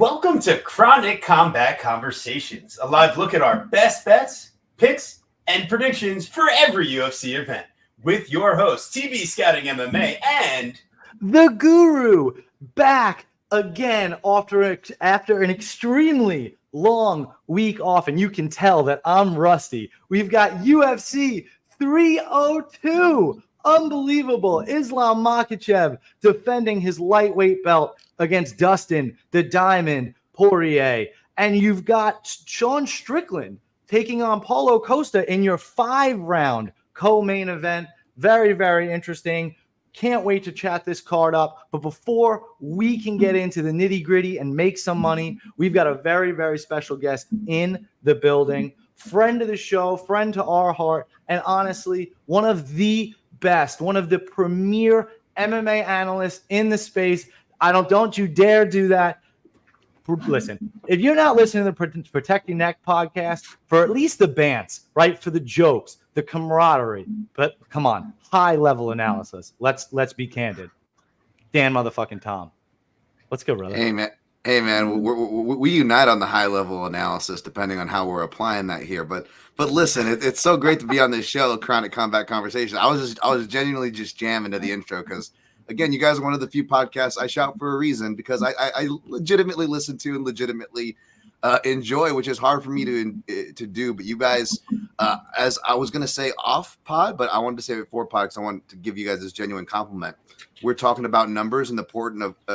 Welcome to Chronic Combat Conversations, a live look at our best bets, picks, and predictions for every UFC event with your hosts, TV Scouting MMA and the Guru, back again after an extremely long week off, and you can tell that I'm rusty. We've got UFC 302. Unbelievable. Islam Makhachev defending his lightweight belt against Dawson, the Diamond, Poirier. And you've got Sean Strickland taking on Paulo Costa in your 5-round co-main event. Very, very interesting. Can't wait to chat this card up. But before we can get into the nitty-gritty and make some money, we've got a very, very special guest in the building. Friend of the show, friend to our heart, and honestly, one of the best, one of the premier MMA analysts in the space. Don't you dare do that. Listen, if you're not listening to the Protect Your Neck podcast, for at least the bants, right? For the jokes, the camaraderie, but come on, high level analysis. Let's be candid. Dan motherfucking Tom. Let's go, brother. Hey man, we unite on the high level analysis depending on how we're applying that here. But listen, it's so great to be on this show, Chronic Combat Conversation. I was genuinely just jamming to the intro because, again, you guys are one of the few podcasts I shout for a reason, because I legitimately listen to and legitimately enjoy, which is hard for me to do. But you guys, as I was going to say off pod, but I wanted to say it before pod because I want to give you guys this genuine compliment. We're talking about numbers and the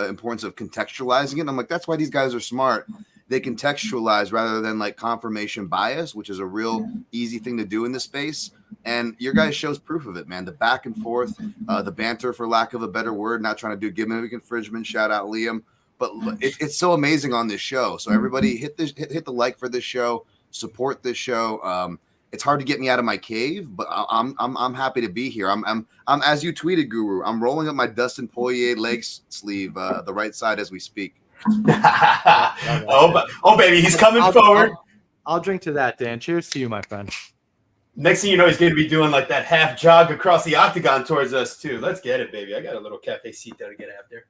importance of contextualizing it. And I'm like, that's why these guys are smart. They contextualize rather than like confirmation bias, which is a real easy thing to do in this space. And your guys shows proof of it, man. The back and forth, the banter, for lack of a better word, not trying to do gimmick infringement. Shout out Liam. But it's so amazing on this show. So everybody hit the like for this show, support this show. It's hard to get me out of my cave, but I'm happy to be here. I'm as you tweeted, Guru. I'm rolling up my Dustin Poirier leg sleeve, the right side as we speak. oh baby, he's coming forward. I'll drink to that, Dan. Cheers to you, my friend. Next thing you know, he's going to be doing like that half jog across the octagon towards us too. Let's get it, baby. I got a little cafecito to get after.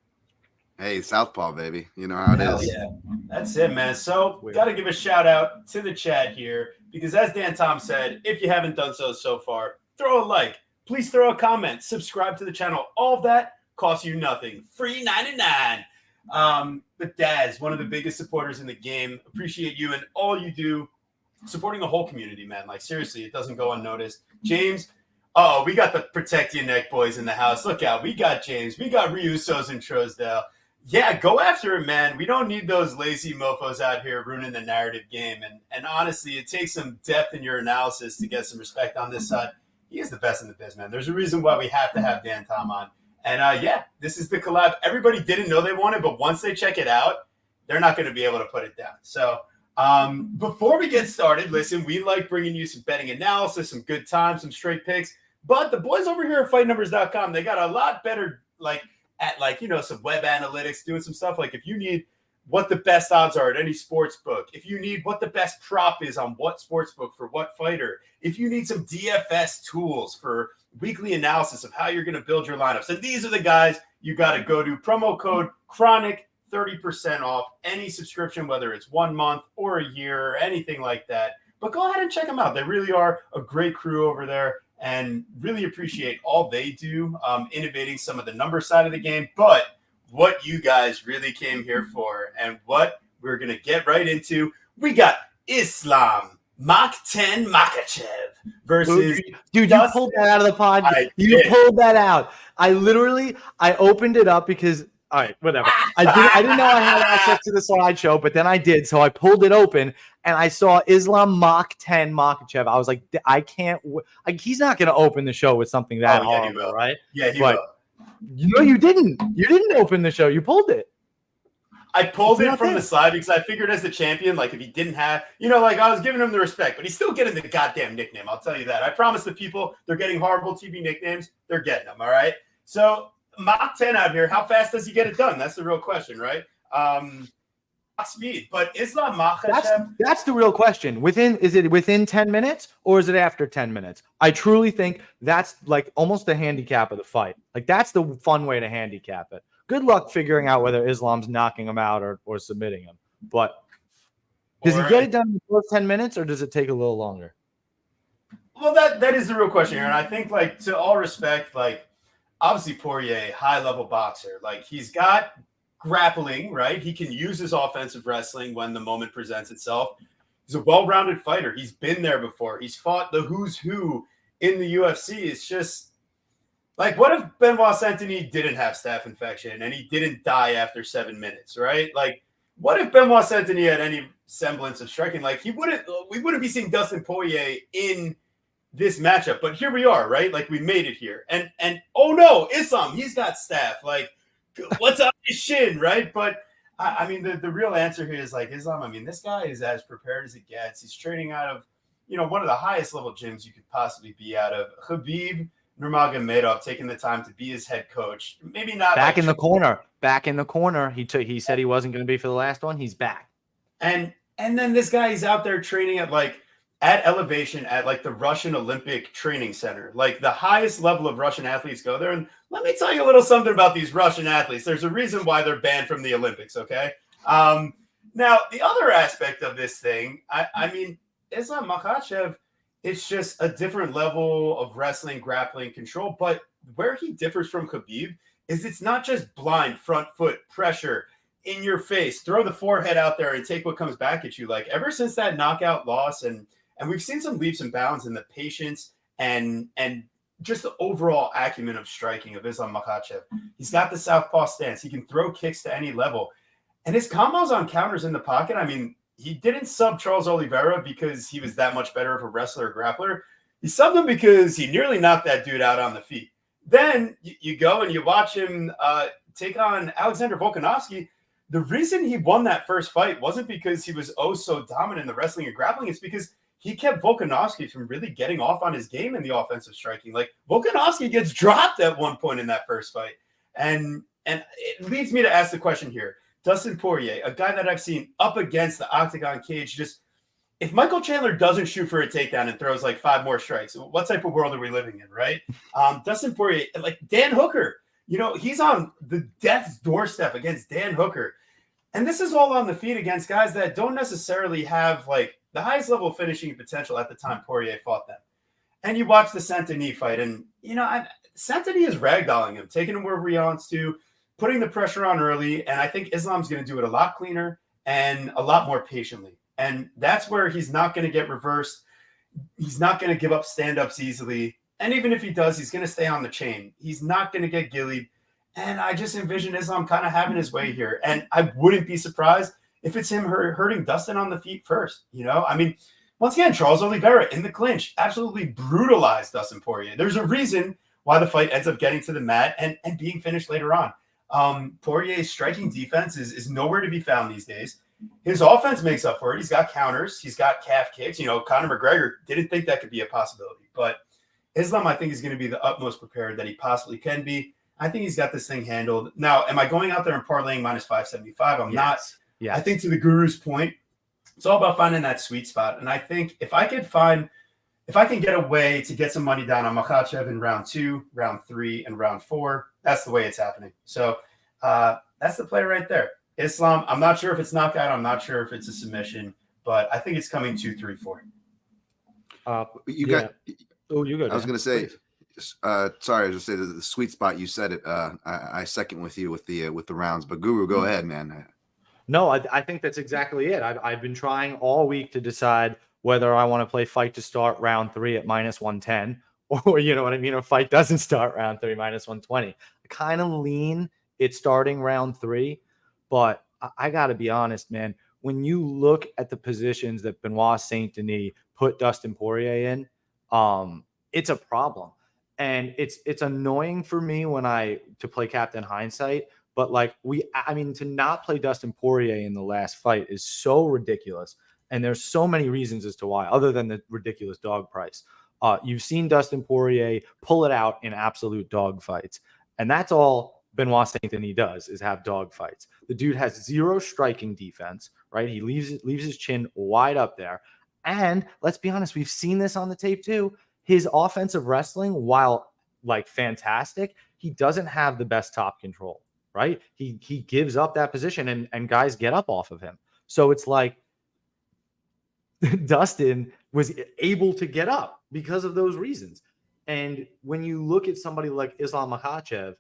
Hey, Southpaw, baby. You know how it is. Yeah, that's it, man. So got to give a shout out to the chat here because, as Dan Tom said, if you haven't done so far, throw a like. Please throw a comment. Subscribe to the channel. All of that costs you nothing. Free 99. But Daz, one of the biggest supporters in the game, appreciate you and all you do supporting the whole community, man. Like, seriously, it doesn't go unnoticed. James, we got the Protect Your Neck boys in the house. Look out. We got James. We got Ryusos and Trousdale. Yeah, go after it, man. We don't need those lazy mofos out here ruining the narrative game. And honestly, it takes some depth in your analysis to get some respect on this side. He is the best in the biz, man. There's a reason why we have to have Dan Tom on. And, this is the collab. Everybody didn't know they wanted, but once they check it out, they're not going to be able to put it down. So before we get started, listen, we like bringing you some betting analysis, some good times, some straight picks. But the boys over here at FightNumbers.com, they got a lot better, some web analytics, doing some stuff. Like if you need what the best odds are at any sports book, if you need what the best prop is on what sports book for what fighter, if you need some DFS tools for weekly analysis of how you're going to build your lineups. And these are the guys you got to go to. Promo code Chronic, 30% off any subscription, whether it's 1 month or a year or anything like that. But go ahead and check them out. They really are a great crew over there and really appreciate all they do, innovating some of the number side of the game. But what you guys really came here for and what we're going to get right into, we got Islam Makhachev versus dude, you pulled that out of the pod. You pulled that out. I opened it up because all right, whatever. I didn't know I had access to the slideshow, but then I did. So I pulled it open and I saw Islam Mach 10 Makhachev. I was like, I can't. He's not going to open the show with something that horrible, right? Yeah, he will. You didn't. You didn't open the show. You pulled it. I pulled it from the side because I figured as the champion, like if he didn't have, I was giving him the respect, but he's still getting the goddamn nickname. I'll tell you that. I promise the people they're getting horrible TV nicknames. They're getting them. All right. So Mach 10 out here. How fast does he get it done? That's the real question, right? Speed. But Islam Makhachev. That's the real question. Is it within 10 minutes or is it after 10 minutes? I truly think that's like almost the handicap of the fight. Like that's the fun way to handicap it. Good luck figuring out whether Islam's knocking him out or submitting him. But does he Or- get it done in the first 10 minutes, or does it take a little longer? Well, that is the real question here. And I think, like, to all respect, like, obviously Poirier, high-level boxer. Like, he's got grappling, right? He can use his offensive wrestling when the moment presents itself. He's a well-rounded fighter. He's been there before. He's fought the who's who in the UFC. It's just, like, what if Benoit Saint-Denis didn't have staph infection and he didn't die after 7 minutes, right? Like, what if Benoit Saint-Denis had any semblance of striking? Like, we wouldn't be seeing Dustin Poirier in this matchup, but here we are, right? Like, we made it here. And oh no, Islam, he's got staph. Like, what's up his shin, right? But I mean, the real answer here is, like, Islam, I mean, this guy is as prepared as it gets. He's training out of, one of the highest level gyms you could possibly be out of. Khabib Nurmagomedov taking the time to be his head coach. Maybe not back in the corner. Back in the corner. He said he wasn't going to be for the last one. He's back. And then this guy is out there training at elevation at, like, the Russian Olympic Training Center, like the highest level of Russian athletes go there. And let me tell you a little something about these Russian athletes. There's a reason why they're banned from the Olympics. Okay. Now the other aspect of this thing, I mean, Islam Makhachev, it's just a different level of wrestling, grappling, control. But where he differs from Khabib is it's not just blind front foot pressure in your face, throw the forehead out there and take what comes back at you. Like, ever since that knockout loss, and we've seen some leaps and bounds in the patience and just the overall acumen of striking of Islam Makhachev. He's got the southpaw stance. He can throw kicks to any level. And his combos on counters in the pocket, I mean, he didn't sub Charles Oliveira because he was that much better of a wrestler or grappler. He subbed him because he nearly knocked that dude out on the feet. Then you go and you watch him take on Alexander Volkanovski. The reason he won that first fight wasn't because he was so dominant in the wrestling and grappling. It's because he kept Volkanovski from really getting off on his game in the offensive striking. Like, Volkanovski gets dropped at one point in that first fight. And it leads me to ask the question here. Dustin Poirier, a guy that I've seen up against the octagon cage, just, if Michael Chandler doesn't shoot for a takedown and throws like 5 more strikes, what type of world are we living in, right? Dustin Poirier, like Dan Hooker, he's on the death's doorstep against Dan Hooker. And this is all on the feet against guys that don't necessarily have, like, the highest level of finishing potential at the time Poirier fought them. And you watch the Saint-Denis fight, and, Saint-Denis is ragdolling him, taking him wherever he wants to, putting the pressure on early. And I think Islam's going to do it a lot cleaner and a lot more patiently. And that's where he's not going to get reversed. He's not going to give up stand-ups easily. And even if he does, he's going to stay on the chain. He's not going to get gillied. And I just envision Islam kind of having his way here. And I wouldn't be surprised if it's him hurting Dustin on the feet first. I mean, once again, Charles Oliveira in the clinch absolutely brutalized Dustin Poirier. There's a reason why the fight ends up getting to the mat and being finished later on. Poirier's striking defense is nowhere to be found these days. His offense makes up for it. He's got counters. He's got calf kicks. Conor McGregor didn't think that could be a possibility. But Islam, I think, is going to be the utmost prepared that he possibly can be. I think he's got this thing handled. Now, am I going out there and parlaying minus 575? I'm not. Yeah. I think, to the guru's point, it's all about finding that sweet spot. And I think if I can get a way to get some money down on Makhachev in round 2, round 3, and round 4, that's the way it's happening. So that's the play right there. Islam, I'm not sure if it's knockout. I'm not sure if it's a submission, but I think it's coming 2, 3, 4. You got. Oh, you got. I was going to say. Sorry, I was going to say the sweet spot. You said it. I second with you with the rounds. But Guru, go ahead, man. No, I think that's exactly it. I've been trying all week to decide whether I want to play fight to start round 3 at minus 110, or a fight doesn't start round 3 minus 120. I kind of lean it starting round 3, but I got to be honest, man. When you look at the positions that Benoit Saint-Denis put Dustin Poirier in, it's a problem. And it's annoying for me to play Captain Hindsight, but to not play Dustin Poirier in the last fight is so ridiculous. And there's so many reasons as to why, other than the ridiculous dog price. You've seen Dustin Poirier pull it out in absolute dog fights. And that's all Benoit Saint-Denis does, is have dog fights. The dude has 0 striking defense, right? He leaves his chin wide up there. And let's be honest, we've seen this on the tape too. His offensive wrestling, while fantastic, he doesn't have the best top control, right? He gives up that position and guys get up off of him. So it's like Dustin was able to get up because of those reasons. And when you look at somebody like Islam Makhachev,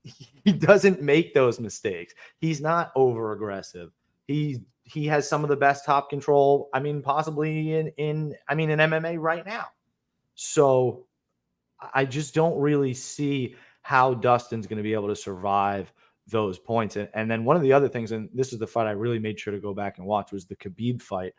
he doesn't make those mistakes. He's not over aggressive. He has some of the best top control. I mean, possibly in MMA right now. So I just don't really see how Dustin's going to be able to survive those points. And then one of the other things, and this is the fight I really made sure to go back and watch, was the Khabib fight.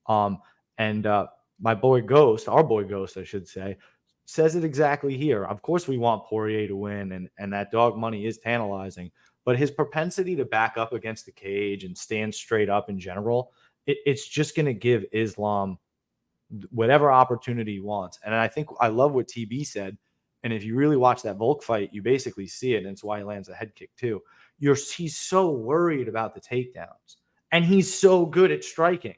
My boy Ghost, our boy Ghost, I should say, says it exactly here. Of course, we want Poirier to win, and that dog money is tantalizing. But his propensity to back up against the cage and stand straight up in general, it's just going to give Islam whatever opportunity he wants. And I think I love what TB said. And if you really watch that Volk fight, you basically see it. And it's why he lands a head kick too. He's so worried about the takedowns, and he's so good at striking.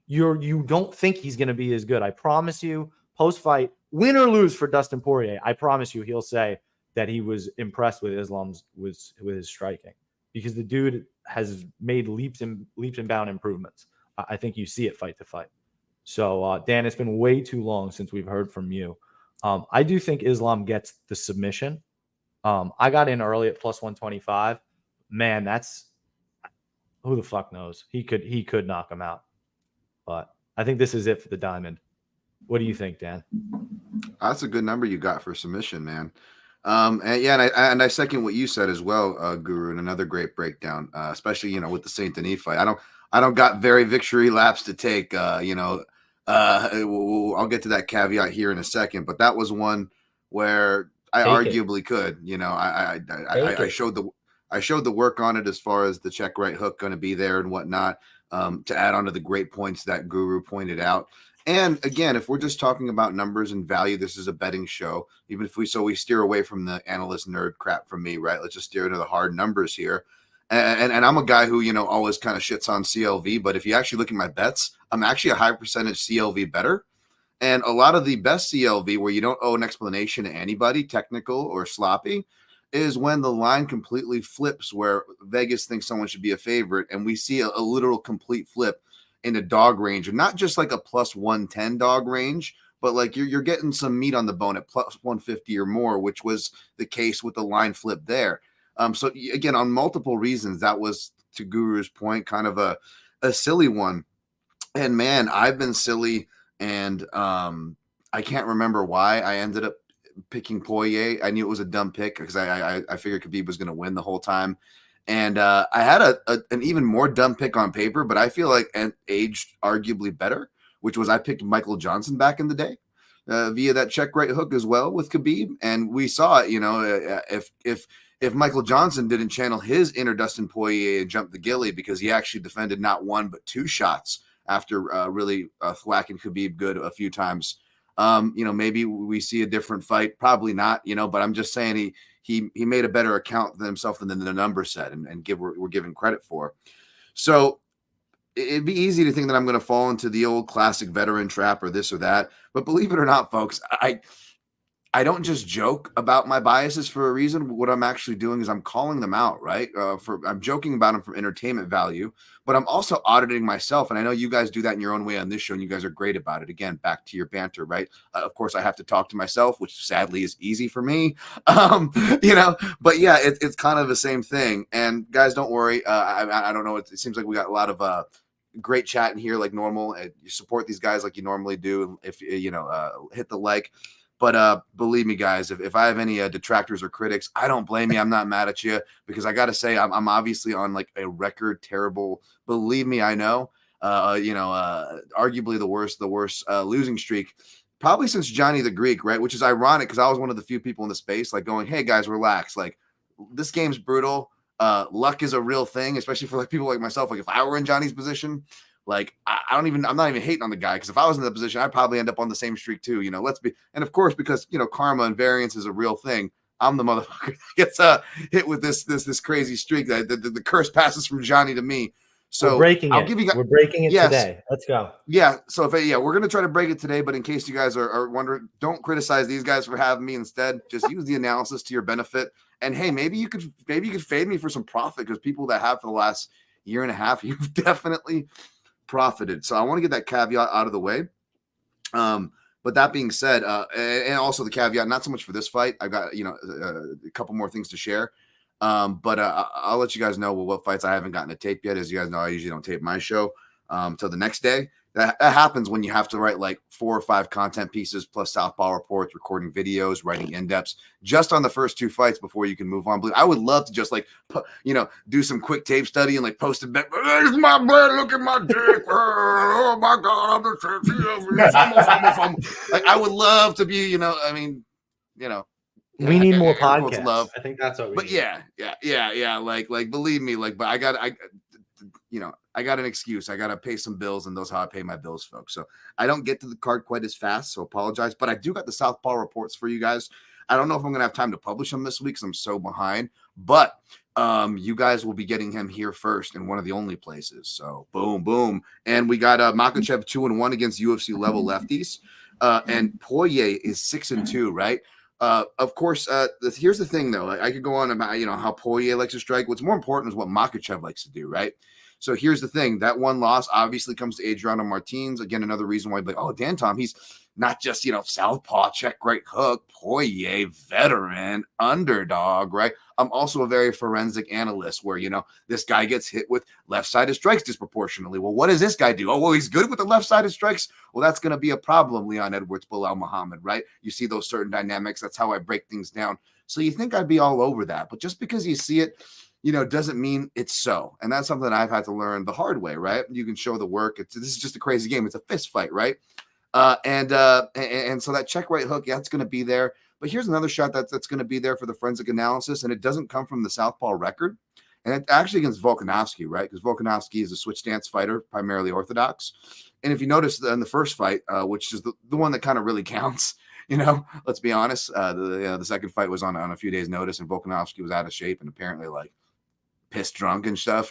You don't think he's going to be as good. I promise you, post-fight, win or lose for Dustin Poirier, I promise you he'll say that he was impressed with Islam's with his striking, because the dude has made leaps and bound improvements. I think you see it fight to fight. So, Dan, it's been way too long since we've heard from you. I do think Islam gets the submission. I got in early at plus 125. Man, that's who the fuck knows. He could knock him out. But I think this is it for the diamond. What do you think, Dan? That's a good number you got for submission, man. And I second what you said as well, Guru, and another great breakdown, especially with the Saint Denis fight. I don't got very victory laps to take. I'll get to that caveat here in a second, but that was one where I arguably could. I showed the work on it as far as the check right hook going to be there and whatnot. To add on to the great points that Guru pointed out. And again, if we're just talking about numbers and value, this is a betting show. Even if we steer away from the analyst nerd crap from me, right? Let's just steer into the hard numbers here. And I'm a guy who, always kind of shits on CLV, but if you actually look at my bets, I'm actually a high percentage CLV better. And a lot of the best CLV where you don't owe an explanation to anybody, technical or sloppy, is when the line completely flips, where Vegas thinks someone should be a favorite, and we see a literal complete flip in a dog range, and not just like a plus 110 dog range, but like you're getting some meat on the bone at plus 150 or more, which was the case with the line flip there. So again, on multiple reasons, that was, to Guru's point, kind of a silly one. And man, I've been silly, and I can't remember why I ended up picking Poirier. I knew it was a dumb pick because I figured Khabib was going to win the whole time. And I had an even more dumb pick on paper, but I feel like aged arguably better, which was I picked Michael Johnson back in the day via that check right hook as well with Khabib. And we saw it, if Michael Johnson didn't channel his inner Dustin Poirier and jump the ghillie, because he actually defended not one but two shots after really thwacking Khabib good a few times. Maybe we see a different fight. Probably not, but I'm just saying he made a better account of himself than the number said, and we're giving credit for. So it'd be easy to think that I'm going to fall into the old classic veteran trap or this or that. But believe it or not, folks, I don't just joke about my biases for a reason. What I'm actually doing is I'm calling them out, right? I'm joking about them for entertainment value, but I'm also auditing myself. And I know you guys do that in your own way on this show, and you guys are great about it. Again, back to your banter, right? Of course, I have to talk to myself, which sadly is easy for me, but yeah, it's kind of the same thing. And guys, don't worry. I don't know. It seems like we got a lot of great chat in here like normal. You support these guys like you normally do. If hit the like. But believe me, guys, if I have any detractors or critics, I don't blame you. I'm not mad at you, because I got to say I'm obviously on like a record terrible. Believe me, I know. Arguably the worst losing streak, probably since Johnny the Greek, right? Which is ironic because I was one of the few people in the space like going, "Hey guys, relax. Like this game's brutal. Luck is a real thing, especially for like people like myself. Like if I were in Johnny's position." Like, I'm not even hating on the guy, because if I was in that position, I'd probably end up on the same streak too. And of course, because, karma and variance is a real thing. I'm the motherfucker that gets hit with this crazy streak that the curse passes from Johnny to me. So we're breaking it today. Let's go. Yeah. So we're going to try to break it today. But in case you guys are wondering, don't criticize these guys for having me. Instead, just use the analysis to your benefit. And hey, maybe you could fade me for some profit, because people that have for the last year and a half, you've definitely profited. So I want to get that caveat out of the way. But that being said, and also the caveat, not so much for this fight. I've got, a couple more things to share. But I'll let you guys know what fights I haven't gotten to tape yet. As you guys know, I usually don't tape my show till the next day. That happens when you have to write like 4 or 5 content pieces plus Southpaw reports, recording videos, writing in-depths just on the first 2 fights before you can move on. I would love to just do some quick tape study and like post it back. There's my blood. Look at my dick. Oh my God. I'm like, I would love to be, we need more podcasts. Love. I think that's what we need. Yeah. Like, believe me, but I got an excuse. I got to pay some bills, and those how I pay my bills, folks. So I don't get to the card quite as fast, so apologize. But I do got the Southpaw reports for you guys. I don't know if I'm going to have time to publish them this week because I'm so behind. But you guys will be getting him here first in one of the only places. So boom, boom. And we got Makhachev 2-1 against UFC level lefties. And Poirier is 6-2, right? Of course, here's the thing, though. I could go on about, how Poirier likes to strike. What's more important is what Makhachev likes to do, right? So here's the thing. That one loss obviously comes to Adriano Martins. Again, another reason why, Dan Tom, he's not just, southpaw, check right hook, Poirier, veteran, underdog, right? I'm also a very forensic analyst where, this guy gets hit with left-sided strikes disproportionately. Well, what does this guy do? Oh, well, he's good with the left-sided strikes. Well, that's going to be a problem, Leon Edwards, Bilal Muhammad, right? You see those certain dynamics. That's how I break things down. So you think I'd be all over that. But just because you see it, doesn't mean it's so. And that's something I've had to learn the hard way, right? You can show the work. This is just a crazy game. It's a fist fight, right? And so that check right hook, it's going to be there. But here's another shot that's going to be there for the forensic analysis, and it doesn't come from the southpaw record. And it's actually against Volkanovski, right? Because Volkanovski is a switch stance fighter, primarily orthodox. And if you notice in the first fight, which is the one that kind of really counts, let's be honest, the second fight was on a few days' notice, and Volkanovski was out of shape and apparently like pissed drunk and stuff,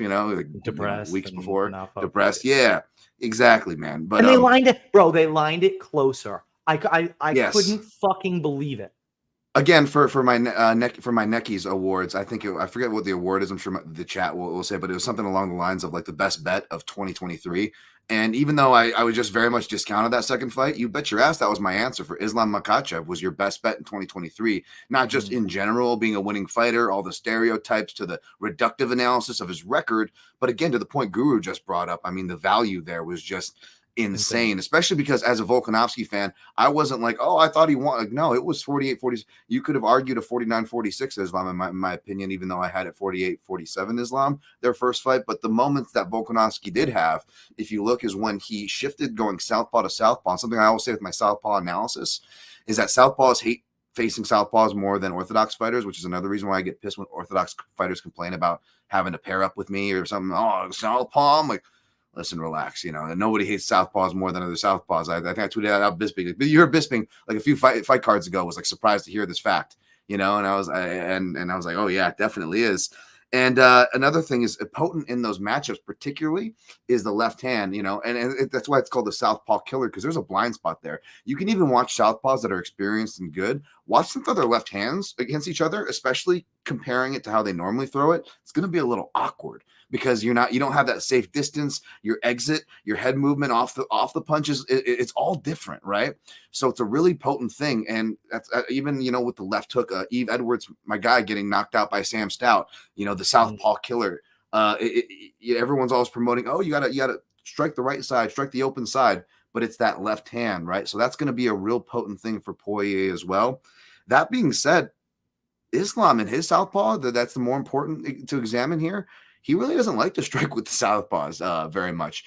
depressed weeks before, depressed. Yeah, exactly, man. But and they lined it, bro. They lined it closer. I yes. couldn't fucking believe it. Again, for my Neckies awards, I forget what the award is. I'm sure the chat will say, but it was something along the lines of like the best bet of 2023. And even though I was just very much discounted that second fight, you bet your ass that was my answer for Islam Makhachev was your best bet in 2023. Not just in general being a winning fighter, all the stereotypes to the reductive analysis of his record, but again, to the point Guru just brought up, I mean, the value there was just insane, especially because as a Volkanovski fan, I wasn't like, oh, I thought he won. Like, no, it was 48-40. You could have argued a 49-46 Islam in my opinion, even though I had it 48-47 Islam, their first fight. But the moments that Volkanovski did have, if you look, is when he shifted going southpaw to southpaw. Something I always say with my southpaw analysis is that southpaws hate facing southpaws more than orthodox fighters, which is another reason why I get pissed when orthodox fighters complain about having to pair up with me or something. Oh, southpaw. I'm like, listen, relax, and nobody hates southpaws more than other southpaws. I think I tweeted that out Bisping. But you heard Bisping like a few fight cards ago was like surprised to hear this fact, and I was like, oh yeah, it definitely is. And another thing is potent in those matchups, particularly is the left hand, and that's why it's called the southpaw killer, because there's a blind spot there. You can even watch southpaws that are experienced and good. Watch them throw their left hands against each other, especially comparing it to how they normally throw it. It's going to be a little awkward because you don't have that safe distance. Your exit, your head movement off the punches, it's all different, right? So it's a really potent thing, and that's even with the left hook, Eve Edwards, my guy, getting knocked out by Sam Stout, the southpaw killer. Everyone's always promoting, oh, you gotta strike the right side, strike the open side, but it's that left hand, right? So that's going to be a real potent thing for Poirier as well. That being said, Islam and his southpaw, that's the more important to examine here. He really doesn't like to strike with the southpaws very much.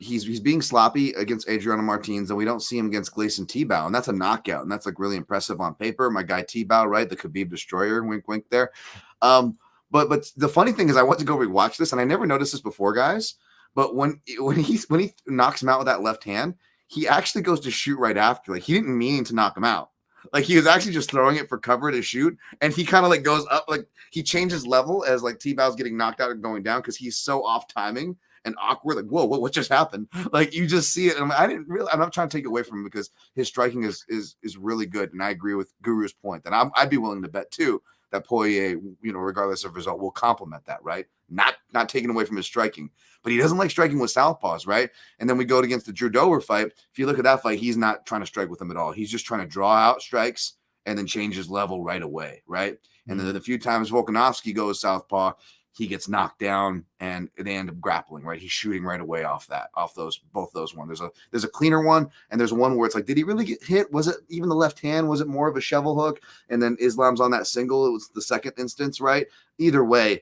He's being sloppy against Adriano Martins, and we don't see him against Gleison Tebow, and that's a knockout, and that's like really impressive on paper. My guy Tebow, right, the Khabib destroyer, wink, wink there. But the funny thing is, I went to go rewatch this, and I never noticed this before, guys. But when he knocks him out with that left hand, he actually goes to shoot right after. Like, he didn't mean to knock him out. Like, he was actually just throwing it for cover to shoot, and he kind of like goes up, like he changes level as like T-Bow's getting knocked out and going down because he's so off timing and awkward. Like, whoa, what just happened? Like, you just see it, and I'm not trying to take it away from him because his striking is really good, and I agree with Guru's point that I'd be willing to bet too that Poirier, regardless of result, will complement that, right? Not taken away from his striking, but he doesn't like striking with southpaws, right? And then we go against the Drew Dober fight. If you look at that fight, he's not trying to strike with him at all. He's just trying to draw out strikes and then change his level right away, right? And then the few times Volkanovski goes southpaw, he gets knocked down and they end up grappling, right? He's shooting right away off both those ones. There's a cleaner one, and there's one where it's like, did he really get hit? Was it even the left hand? Was it more of a shovel hook? And then Islam's on that single. It was the second instance, right? Either way,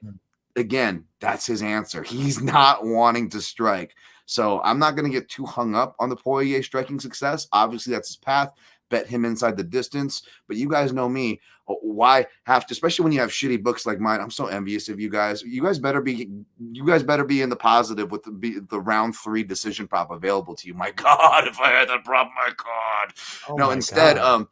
again, that's his answer. He's not wanting to strike. So I'm not going to get too hung up on the Poirier striking success. Obviously, that's his path. Bet him inside the distance. But you guys know me. Why have to, especially when you have shitty books like mine? I'm so envious of you guys. You guys better be in the positive with the round 3 decision prop available to you. My God, if I had that prop, my God. Oh no, my instead, God.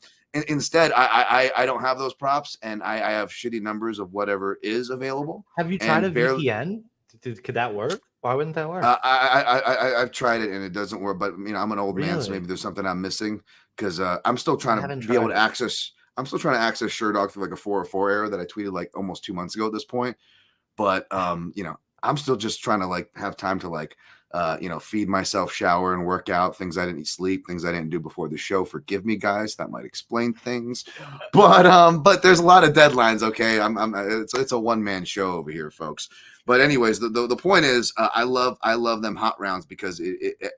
Instead, I don't have those props, and I have shitty numbers of whatever is available. Have you tried a barely, VPN? Could that work? Why wouldn't that work? I've tried it and it doesn't work. But I'm an old man, so maybe there's something I'm missing because I'm still trying to be able to access. I'm still trying to access SureDog through like a 404 error that I tweeted like almost 2 months ago at this point. But I'm still just trying to like have time to like feed myself, shower, and work out. Things I didn't sleep, things I didn't do before the show. Forgive me, guys. That might explain things. But there's a lot of deadlines. Okay, it's a one-man show over here, folks. But anyways, the point is, I love them hot rounds because it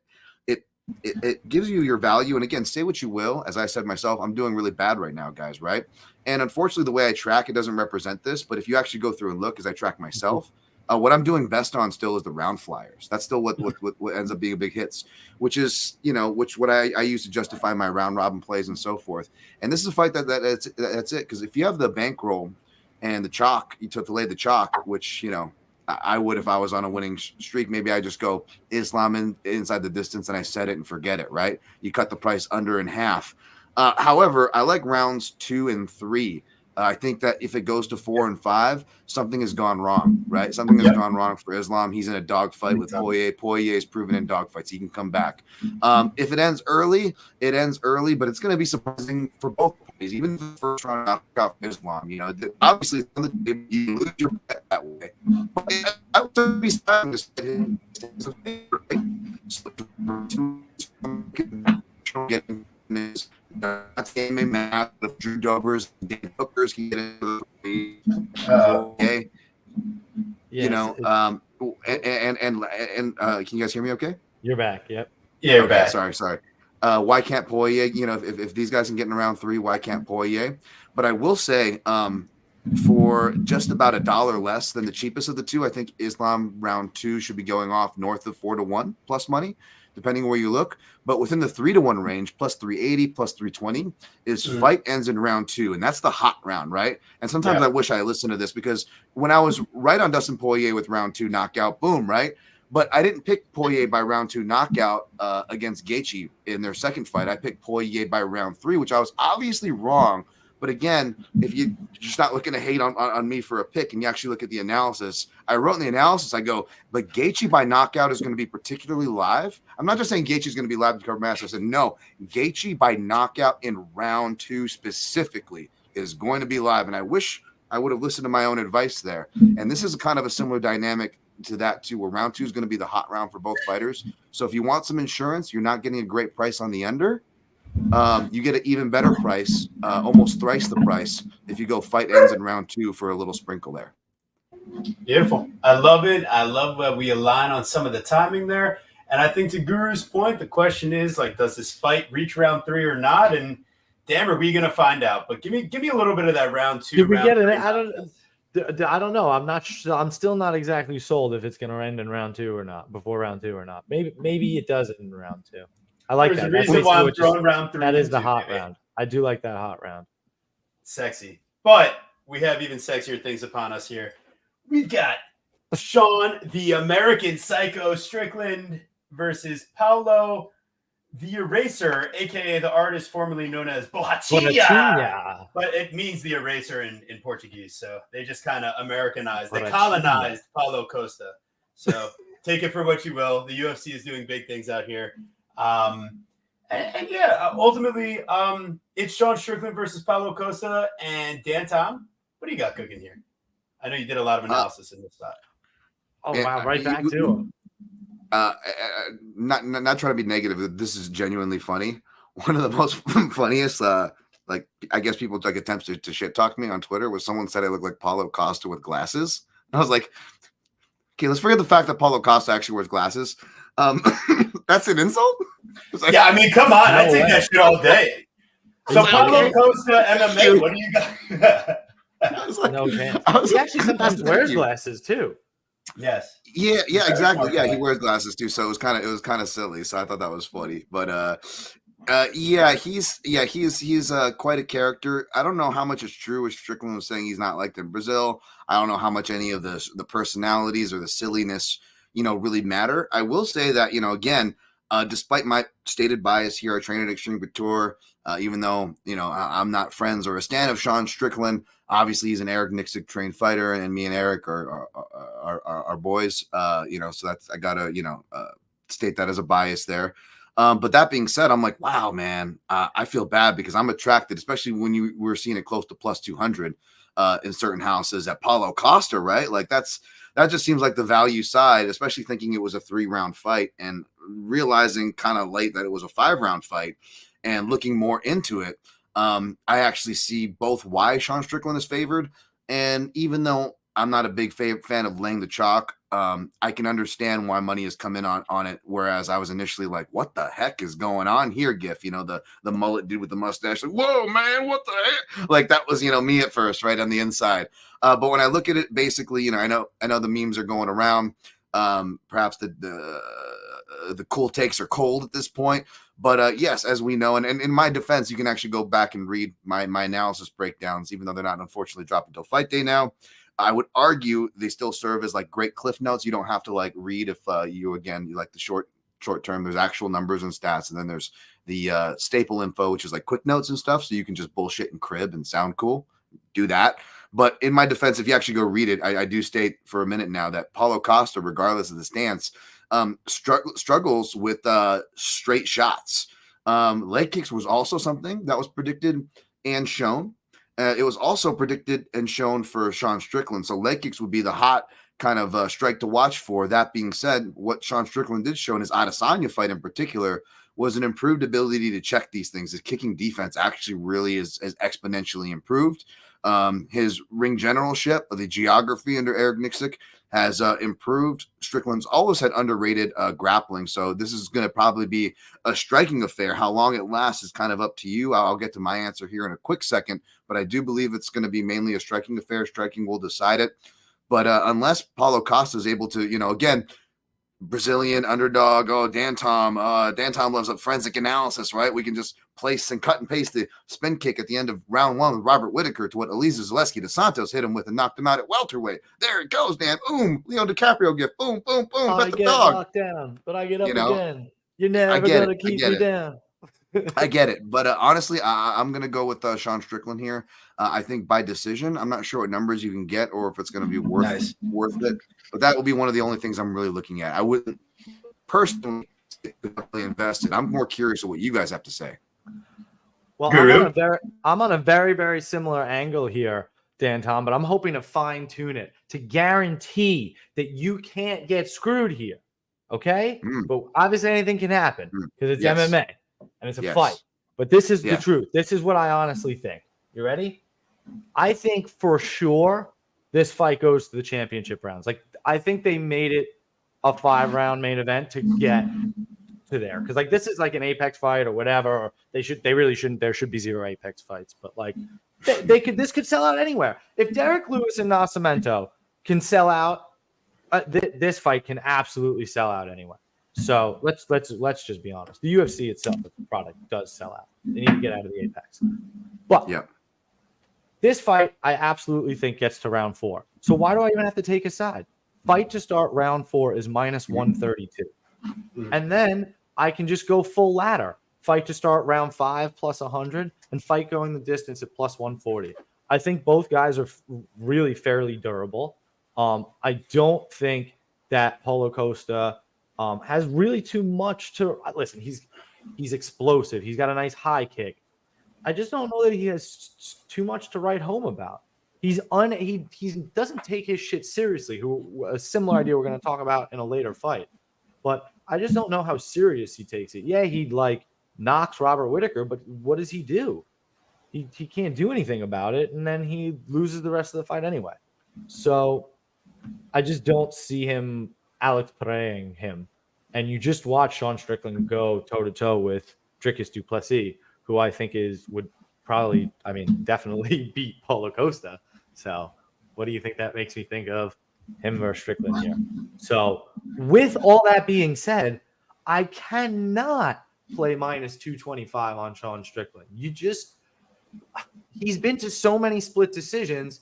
gives you your value. And again, say what you will. As I said myself, I'm doing really bad right now, guys. Right? And unfortunately, the way I track it doesn't represent this. But if you actually go through and look, as I track myself. What I'm doing best on still is the round flyers. That's still what ends up being a big hits, which is what I use to justify my round robin plays and so forth. And this is a fight that's it. Because if you have the bankroll and the chalk, you took to lay the chalk, which I would if I was on a winning streak. Maybe I just go Islam inside the distance and I set it and forget it. Right? You cut the price under in half. However, I like rounds 2 and 3. I think that if it goes to 4 and 5, something has gone wrong, right? Something has gone wrong for Islam. He's in a dogfight with Poirier. Poirier is proven in dogfights. He can come back. If it ends early, but it's going to be surprising for both parties. Even the first round knockout for Islam, obviously you lose your bet that way. But I would be starting to say it's a favor, right? Getting this. That's game and math of Drew Dobers, Dan Hookers can get into the okay. Yes, and can you guys hear me okay? You're back. Yep. Yeah, you're back. Sorry. Why can't Poirier, if these guys can get in round 3, why can't Poirier? But I will say, for just about $1 less than the cheapest of the two, I think Islam round 2 should be going off north of 4-1 plus money, depending where you look. But within the 3-1 range, plus 380, plus 320, is fight ends in round 2. And that's the hot round, right? And sometimes I wish I listened to this because when I was right on Dustin Poirier with round 2 knockout, boom, right? But I didn't pick Poirier by round 2 knockout against Gaethje in their second fight. I picked Poirier by round 3, which I was obviously wrong. But again, if you're just not looking to hate on me for a pick and you actually look at the analysis, I wrote in the analysis, I go, but Gaethje by knockout is going to be particularly live. I'm not just saying Gaethje is going to be live to cover mass. I said, no, Gaethje by knockout in round 2 specifically is going to be live. And I wish I would have listened to my own advice there. And this is kind of a similar dynamic to that too, where round 2 is going to be the hot round for both fighters. So if you want some insurance, you're not getting a great price on the under. You get an even better price, almost thrice the price, if you go fight ends in round 2 for a little sprinkle there. Beautiful. I love it. I love that we align on some of the timing there. And I think to Guru's point, the question is, like, does this fight reach round 3 or not? And damn, are we going to find out? But give me a little bit of that round 2. Did we get it? I don't know. I'm still not exactly sold if it's going to end in round 2 or not, before round 2 or not. Maybe it does in round 2. I like There's that. a reason why I'm throwing round 3. That is the hot round. I do like that hot round. Sexy. But we have even sexier things upon us here. We've got Sean, the American Psycho Strickland versus Paulo, the Eraser, a.k.a. the artist formerly known as Borrachinha. But it means the eraser in Portuguese. So they just kind of Americanized. They colonized Paulo Costa. So take it for what you will. The UFC is doing big things out here. Ultimately, it's Sean Strickland versus Paulo Costa. And Dan Tom, What do you got cooking here? I know you did a lot of analysis in this spot. Oh, wow. Right back to him. Not trying to be negative. This is genuinely funny. One of the most funniest, like I guess people took attempts to shit talk me on Twitter was someone said I look like Paulo Costa with glasses. I was like, okay, let's forget the fact that Paulo Costa actually wears glasses. That's an insult? Like, yeah, I mean, come on. I take that shit all day. So Paulo Costa MMA, what do you got? Like, no chance. He actually sometimes wears glasses too. Yes. Yeah, exactly. Yeah, he wears glasses too, so it was kind of silly. So I thought that was funny. But he's quite a character. I don't know how much is true as Strickland was saying he's not liked in Brazil. I don't know how much any of the personalities or the silliness, really matter. I will say that, again, despite my stated bias here, I train at Extreme Couture, even though, I'm not friends or a stan of Sean Strickland. Obviously, he's an Eric Nixick trained fighter, and me and Eric are boys. So that's I gotta state that as a bias there. But that being said, I'm like, wow, man, I feel bad because I'm attracted, especially when you were seeing it close to plus 200 in certain houses at Paulo Costa, right? Like that just seems like the value side, especially thinking it was a 3-round fight and realizing kind of late that it was a 5-round fight and looking more into it. I actually see both why Sean Strickland is favored. And even though I'm not a big fan of laying the chalk, I can understand why money has come in on it. Whereas I was initially like, what the heck is going on here, Gif? The mullet dude with the mustache. Like, whoa, man, what the heck? Like that was, me at first, right on the inside. But when I look at it, basically, I know the memes are going around. Perhaps the cool takes are cold at this point. But yes, as we know, and in my defense, you can actually go back and read my analysis breakdowns, even though they're not unfortunately dropped until fight day now. I would argue they still serve as like great cliff notes. You don't have to like read if you like the short term. There's actual numbers and stats, and then there's the staple info, which is like quick notes and stuff. So you can just bullshit and crib and sound cool. Do that. But in my defense, if you actually go read it, I do state for a minute now that Paulo Costa, regardless of the stance, struggles with straight shots. Leg kicks was also something that was predicted and shown. It was also predicted and shown for Sean Strickland. So leg kicks would be the hot kind of strike to watch for. That being said, what Sean Strickland did show in his Adesanya fight in particular was an improved ability to check these things. His kicking defense actually really is exponentially improved. His ring generalship, the geography under Eric Nixick, has improved. Strickland's always had underrated grappling, so this is going to probably be a striking affair. How long it lasts is kind of up to you. I'll get to my answer here in a quick second, but I do believe it's going to be mainly a striking affair. Striking will decide it. But unless Paulo Costa is able to, again, Brazilian underdog. Oh, Dan Tom loves a forensic analysis, right? We can just place and cut and paste the spin kick at the end of round 1 with Robert Whitaker to what Zaleski to Santos hit him with and knocked him out at welterweight. There it goes, Dan. Boom. Leo DiCaprio gift. Boom, boom, boom. Bet the dog. Knocked down, but I get up again. You're never going to keep me down. I get it. But honestly, I'm going to go with Sean Strickland here. I think by decision. I'm not sure what numbers you can get or if it's going to be worth it. But that will be one of the only things I'm really looking at. I wouldn't personally invested. I'm more curious of what you guys have to say. Well, I'm on a very, very similar angle here, Dan Tom, but I'm hoping to fine tune it to guarantee that you can't get screwed here. Okay? But obviously anything can happen because it's MMA and it's a fight. But this is the truth. This is what I honestly think. You ready? I think for sure this fight goes to the championship rounds. Like, I think they made it a 5-round main event to get to there. Because, like, this is like an Apex fight or whatever. Or they really shouldn't. There should be 0 Apex fights. But, like, this could sell out anywhere. If Derek Lewis and Nascimento can sell out, this fight can absolutely sell out anywhere. So let's just be honest. The UFC itself, the product, does sell out. They need to get out of the Apex. But this fight, I absolutely think gets to round 4. So why do I even have to take a side? Fight to start round 4 is minus 132. And then I can just go full ladder. Fight to start round 5 plus 100 and fight going the distance at plus 140. I think both guys are really fairly durable. I don't think that Paulo Costa has really too much to listen. He's explosive. He's got a nice high kick. I just don't know that he has too much to write home about. he doesn't take his shit seriously. A similar idea we're going to talk about in a later fight, but I just don't know how serious he takes it. Yeah, he like knocks Robert Whittaker, but what does he do? He can't do anything about it, and then he loses the rest of the fight anyway. So I just don't see him Alex Pereiraing him. And you just watch Sean Strickland go toe-to-toe with Dricus du Plessis, who I think would probably, definitely beat Paulo Costa. So what do you think that makes me think of him versus Strickland here? So with all that being said, I cannot play minus 225 on Sean Strickland. He's been to so many split decisions,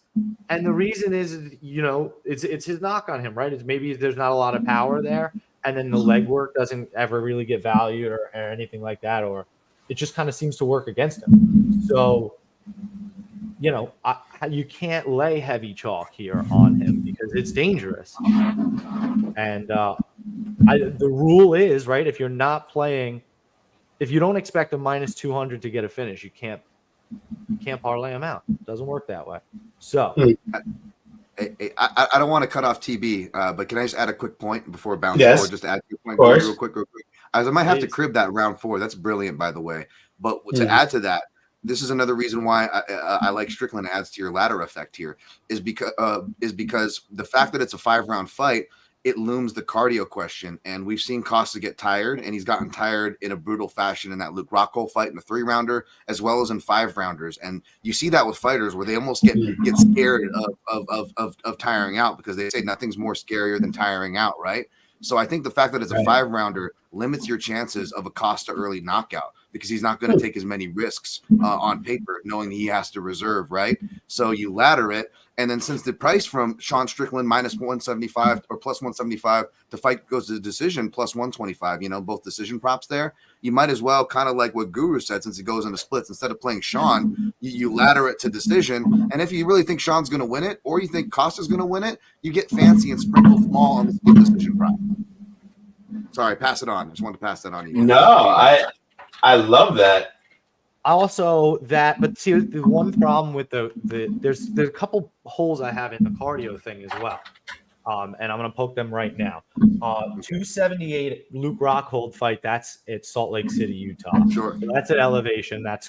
and the reason is, it's his knock on him, right? It's maybe there's not a lot of power there, and then the leg work doesn't ever really get valued or anything like that, or it just kind of seems to work against him. So, you can't lay heavy chalk here on him because it's dangerous. And the rule is, right, if you don't expect a minus 200 to get a finish, you can't parlay him out. It doesn't work that way. So I don't want to cut off TB, but can I just add a quick point before bouncing forward? Just to add a point real quick. As I might have to crib that round 4. That's brilliant, by the way. But to add to that, this is another reason why I like Strickland adds to your ladder effect here is because the fact that it's a 5-round fight, it looms the cardio question. And we've seen Costa get tired, and he's gotten tired in a brutal fashion in that Luke Rockhold fight in the 3-rounder, as well as in 5-rounders. And you see that with fighters where they almost get scared of tiring out because they say nothing's more scarier than tiring out, right? So I think the fact that it's a 5-rounder limits your chances of a Costa early knockout because he's not going to take as many risks on paper, knowing he has to reserve, right? So you ladder it. And then since the price from Sean Strickland minus 175 or plus 175, the fight goes to the decision plus 125, both decision props there. You might as well, kind of like what Guru said, since it goes into splits, instead of playing Sean, you ladder it to decision. And if you really think Sean's going to win it or you think Costa's going to win it, you get fancy and sprinkle small on the split decision prop. Sorry, pass it on. I just wanted to pass that on to you. No, I love that. Also but see, the one problem with there's a couple holes I have in the cardio thing as well. And I'm going to poke them right now. 278 Luke Rockhold fight. That's at Salt Lake City, Utah. Sure. So that's at elevation. That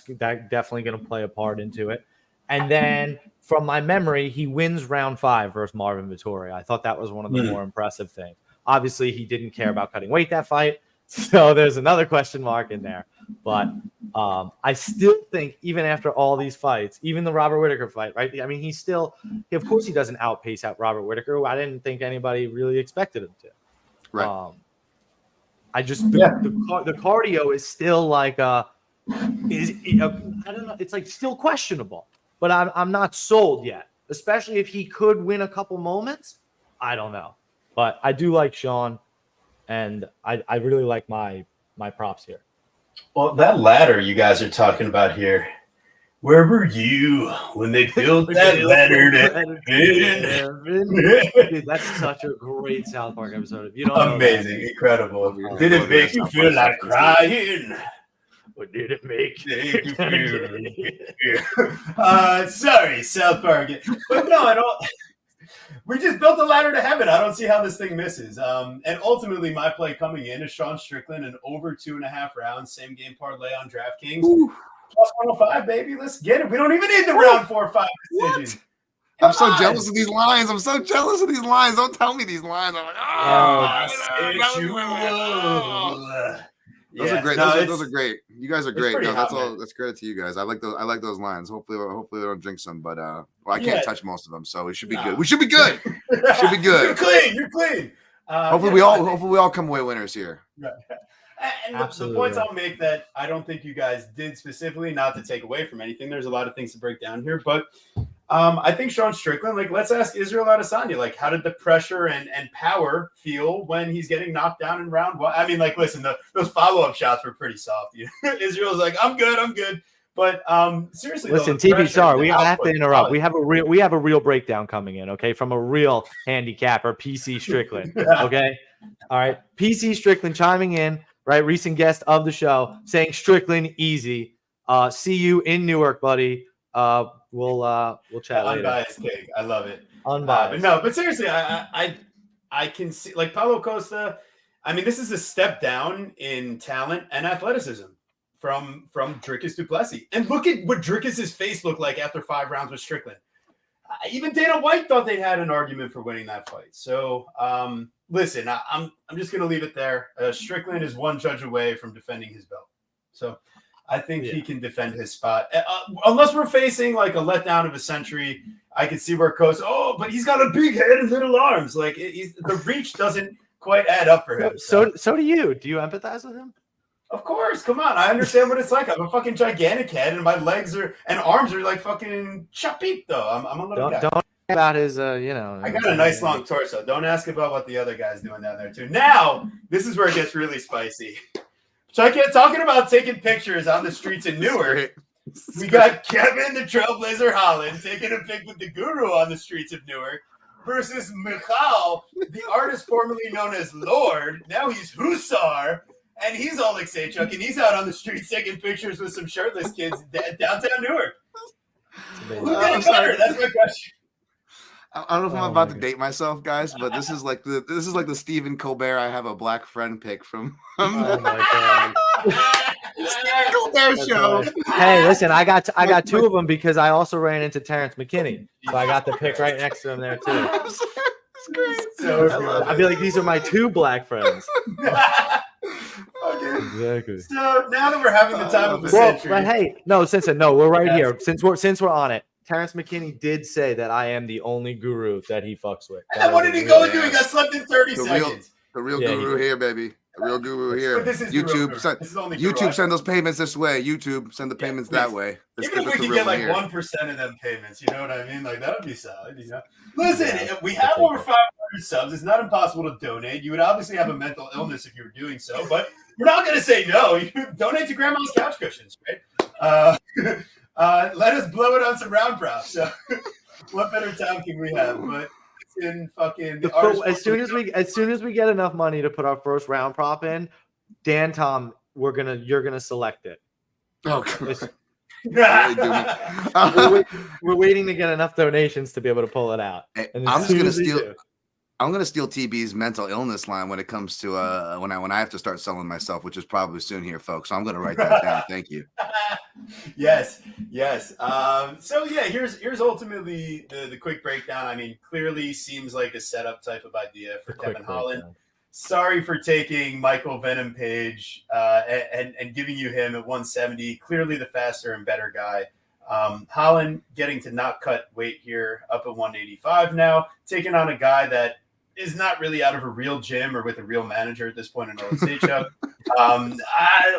definitely going to play a part into it. And then from my memory, he wins round 5 versus Marvin Vettori. I thought that was one of the more impressive things. Obviously, he didn't care about cutting weight that fight. So there's another question mark in there. But I still think even after all these fights, even the Robert Whittaker fight, right? Of course he doesn't outpace out Robert Whittaker. I didn't think anybody really expected him to. Right. The cardio is still like I don't know. It's like still questionable, but I'm not sold yet, especially if he could win a couple moments. I don't know, but I do like Sean, and I really like my props here. Well, that ladder you guys are talking about here, where were you when they built that ladder to heaven? Dude, that's such a great South Park episode. If you don't know amazing, incredible. Did it make you feel like crying? Or did it make you feel? Sorry, South Park. But no, I don't. We just built a ladder to heaven. I don't see how this thing misses. And ultimately, my play coming in is Sean Strickland and over 2.5 rounds, same game parlay on DraftKings. Plus 105, baby. Let's get it. We don't even need the round 4 or 5 decision. I'm so jealous of these lines. Don't tell me these lines. I'm like, Those are great. Those are great. You guys are great. No, that's credit to you guys. I like those lines. Hopefully we don't jinx them. But I can't touch most of them, so we should be good. We should be good. You're clean. Hopefully we all come away winners here. Right. And the points I'll make that I don't think you guys did specifically, not to take away from anything. There's a lot of things to break down here, but I think Sean Strickland, let's ask Israel Adesanya, how did the pressure and power feel when he's getting knocked down in round 1? I mean, listen, those follow-up shots were pretty soft. Israel's like, I'm good. But seriously, listen, TB, sorry, we have to interrupt. We have a real breakdown coming in, okay, from a real handicapper, PC Strickland, okay? All right, PC Strickland chiming in, right, recent guest of the show, saying Strickland easy. See you in Newark, buddy. we'll chat later. Unbiased take. I love it. Unbiased. But seriously, I can see like Paulo Costa. I mean, this is a step down in talent and athleticism from Dricus du Plessis. And look at what Dricus's face looked like after 5 rounds with Strickland. Even Dana White thought they had an argument for winning that fight. So, listen, I'm just going to leave it there. Strickland is 1 judge away from defending his belt. So, I think he can defend his spot. Unless we're facing like a letdown of a century, I could see where Costa, but he's got a big head and little arms. Like the reach doesn't quite add up for him. So do you. Do you empathize with him? Of course. Come on. I understand what it's like. I'm a fucking gigantic head and my legs and arms are like fucking chapito. I'm a little guy. Don't about his, I got a nice long torso. Don't ask about what the other guy's doing down there too. Now, this is where it gets really spicy. Talking about taking pictures on the streets in Newark, we got Kevin the Trailblazer Holland taking a pic with the Guru on the streets of Newark versus Michal, the artist formerly known as Lord. Now he's Hussar, and he's Oleksiejczuk, and he's out on the streets taking pictures with some shirtless kids downtown Newark. Who did it better? That's my question. I don't know if I'm about to date myself, guys, but this is like the Stephen Colbert "I have a black friend" pick from. Oh my god! Stephen Colbert show. Hey, listen, I got 2 of them because I also ran into Terrence McKinney, so I got the pick right next to him there too. That's great. So I'd be like, these are my 2 black friends. Okay. Exactly. So now that we're having the time of the Well, century, but hey, no, we're right here. Since we're on it, Terrence McKinney did say that I am the only guru that he fucks with. and then what did he go and do? He got slept in 30 The seconds. real guru here, baby. The real guru here. But this is the real guru. YouTube, This is only guru YouTube, I- send those payments this way. YouTube, send the payments that way. Even if we could get like 1% of them payments, you know what I mean? Like that would be solid. You know. Listen, we have over 500 subs. It's not impossible to donate. You would obviously have a mental illness if you were doing so, but we're not going to say no. You donate to Grandma's couch cushions, right? Let us blow it on some round props. So, what better time can we have? But it's in fucking as soon as we get enough money to put our first round prop in, Dan Tom, you're gonna select it. Oh, God. We're waiting to get enough donations to be able to pull it out. And I'm gonna steal TB's mental illness line when it comes to when I have to start selling myself, which is probably soon here, folks. So I'm gonna write that down. Thank you. Yes. So yeah, here's ultimately the quick breakdown. I mean, clearly seems like a setup type of idea for Kevin Holland. Sorry for taking Michael Venom Page and giving you him at 170. Clearly the faster and better guy. Holland getting to not cut weight here, up at 185 now, taking on a guy that is not really out of a real gym or with a real manager at this point in Oleksiejczuk.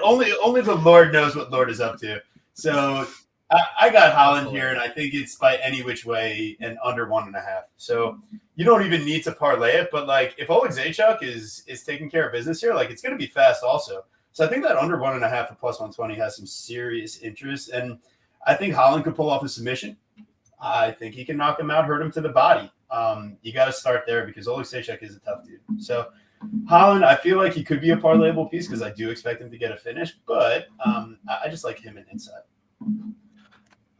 Only the Lord knows what Lord is up to. So I got Holland here, and I think it's by any which way and under 1.5. So you don't even need to parlay it, but like if Oleksiejczuk is taking care of business here, like it's going to be fast also. So I think that under 1.5 at plus 120 has some serious interest, and I think Holland could pull off a submission. I think he can knock him out, hurt him to the body. You got to start there because Oleksiejczuk is a tough dude. So Holland, I feel like he could be a parlayable piece because I do expect him to get a finish, but I just like him in inside.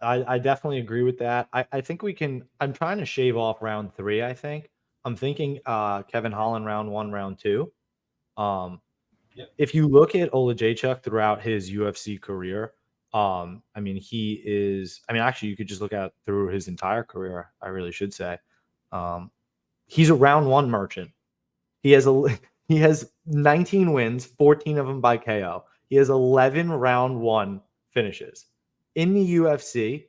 I definitely agree with that. I think we can. I'm trying to shave off round 3. I think I'm thinking Kevin Holland round 1, round 2. If you look at Oleksiejczuk throughout his UFC career, I mean, he is. I mean, actually, you could just look at through his entire career. I really should say, he's a round 1 merchant. He has 19 wins, 14 of them by KO. He has 11 round 1 finishes. In the UFC,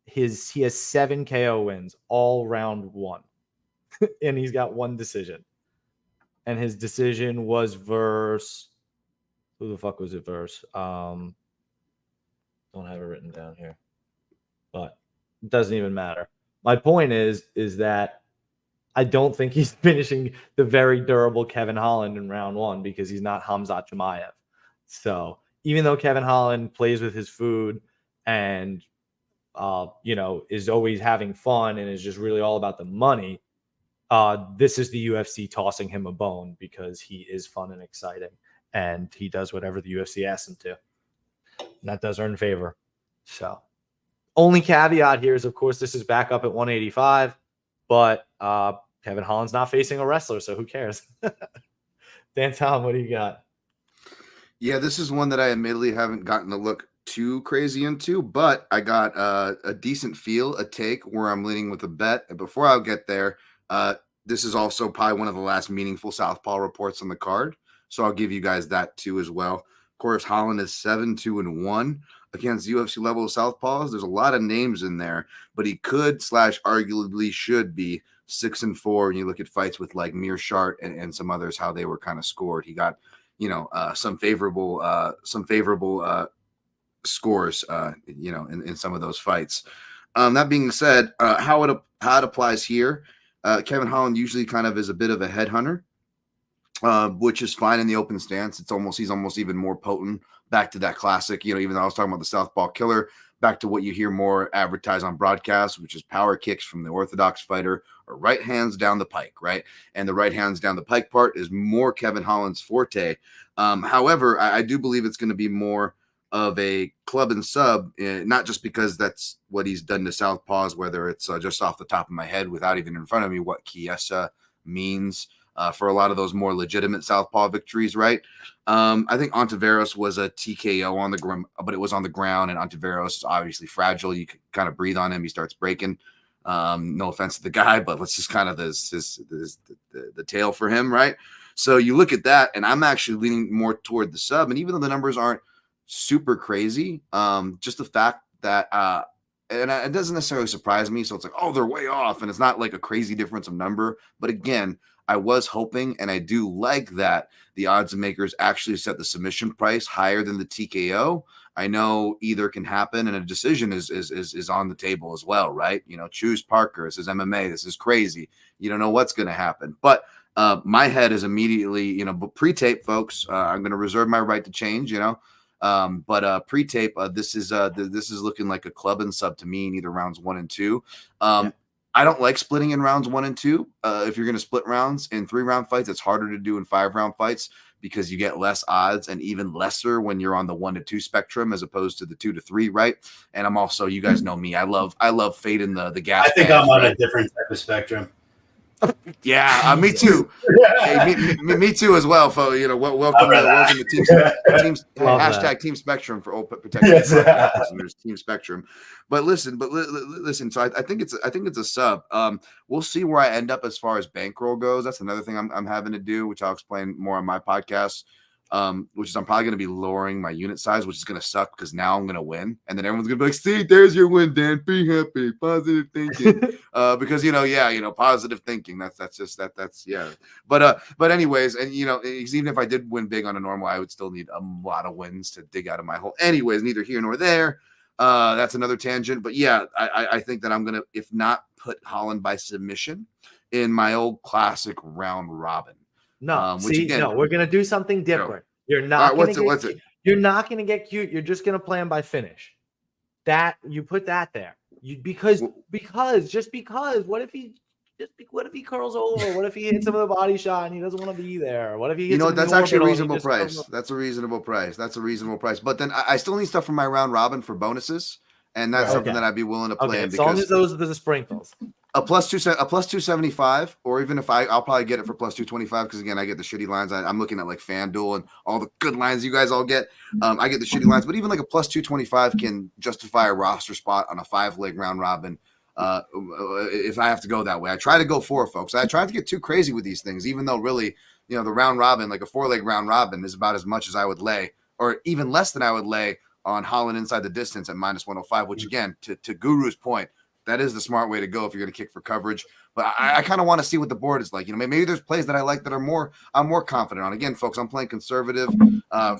he has 7 KO wins, all round 1. And he's got 1 decision. And his decision was versus who the fuck was it versus? Don't have it written down here. But it doesn't even matter. My point is that I don't think he's finishing the very durable Kevin Holland in round 1 because he's not Khamzat Chimaev. So even though Kevin Holland plays with his food and, is always having fun and is just really all about the money, this is the UFC tossing him a bone because he is fun and exciting and he does whatever the UFC asks him to. And that does earn favor. So Only caveat here is, of course, this is back up at 185, but Kevin Holland's not facing a wrestler, so who cares? Dan Tom, what do you got? Yeah, this is one that I admittedly haven't gotten to look too crazy into, but I got a decent feel, a take where I'm leaning with a bet. And before I get there, this is also probably one of the last meaningful southpaw reports on the card, so I'll give you guys that too as well. Of course, Holland is 7-2-1 against UFC level southpaws. There's a lot of names in there, but he could / arguably should be 6-4. And you look at fights with like Mearshart and some others, how they were kind of scored. He got, some favorable scores, in some of those fights. That being said, how it applies here, Kevin Holland usually kind of is a bit of a headhunter, which is fine in the open stance. He's almost even more potent. Back to that classic, even though I was talking about the southpaw killer, back to what you hear more advertised on broadcast, which is power kicks from the orthodox fighter or right hands down the pike, right? And the right hands down the pike part is more Kevin Holland's forte. However, I do believe it's going to be more of a club and sub, not just because that's what he's done to southpaws, whether it's just off the top of my head without even in front of me what Chiesa means for a lot of those more legitimate southpaw victories, right? I think Ontiveros was a TKO on the ground, but it was on the ground, and Ontiveros is obviously fragile. You can kind of breathe on him. He starts breaking. No offense to the guy, but let's just kind of the tail for him, right? So you look at that, and I'm actually leaning more toward the sub. And even though the numbers aren't super crazy, just the fact that it doesn't necessarily surprise me. So it's like, oh, they're way off, and it's not like a crazy difference of number. But again, I was hoping, and I do like that the odds makers actually set the submission price higher than the TKO. I know either can happen, and a decision is on the table as well, right? Choose Parker. This is MMA. This is crazy. You don't know what's going to happen. But my head is immediately, but pre-tape, folks. I'm going to reserve my right to change. But pre-tape, this is looking like a club and sub to me in either rounds 1 and 2. I don't like splitting in rounds 1 and 2. If you're going to split rounds in 3-round fights, it's harder to do in 5-round fights because you get less odds and even lesser when you're on the 1 to 2 spectrum as opposed to the 2 to 3, right? And I'm also, you guys know me, I love fading the gas. I think I'm on a different type of spectrum. Yeah, me too. Hey, me too as well, folks. Welcome to teams hashtag Team Spectrum for old protection. Yes. There's Team Spectrum, but listen. So I think it's a sub. We'll see where I end up as far as bankroll goes. That's another thing I'm having to do, which I'll explain more on my podcast. Which is I'm probably going to be lowering my unit size, which is going to suck because now I'm going to win. And then everyone's going to be like, see, there's your win, Dan. Be happy. Positive thinking. Because, positive thinking. That's. But anyways, and, even if I did win big on a normal, I would still need a lot of wins to dig out of my hole. Anyways, neither here nor there. That's another tangent. But yeah, I think that I'm going to, if not put Holland by submission in my old classic round robin. No, we're gonna do something different. You're not You're not gonna get cute. You're just gonna play him by finish. That you put that there. Because what if he curls over? What if he hits him with a body shot and he doesn't want to be there? What if he hits that's actually a reasonable price. That's a reasonable price. But then I still need stuff from my round robin for bonuses, and that's something that I'd be willing to play in as long as those are the sprinkles. A plus 275, or even if I'll probably get it for plus 225 because again I get the shitty lines. I'm looking at like FanDuel and all the good lines you guys all get. I get the shitty lines, but even like a plus 225 can justify a roster spot on a 5-leg round robin. If I have to go that way, I try to go 4, folks. I try to get too crazy with these things, even though really, the round robin, like a 4-leg round robin, is about as much as I would lay, or even less than I would lay on Holland inside the distance at minus 105. Which again, to Guru's point, that is the smart way to go if you're going to kick for coverage. But I kind of want to see what the board is like. Maybe there's plays that I like that I'm more confident on. Again, folks, I'm playing conservative.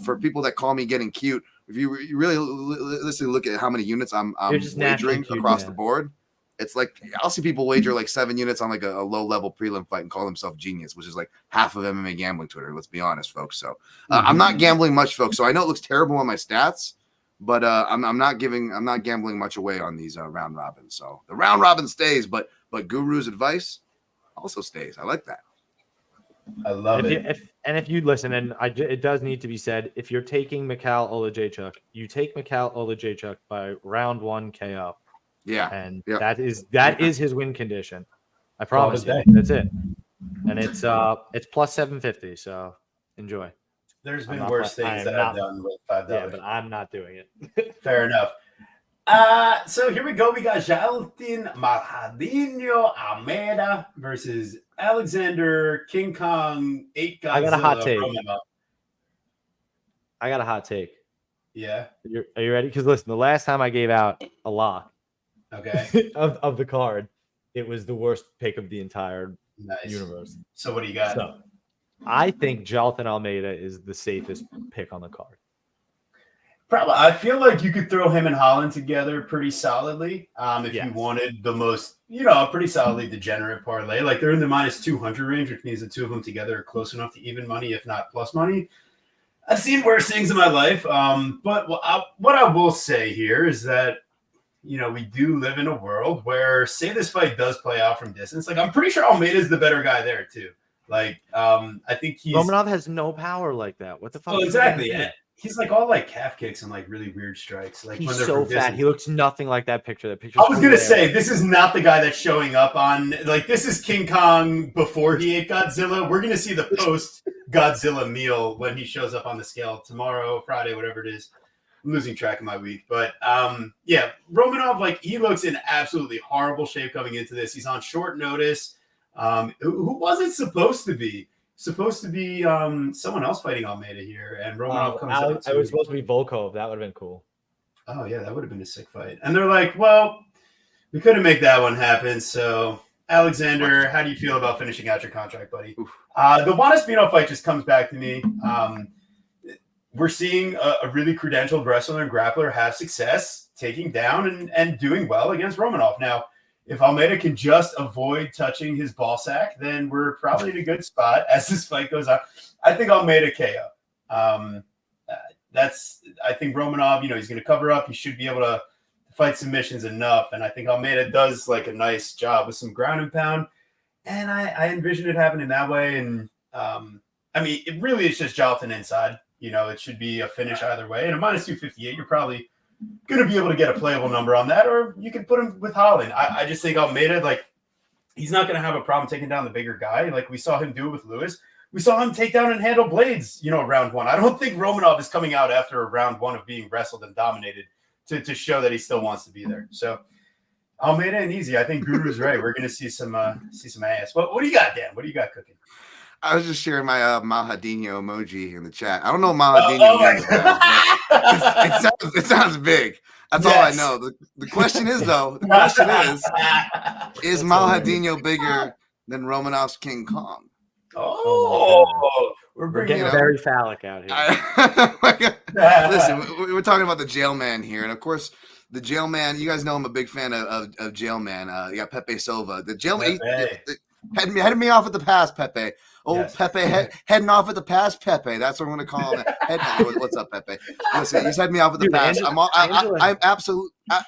For people that call me getting cute, if you really look at how many units I'm wagering across the board, it's like I'll see people wager like 7 units on like a low-level prelim fight and call themselves genius, which is like half of MMA gambling Twitter. Let's be honest, folks. So I'm not gambling much, folks. So I know it looks terrible on my stats. But I'm not gambling much away on these round robins. So the round robin stays, but Guru's advice also stays. I like that. I love it. If you listen, and it does need to be said, if you're taking Oleksiejczuk, you take Oleksiejczuk by round 1 KO. Yeah. And Yeah. that is his win condition. I promise Call you. it a day. That's it. And it's plus 750. So enjoy. There's I'm been not worse pla- I things am that not- I've done with $5. Yeah, but I'm not doing it. Fair enough. So here we go. We got Jaltin Mahadinho Almeida versus Alexander King Kong 8 Godzilla. I got a hot take. Romanov. I got a hot take. Yeah. Are you ready? Because listen, the last time I gave out a lock Okay. of the card, it was the worst pick of the entire Nice. universe. So what do you got? So I think Jaltin Almeida is the safest pick on the card. Probably. I feel like you could throw him and Holland together pretty solidly. If Yes. you wanted the most, pretty solidly degenerate parlay. Like they're in the minus 200 range, which means the two of them together are close enough to even money, if not plus money. I've seen worse things in my life. But what I will say here is that, we do live in a world where, say this fight does play out from distance. Like I'm pretty sure Almeida's the better guy there too. Like I think Romanov has no power like that. What the fuck? Oh, exactly. Yeah. He's like all like calf kicks and like really weird strikes. Like He's when they're so from fat. distance. He looks nothing like that picture. That picture. I was gonna say this is not the guy that's showing up on like this is King Kong before he ate Godzilla. We're gonna see the post Godzilla meal when he shows up on the scale tomorrow, Friday, whatever it is. I'm losing track of my week, but yeah, Romanov like he looks in absolutely horrible shape coming into this. He's on short notice. Who was it supposed to be? Someone else fighting Almeida here, and Romanov comes out. It was supposed to be Volkov. That would have been cool. Oh yeah, that would have been a sick fight. And they're like, well, we couldn't make that one happen. So Alexander, how do you feel about finishing out your contract, buddy? The Juan Espino fight just comes back to me. We're seeing a really credentialed wrestler and grappler have success taking down and doing well against Romanov. Now, if Almeida can just avoid touching his ball sack, then we're probably in a good spot as this fight goes on. I think Almeida KO. I think Romanov, he's going to cover up. He should be able to fight submissions enough. And I think Almeida does like a nice job with some ground and pound. And I envision it happening that way. And it really is just Jaltin inside. It should be a finish either way. And a minus 258, you're probably going to be able to get a playable number on that, or you can put him with Holland. I just think Almeida, like, he's not going to have a problem taking down the bigger guy. Like we saw him do with Lewis. We saw him take down and handle Blades, round one. I don't think Romanov is coming out after a round one of being wrestled and dominated to show that he still wants to be there. So Almeida and easy. I think Guru's right. We're going to see some ass. What do you got, Dan? What do you got cooking? I was just sharing my Mahadinho emoji in the chat. I don't know what Mahadinho means. It sounds big. That's all I know. The question is, though, is Mahadinho bigger than Romanov's King Kong? Oh, we're getting very phallic out here. Listen, we're talking about the Jailman here. And, of course, the Jailman, you guys know I'm a big fan of Jailman. You got Pepe Silva. The Jailman heading me off at the pass, Pepe. Pepe heading off at the pass, Pepe. That's what I'm going to call him. What's up, Pepe? Listen, he's heading me off at the pass. I'm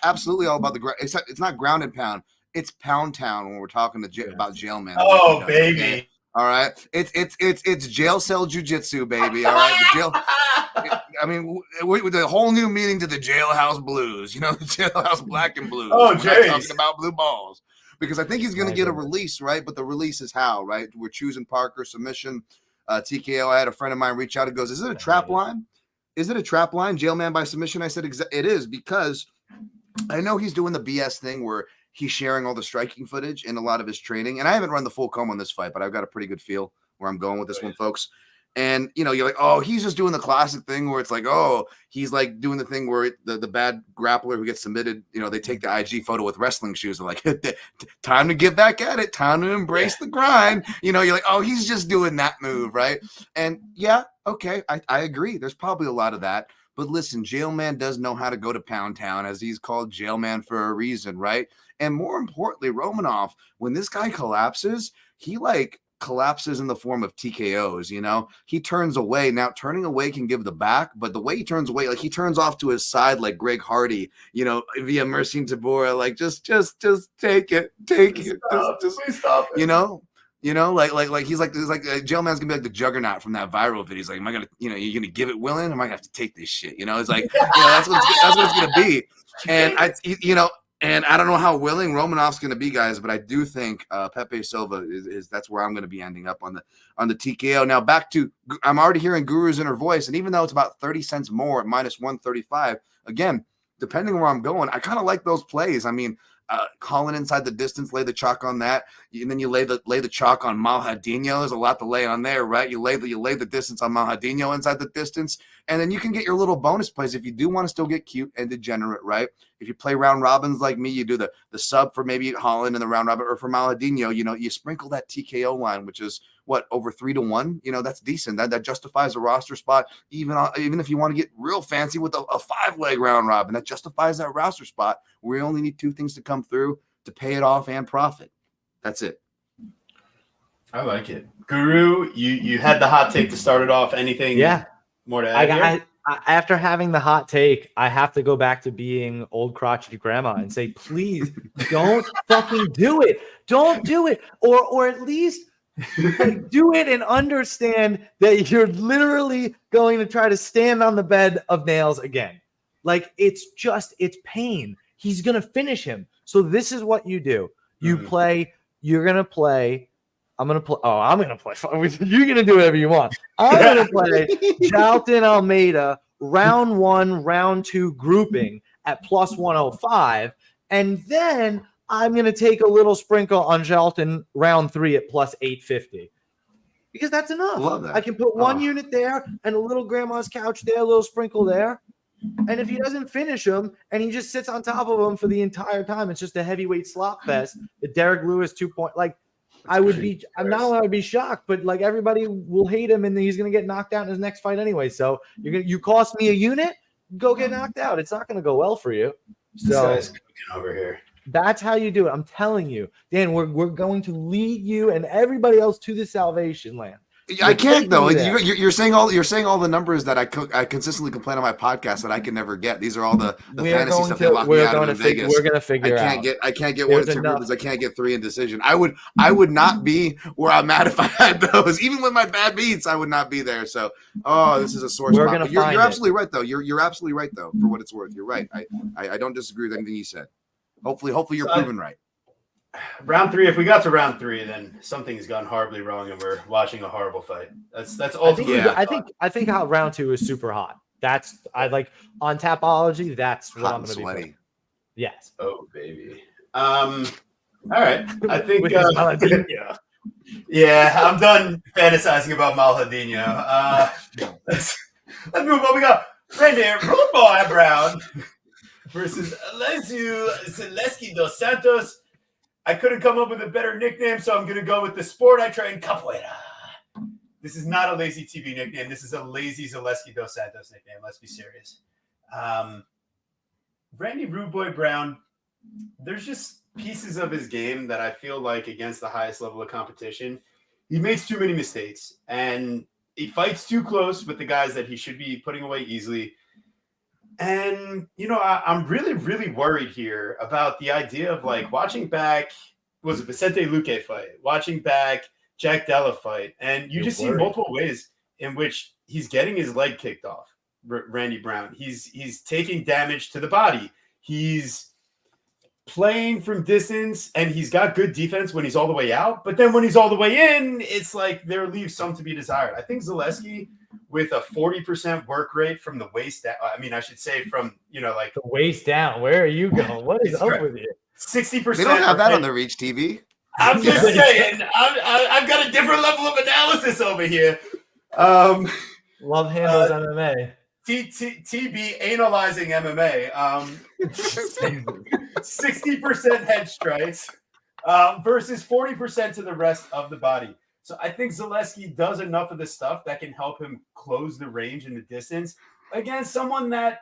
absolutely all about the ground. It's not ground and pound. It's pound town when we're talking about Jailman. Oh, baby. All right, it's jail cell jujitsu, baby. All right, the jail. With the whole new meaning to the jailhouse blues. The jailhouse black and blues. Oh, Jay, talking about blue balls. Because I think he's going to get a release, right? But the release is how, right? We're choosing Parker submission, TKO. I had a friend of mine reach out and goes, "Is it a trap line? Is it a trap line? Jailman by submission?" I said, "It is," because I know he's doing the BS thing where he's sharing all the striking footage in a lot of his training. And I haven't run the full comb on this fight, but I've got a pretty good feel where I'm going with this one, folks. And, you're like, oh, he's just doing the classic thing where it's like, oh, he's like doing the thing where the bad grappler who gets submitted, they take the IG photo with wrestling shoes. They're like, time to get back at it. Time to embrace the grind. You're like, oh, he's just doing that move, right? And yeah, okay, I agree. There's probably a lot of that. But listen, Jailman does know how to go to Pound Town, as he's called Jailman for a reason, right? And more importantly, Romanov, when this guy collapses, he collapses in the form of TKOs, he turns away. Now, turning away can give the back, but the way he turns away, he turns off to his side like Greg Hardy, via Mercy Tabora, just take it. Please stop it. He's like Jailman's gonna be like the Juggernaut from that viral video. He's like, am I gonna, you're gonna give it willing? Am I gonna have to take this shit? It's like, that's what it's gonna be. And And I don't know how willing Romanov's going to be, guys, but I do think Pepe Silva is that's where I'm going to be ending up on the TKO. Now back to, I'm already hearing Guru's inner voice, and even though it's about 30 cents more at minus 135, again, depending on where I'm going, I kind of like those plays. I mean, Holland inside the distance, lay the chalk on that, and then you lay the chalk on Malhadinho. There's a lot to lay on there, right? You lay the distance on Malhadinho inside the distance, and then you can get your little bonus plays if you do want to still get cute and degenerate, right? If you play round robins like me, you do the sub for maybe Holland in the round robin, or for Malhadinho, you sprinkle that TKO line, which is what, over 3-1. That's decent. That justifies a roster spot. Even if you want to get real fancy with a 5-leg round robin, that justifies that roster spot. We only need 2 things to come through to pay it off and profit. That's it. I like it. Guru, you had the hot take to start it off. Anything more to add here? After having the hot take, I have to go back to being old crotchety grandma and say, please don't fucking do it. Don't do it. Or at least do it and understand that you're literally going to try to stand on the bed of nails again. Like, it's pain. He's going to finish him. So this is what you do. I'm going to play. You're going to do whatever you want. I'm going to play Jalton Almeida round 1, round 2 grouping at plus 105. And then I'm going to take a little sprinkle on Jalton round 3 at plus 850. Because that's enough. Love that. I can put one unit there and a little grandma's couch there, a little sprinkle there. And if he doesn't finish him and he just sits on top of him for the entire time, it's just a heavyweight slop fest. The Derek Lewis 2-point, like, I'm not allowed to be shocked, but like, everybody will hate him and he's going to get knocked out in his next fight anyway. So you cost me a unit, go get knocked out. It's not going to go well for you. So this guy's cooking over here. That's how you do it. I'm telling you, Dan, we're going to lead you and everybody else to the salvation land. I can't though. You're saying all the numbers that I consistently complain on my podcast that I can never get. These are all the fantasy stuff that lock me out in Vegas. We're gonna figure out. I can't get 1 or 2 groups. I can't get 3 in decision. I would not be where I'm at if I had those. Even with my bad beats, I would not be there. So, this is a sore spot. You're absolutely right though. You're absolutely right though. For what it's worth, you're right. I don't disagree with anything you said. Hopefully you're proven right. Round 3. If we got to round 3, then something's gone horribly wrong, and we're watching a horrible fight. That's ultimately. I think how round 2 is super hot. I like on Tapology. That's what I'm going to be playing. Yes. Oh baby. All right. I think. Yeah, I'm done fantasizing about Malhadinho. Let's move on. We got Randy Rude Boy Brown versus Zaleski dos Santos. I couldn't come up with a better nickname, so I'm going to go with the sport I train, capoeira. This is not a lazy TV nickname. This is a lazy Zaleski dos Santos nickname. Let's be serious. Randy Rude Boy Brown, there's just pieces of his game that I feel like against the highest level of competition, he makes too many mistakes, and he fights too close with the guys that he should be putting away easily. And, I'm really, really worried here about the idea of like watching back, was it Vicente Luque fight, watching back Jack Della fight. And you just see multiple ways in which he's getting his leg kicked off. Randy Brown. He's taking damage to the body. He's playing from distance, and he's got good defense when he's all the way out. But then when he's all the way in, it's like there leaves some to be desired. I think Zaleski, with a 40% work rate from the waist down, I should say from, like the waist down. Where are you going? What is up with you? 60%. They don't have that on the Reach TV. I'm just saying, I've got a different level of analysis over here. Love handles MMA. TB analyzing MMA. 60% head strikes versus 40% to the rest of the body. So I think Zaleski does enough of the stuff that can help him close the range and the distance against someone that,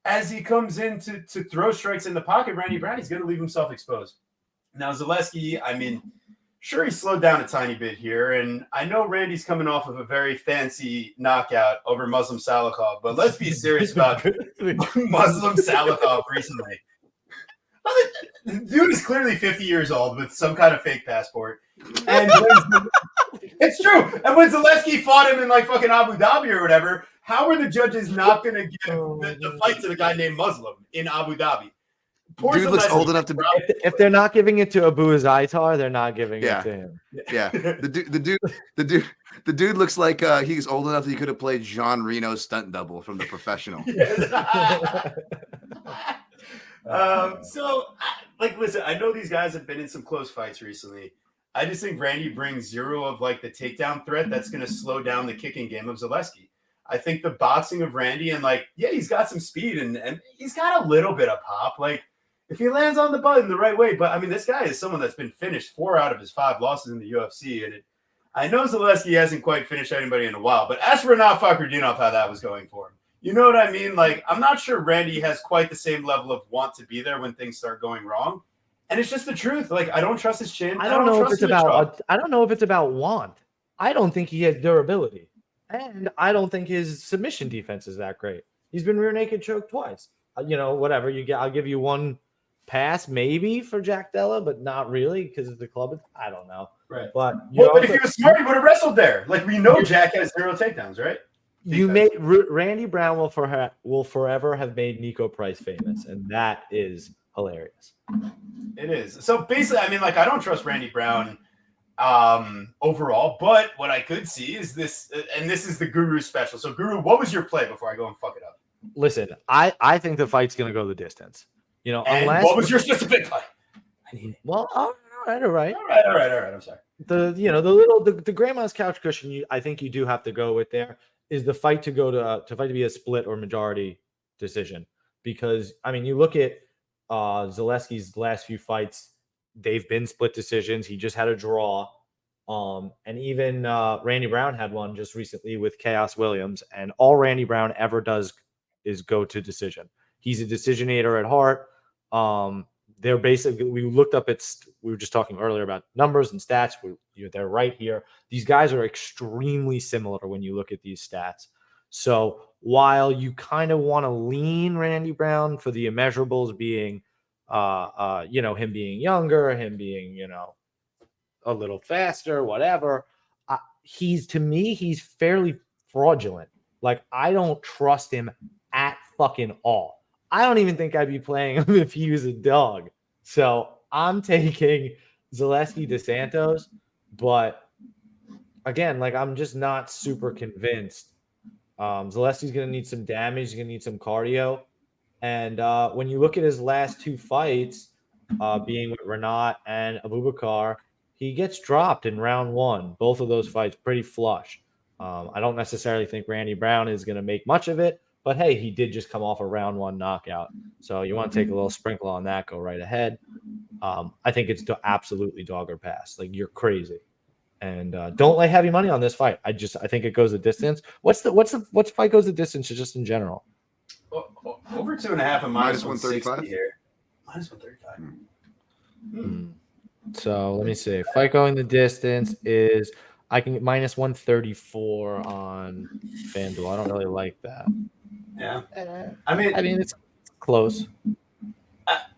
as he comes in to throw strikes in the pocket, Randy Brown, he's going to leave himself exposed. Now, Zaleski, sure, he slowed down a tiny bit here, and I know Randy's coming off of a very fancy knockout over Muslim Salikhov, but let's be serious about Muslim Salikhov recently. The dude is clearly 50 years old with some kind of fake passport. And it's true. And when Zaleski fought him in like fucking Abu Dhabi or whatever, how are the judges not going to give the fight to the guy named Muslim in Abu Dhabi? Poor Dude looks Zaleski. old enough to be. If they're not giving it to Abu Azaitar, they're not giving Yeah. it to him. Yeah, the dude looks like he's old enough that he could have played Jean Reno's stunt double from The Professional. Listen, I know these guys have been in some close fights recently. I just think Randy brings zero of like the takedown threat that's going to slow down the kicking game of Zaleski. I think the boxing of Randy and he's got some speed and he's got a little bit of pop. Like if he lands on the button the right way, but I mean, this guy is someone that's been finished 4 out of his 5 losses in the UFC. And I know Zaleski hasn't quite finished anybody in a while, but ask Renat Fakhretdinov how that was going for him. You know what I mean? Like, I'm not sure Randy has quite the same level of want to be there when things start going wrong. And it's just the truth. Like, I don't trust his chin. I don't know if it's about want. I don't think he has durability. And I don't think his submission defense is that great. He's been rear naked choked twice. Whatever you get, I'll give you one pass maybe for Jack Della, but not really because of the club. I don't know. Right. But if he was smart, he would have wrestled there. Like we know Jack has 0 takedowns, right? Randy Brown will forever have made Nico Price famous, and that is hilarious. It is. So basically, I mean, like I don't trust Randy Brown overall, but what I could see is this, and this is the Guru special. So Guru, what was your play before I go and fuck it up? Listen, I think the fight's gonna go the distance. And what was your specific play? Well, all right. I'm sorry. The grandma's couch cushion. I think you do have to go with there is the fight to be a split or majority decision, because I mean you look at Zaleski's last few fights, they've been split decisions. He just had a draw, and even Randy Brown had one just recently with Chaos Williams, and all Randy Brown ever does is go to decision. He's a decisionator at heart. They're basically, we were just talking earlier about numbers and stats. They're right here. These guys are extremely similar when you look at these stats. So while you kind of want to lean Randy Brown for the immeasurables being, him being younger, him being, a little faster, whatever, he's fairly fraudulent. Like, I don't trust him at fucking all. I don't even think I'd be playing him if he was a dog. So I'm taking Zaleski to Santos, but again, like I'm just not super convinced. Zaleski's going to need some damage. He's going to need some cardio. And when you look at his last 2 fights, being with Renat and Abubakar, he gets dropped in round 1. Both of those fights pretty flush. I don't necessarily think Randy Brown is going to make much of it. But hey, he did just come off a round 1 knockout. So you want to take a little sprinkle on that, go right ahead. I think it's absolutely dog or pass. Like, you're crazy. And don't lay heavy money on this fight. I think it goes the distance. What's fight goes the distance just in general? Over 2.5 and minus 135 here. Minus 135. So let me see. Fight going the distance is I can get minus 134 on FanDuel. I don't really like that. Yeah. I mean, it's close.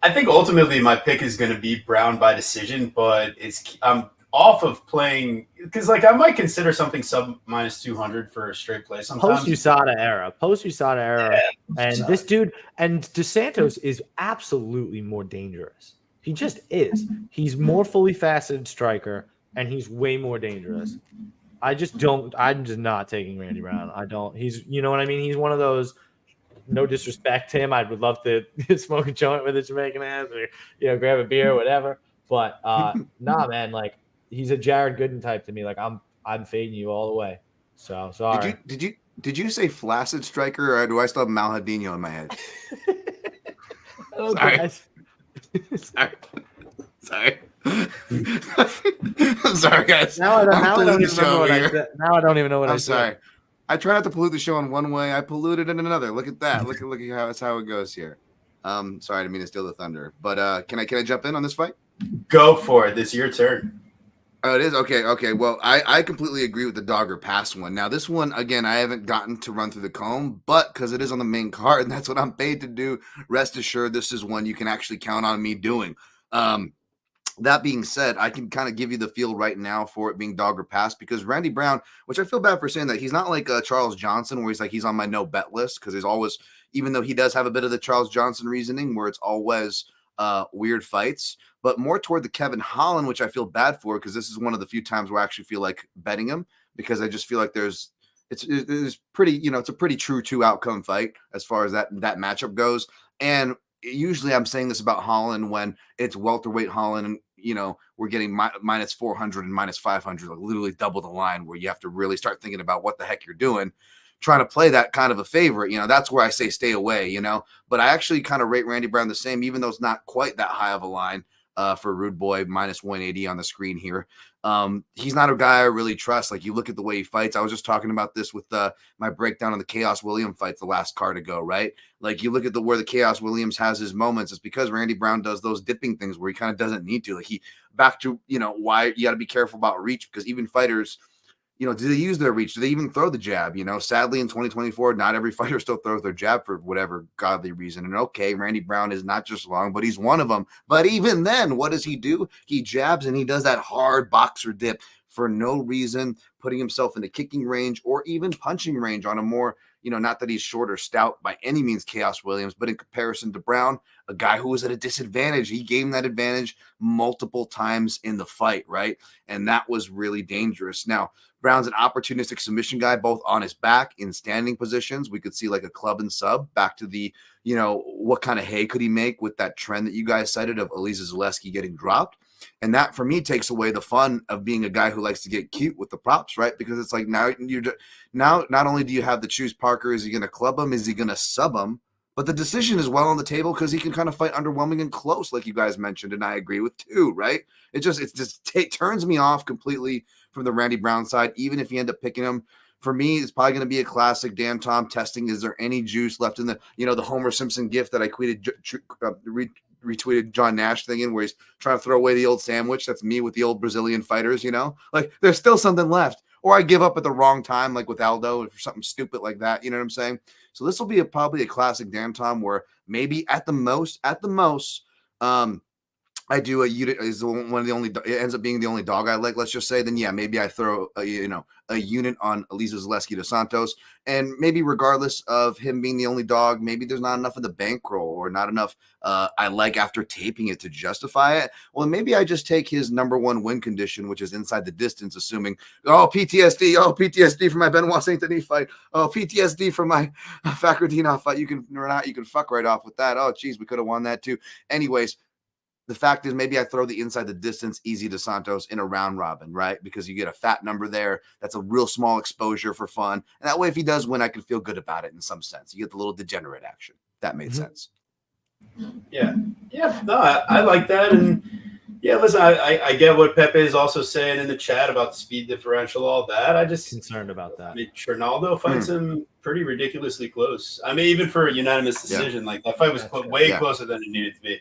I think ultimately my pick is going to be Brown by decision, but I'm off of playing because like I might consider something sub minus 200 for a straight play sometimes. Post USADA era. And this dude and DeSantos is absolutely more dangerous. He just is. He's more fully faceted striker, and he's way more dangerous. I'm just not taking Randy Brown. You know what I mean? He's one of those, no disrespect to him, I would love to smoke a joint with a Jamaican ass or, grab a beer or whatever. But nah, man, like he's a Jared Gooden type to me. Like I'm fading you all the way. So sorry. Did you say flaccid striker, or do I still have Malhadinho in my head? Sorry. I'm sorry, guys. Now I don't even remember what I said. Now I don't even know what I said. I'm sorry. I try not to pollute the show in one way. I polluted it in another. Look at that. Look at how it goes here. Sorry, I didn't mean to steal the thunder. But can I jump in on this fight? Go for it. This is your turn. Oh, it is? Okay. Well, I completely agree with the dog or pass one. Now, this one, again, I haven't gotten to run through the comb, but because it is on the main card, and that's what I'm paid to do, rest assured this is one you can actually count on me doing. That being said, I can kind of give you the feel right now for it being dog or pass because Randy Brown, which I feel bad for saying that, he's not like Charles Johnson where he's on my no bet list because there's always, even though he does have a bit of the Charles Johnson reasoning where it's always weird fights, but more toward the Kevin Holland, which I feel bad for because this is one of the few times where I actually feel like betting him because I just feel like it's pretty, it's a pretty true 2 outcome fight as far as that matchup goes. And usually I'm saying this about Holland when it's welterweight Holland and, we're getting minus 400 and minus 500, like literally double the line where you have to really start thinking about what the heck you're doing, trying to play that kind of a favorite. That's where I say stay away, but I actually kind of rate Randy Brown the same, even though it's not quite that high of a line for Rude Boy, minus 180 on the screen here. He's not a guy I really trust. Like you look at the way he fights. I was just talking about this with my breakdown on the Chaos Williams fights the last card ago, right? Like you look at where the Chaos Williams has his moments. It's because Randy Brown does those dipping things where he kind of doesn't need to. Like back to, why you got to be careful about reach because even fighters, do they use their reach? Do they even throw the jab? Sadly in 2024, not every fighter still throws their jab for whatever godly reason. And okay, Randy Brown is not just long, but he's one of them. But even then, what does he do? He jabs and he does that hard boxer dip for no reason, putting himself in the kicking range or even punching range on a more, not that he's short or stout by any means, Chaos Williams, but in comparison to Brown, a guy who was at a disadvantage, he gained that advantage multiple times in the fight, right? And that was really dangerous. Now, Brown's an opportunistic submission guy, both on his back in standing positions. We could see like a club and sub back to the, what kind of hay could he make with that trend that you guys cited of Zaleski getting dropped. And that for me takes away the fun of being a guy who likes to get cute with the props, right? Because it's like now not only do you have to choose Parker, is he going to club him? Is he going to sub him? But the decision is well on the table because he can kind of fight underwhelming and close, like you guys mentioned, and I agree with too, right? It turns me off completely from the Randy Brown side, even if you end up picking him. For me, it's probably going to be a classic Dan Tom testing. Is there any juice left in the Homer Simpson gift that I retweeted John Nash thing in where he's trying to throw away the old sandwich? That's me with the old Brazilian fighters, like there's still something left. Or I give up at the wrong time, like with Aldo or something stupid like that. You know what I'm saying? So this will be probably a classic Dan Tom where maybe at the most, I do a unit is one of the only, it ends up being the only dog I like, let's just say, then yeah, maybe I throw a unit on Zaleski to Santos. And maybe regardless of him being the only dog, maybe there's not enough of the bankroll or not enough I like after taping it to justify it. Well, maybe I just take his number 1 win condition, which is inside the distance, assuming, PTSD for my Benoit Saint Denis fight. PTSD for my Fakradinov fight. You can fuck right off with that. Oh, geez, we could have won that too. Anyways, the fact is maybe I throw the inside the distance easy to Santos in a round robin, right? Because you get a fat number there. That's a real small exposure for fun. And that way, if he does win, I can feel good about it in some sense. You get the little degenerate action. That made sense. Yeah. No, I like that. And yeah, listen, I get what Pepe is also saying in the chat about the speed differential, all that. I just concerned about that. I mean, Trinaldo fights him pretty ridiculously close. I mean, even for a unanimous decision, like that fight was way closer than it needed to be.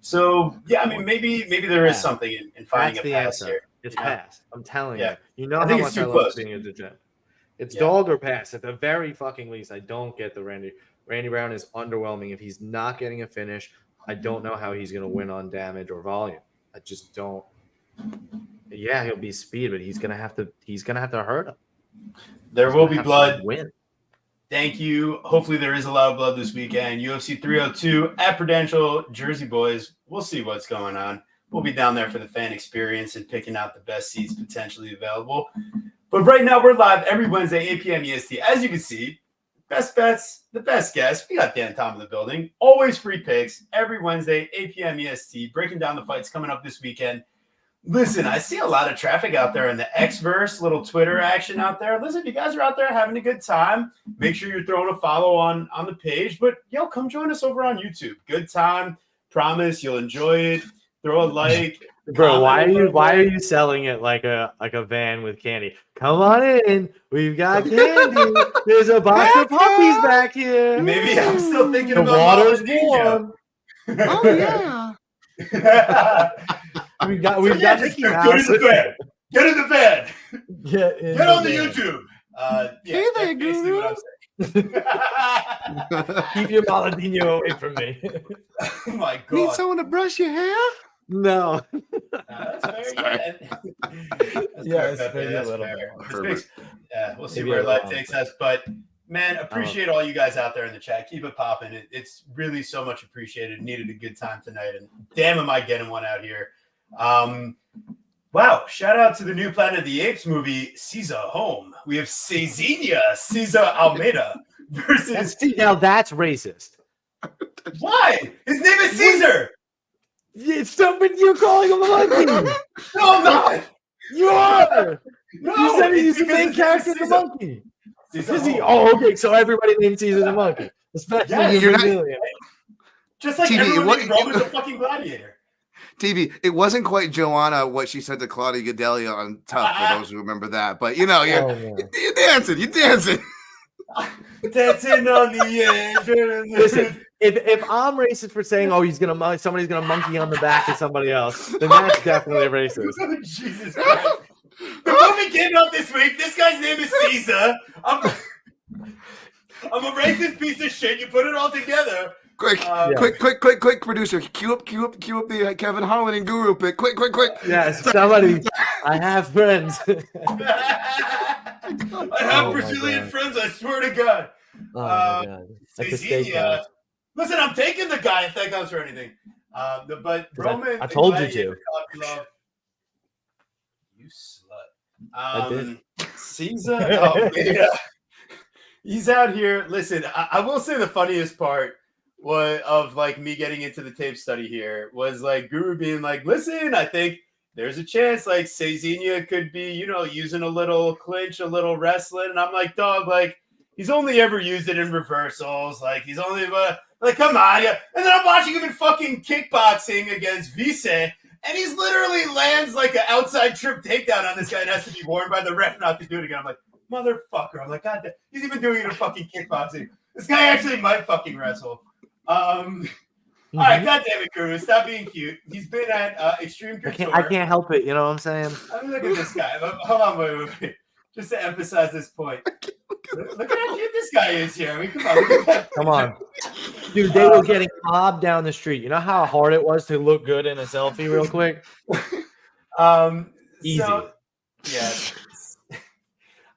So yeah, I mean, maybe there is something in finding a pass here. It's pass. I'm telling you. You know I how think much it's I too love close. being at the gym. It's dog or pass. At the very fucking least, I don't get the Randy Brown is underwhelming. If he's not getting a finish, I don't know how he's going to win on damage or volume. I just don't. Yeah, he'll be speed, but he's gonna have to hurt him. There will be blood. Win. Thank you. Hopefully there is a lot of blood this weekend. UFC 302 at Prudential, Jersey boys. We'll see what's going on. We'll be down there for the fan experience and picking out the best seats potentially available. But right now we're live every Wednesday, 8 p.m. EST. As you can see, best bets, the best guests. We got Dan Tom in the building. Always free picks every Wednesday, 8 p.m. EST, breaking down the fights coming up this weekend. Listen, I see a lot of traffic out there in the X-verse, little Twitter action out there. Listen, if you guys are out there having a good time, make sure you're throwing a follow on the page. But, come join us over on YouTube. Good time. Promise you'll enjoy it. Throw a like. Bro, why are you selling it like a van with candy? Come on in. We've got candy. There's a box of puppies back here. Maybe I'm still thinking the about water's warm. Oh yeah. We've got Mickey Mouse. Get in the van. Get on the YouTube. Hey there, Guru. What I'm saying. Keep your Maladino away from me. Oh my God. Need someone to brush your hair? No. That's fair. It's maybe that's a little fair. bit. Yeah, we'll see where life takes us. But Man, appreciate all you guys out there in the chat. Keep it popping. It's really so much appreciated. Needed a good time tonight, and damn, am I getting one out here. Wow, shout out to the new Planet of the Apes movie, Caesar Home. We have Caesar Almeida versus... Now that's racist. Why? His name is Caesar! It's stupid you're calling him a monkey! No, I'm not! You are! No! You said he's the because main his name is character of the Caesar. monkey. Caesar Is he? Home. Oh, okay, so everybody named Caesar the monkey. Especially Yeah, the you're not- Brazilian. Just like TV, everyone named Roman the fucking gladiator. TV, it wasn't quite Joanna what she said to Claudia Gadelha on Tough, for those who remember that. But, you know, you're dancing. You're dancing. Dancing on the edge. Listen, if I'm racist for saying, oh, somebody's gonna monkey on the back of somebody else, then that's definitely racist. Jesus Christ. The movie came out this week. This guy's name is Caesar. I'm a racist piece of shit. You put it all together. Quick, producer. Cue up the Kevin Holland and Guru pick. Quick. Yes, somebody. I have friends. I have Brazilian friends, I swear to God. Oh my God. Like the steakhouse. Listen, I'm taking the guy if that counts for anything. But Roman, I told you to. Kopylov, you slut. I did. Caesar, oh, yeah. He's out here. Listen, I will say the funniest part of like me getting into the tape study here was like Guru being like, listen, I think there's a chance like Cezinha could be, using a little clinch, a little wrestling. And I'm like, dog, like he's only ever used it in reversals. Like he's only like, come on. Yeah. And then I'm watching him in fucking kickboxing against Vice. And he's literally lands like an outside trip takedown on this guy and has to be warned by the ref not to do it again. I'm like, motherfucker. I'm like, God damn. He's even doing it in fucking kickboxing. This guy actually might fucking wrestle. All right, God damn it, Guru. Stop being cute. He's been at Extreme Couture. I can't help it. You know what I'm saying? I mean, look at this guy. Hold on, wait. Just to emphasize this point. Look at how cute this guy is here. I mean, come on. Look at that. Come on. Dude, they were getting mobbed down the street. You know how hard it was to look good in a selfie real quick? Easy. So, yeah.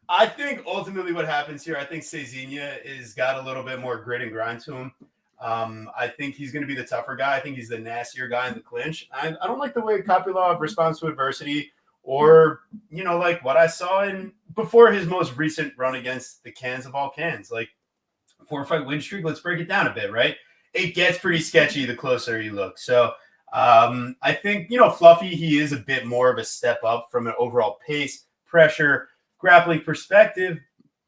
I think ultimately what happens here, I think Cezinha is got a little bit more grit and grind to him. I think he's going to be the tougher guy. I think he's the nastier guy in the clinch. I don't like the way Kopylov responds to adversity or, like what I saw before his most recent run against the cans of all cans, like 4-fight win streak. Let's break it down a bit, right? It gets pretty sketchy the closer you look. So I think, Fluffy, he is a bit more of a step up from an overall pace, pressure, grappling perspective.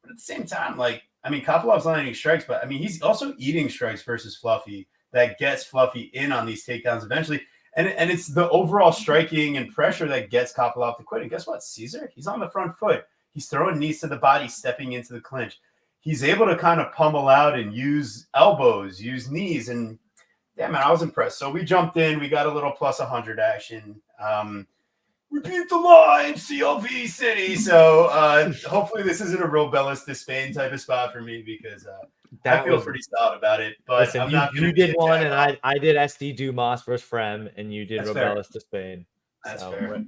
But at the same time, Kopylov's landing strikes, but he's also eating strikes versus Fluffy that gets Fluffy in on these takedowns eventually. And it's the overall striking and pressure that gets Kopylov to quit. And guess what? Caesar, he's on the front foot. He's throwing knees to the body, stepping into the clinch. He's able to kind of pummel out and use elbows, use knees. And damn, man, I was impressed. So we jumped in. We got a little plus 100 action. Repeat the line, CLV City. So hopefully this isn't a real Bellis to Spain type of spot for me because I feel pretty solid about it. But listen, I'm not you did one, and I did SD Dumas versus Frem, and you did Bellis to Spain. That's fair.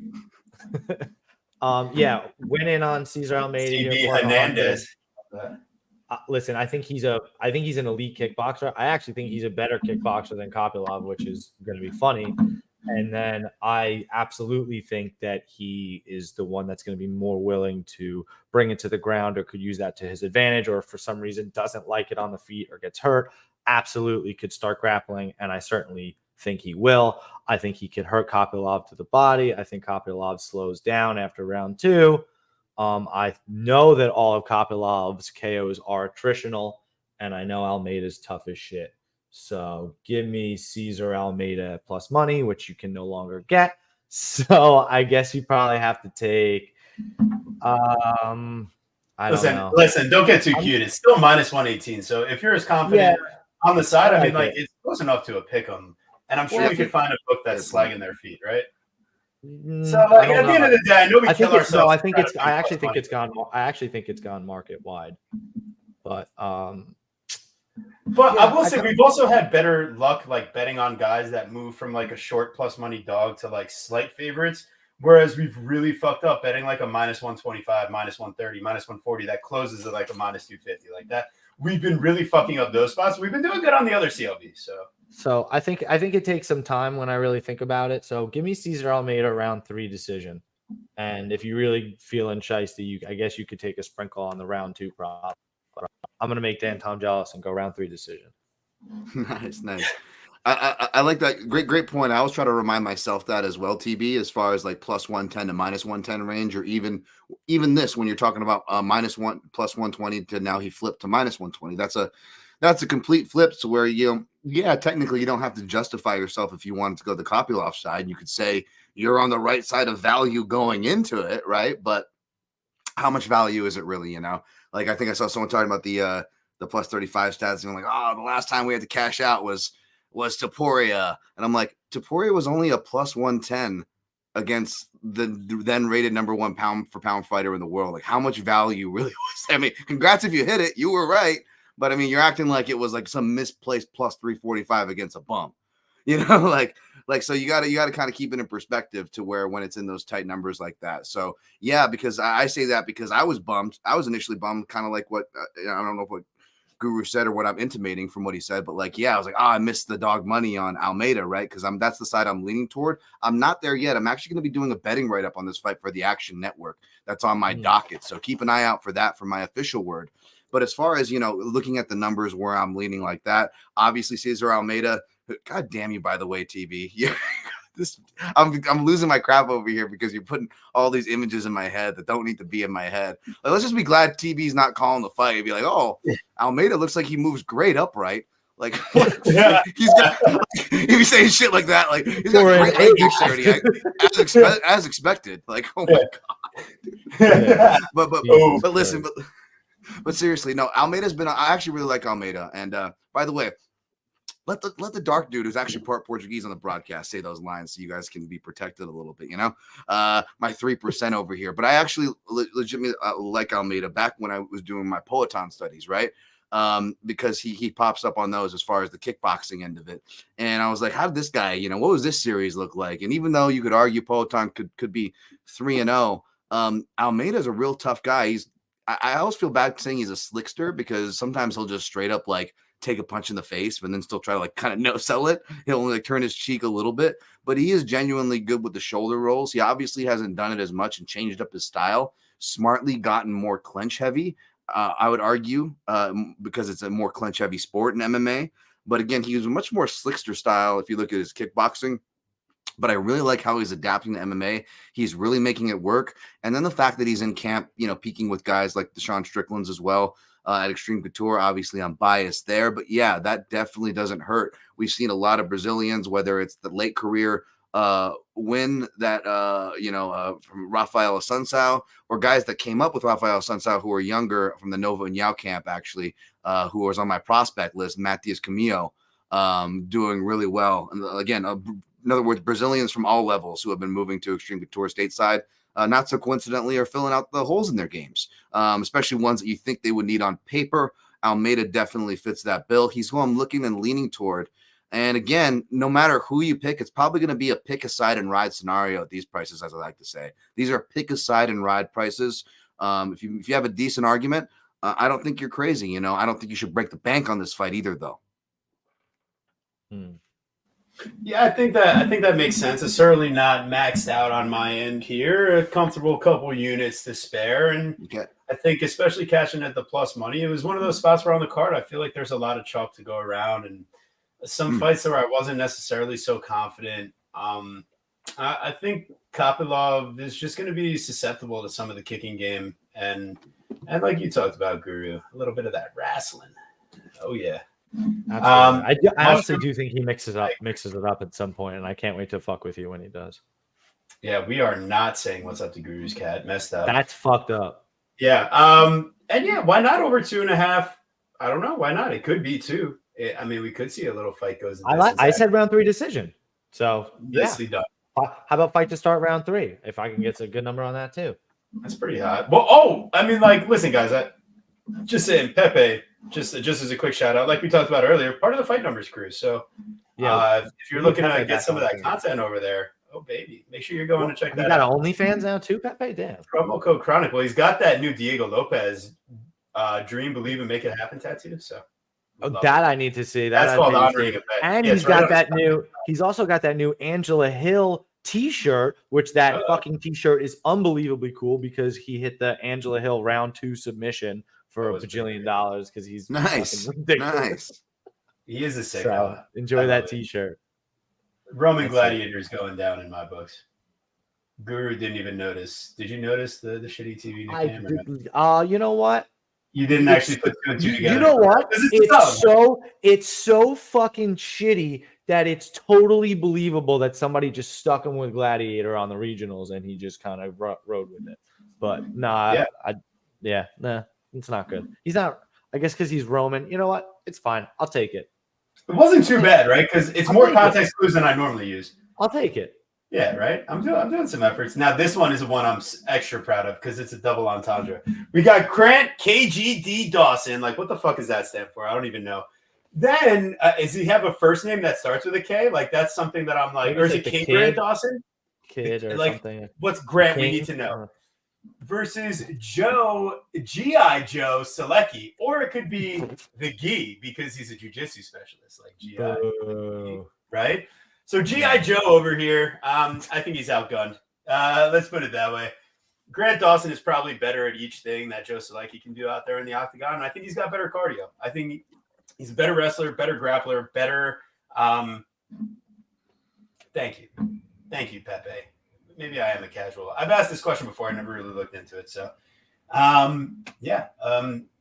Yeah, winning on Cesar Almeida. CB Hernandez. Listen, I think he's an elite kickboxer. I actually think he's a better kickboxer than Kopylov, which is going to be funny. And then I absolutely think that he is the one that's going to be more willing to bring it to the ground or could use that to his advantage, or for some reason doesn't like it on the feet or gets hurt. Absolutely could start grappling, and I certainly think he will. I think he could hurt Kopylov to the body. I think Kopylov slows down after round 2. I know that all of Kopylov's KOs are attritional, and I know Almeida's tough as shit. So give me Cesar Almeida plus money, which you can no longer get. So I guess you probably have to take. Listen, don't get too cute. It's still minus 118. So if you're as confident on the side, it's close enough to a pick 'em. And I'm sure we could find a book that's slagging their feet, right? So at the end of the day, I know we kill ourselves. I actually think it's gone market wide. But I will say we've also had better luck betting on guys that move from a short plus money dog to slight favorites Whereas we've really fucked up betting like a -125, -130, -140 that closes at like a -250 like that. We've been really fucking up those spots. We've been doing good on the other CLVs. So I think it takes some time when I really think about it. So give me Cesar Almeida round 3 decision. And if you really feeling shiesty, I guess you could take a sprinkle on the round 2 prop. I'm gonna make Dan Tom jealous and go round 3 decision. Nice. I like that. Great point. I always try to remind myself that as well, TB, as far as like +110 to -110 range, or even this when you're talking about -1 +120 to now he flipped to -120. That's a complete flip to where technically you don't have to justify yourself if you wanted to go the Kopylov side. You could say you're on the right side of value going into it, right? But how much value is it really? Like I think I saw someone talking about the +35 stats and like, oh, the last time we had to cash out was to Poirier. And I'm like, Poirier was only a +110 against the then rated #1 pound for pound fighter in the world. Like how much value really was that? I mean, congrats if you hit it, you were right. But I mean, you're acting like it was like some misplaced +345 against a bum, like, so you got to kind of keep it in perspective to where when it's in those tight numbers like that. So yeah, because I say that because I was bummed. I was initially bummed, kind of like what, I don't know what Guru said or what I'm intimating from what he said, but like, yeah, I was like, I missed the dog money on Almeida, right? Because that's the side I'm leaning toward. I'm not there yet. I'm actually going to be doing a betting write-up on this fight for the Action Network. That's on my docket. So keep an eye out for that for my official word. But as far as, looking at the numbers where I'm leaning like that, obviously Cesar Almeida, God damn you, by the way, TB. Yeah. I'm losing my crap over here because you're putting all these images in my head that don't need to be in my head. Like, let's just be glad TB's not calling the fight and be like, oh, Almeida looks like he moves great upright. Like he's got, he'd be saying shit like that. Like he's got great leg dexterity as expected. Like, oh my god. But listen, but seriously, no, Almeida's been. I actually really like Almeida. And by the way, let the dark dude who's actually part Portuguese on the broadcast say those lines so you guys can be protected a little bit, my 3% over here. But I actually legitimately like Almeida back when I was doing my Peloton studies, right? Because he pops up on those as far as the kickboxing end of it. And I was like, how did this guy, what was this series look like? And even though you could argue Peloton could be 3-0, Almeida is a real tough guy. I always feel bad saying he's a slickster because sometimes he'll just straight up like take a punch in the face, but then still try to like kind of no sell it. He'll only like turn his cheek a little bit, but he is genuinely good with the shoulder rolls. He obviously hasn't done it as much and changed up his style, smartly gotten more clinch heavy. I would argue because it's a more clinch heavy sport in MMA, but again, he was a much more slickster style. If you look at his kickboxing, but I really like how he's adapting to MMA. He's really making it work. And then the fact that he's in camp, peaking with guys like Deshaun Strickland's as well at Extreme Couture. Obviously, I'm biased there. But yeah, that definitely doesn't hurt. We've seen a lot of Brazilians, whether it's the late career win that, from Rafael Assunção, or guys that came up with Rafael Assunção who are younger from the Nova and Yao camp, actually, who was on my prospect list, Matias Camillo, doing really well. And again, in other words, Brazilians from all levels who have been moving to Extreme Couture stateside, not so coincidentally, are filling out the holes in their games, especially ones that you think they would need on paper. Almeida definitely fits that bill. He's who I'm looking and leaning toward. And again, no matter who you pick, it's probably going to be a pick a side and ride scenario at these prices, as I like to say. These are pick a side and ride prices. If you have a decent argument, I don't think you're crazy. I don't think you should break the bank on this fight either, though. Yeah, I think that makes sense. It's certainly not maxed out on my end here. A comfortable couple units to spare, and I think especially cashing at the plus money, it was one of those spots where on the card I feel like there's a lot of chalk to go around, and some fights where I wasn't necessarily so confident. I think Kopylov is just going to be susceptible to some of the kicking game, and like you talked about, Guru, a little bit of that wrestling. Oh yeah. I honestly do think he mixes it up at some point, and I can't wait to fuck with you when he does. Yeah, we are not saying what's up to Guru's cat. Messed up. That's fucked up. Yeah. And yeah, why not over 2.5? I don't know. Why not? It could be 2. I mean, we could see a little fight goes. I said round 3 decision. So nicely done. How about fight to start round 3? If I can get a good number on that too. That's pretty hot. Well, I mean, like, listen, guys, just saying, Pepe. Just as a quick shout out, like we talked about earlier, part of the Fight Numbers crew. So if you're looking to get some of that content over there, Oh, baby. Make sure you're going to check You that got out. OnlyFans now too, Pepe? Damn. Promo code Chronic. Well, he's got that new Diego Lopez dream, believe, and make it happen tattoo. So That I need to see. That's called honoring a vet. And Yeah, he's got that new. He's also got that new Angela Hill T-shirt, which that fucking T-shirt is unbelievably cool because he hit the Angela Hill round 2 submission for a bajillion dollars because he's nice. Nice. He is a sick. So enjoy that T-shirt. Roman Gladiator is going down in my books. Guru didn't even notice. Did you notice the shitty TV nickname? You know what? You didn't actually put 2 and 2 together. You know what? It's so fucking shitty that it's totally believable that somebody just stuck him with Gladiator on the regionals and he just kind of rode with it. But nah, it's not good. He's not. I guess because he's Roman. You know what? It's fine. I'll take it. It wasn't too bad, right? Because it's more context clues than I normally use. I'll take it. Yeah, right. I'm doing some efforts. Now this one is the one I'm extra proud of because it's a double entendre. We got Grant KGD Dawson. Like, what the fuck does that stand for? I don't even know. Then does he have a first name that starts with a K? Like, that's something that I'm like, or is it King Grant Dawson? Kid or like, something. What's Grant? We need to know. Versus G.I. Joe Zaleski, or it could be the Gi because he's a jiu-jitsu specialist, like G.I. Right? So G.I. Joe over here, I think he's outgunned. Let's put it that way. Grant Dawson is probably better at each thing that Joe Zaleski can do out there in the octagon, and I think he's got better cardio. I think he's a better wrestler, better grappler, better. Thank you, Pepe. Maybe I am a casual. I've asked this question before. I never really looked into it. So,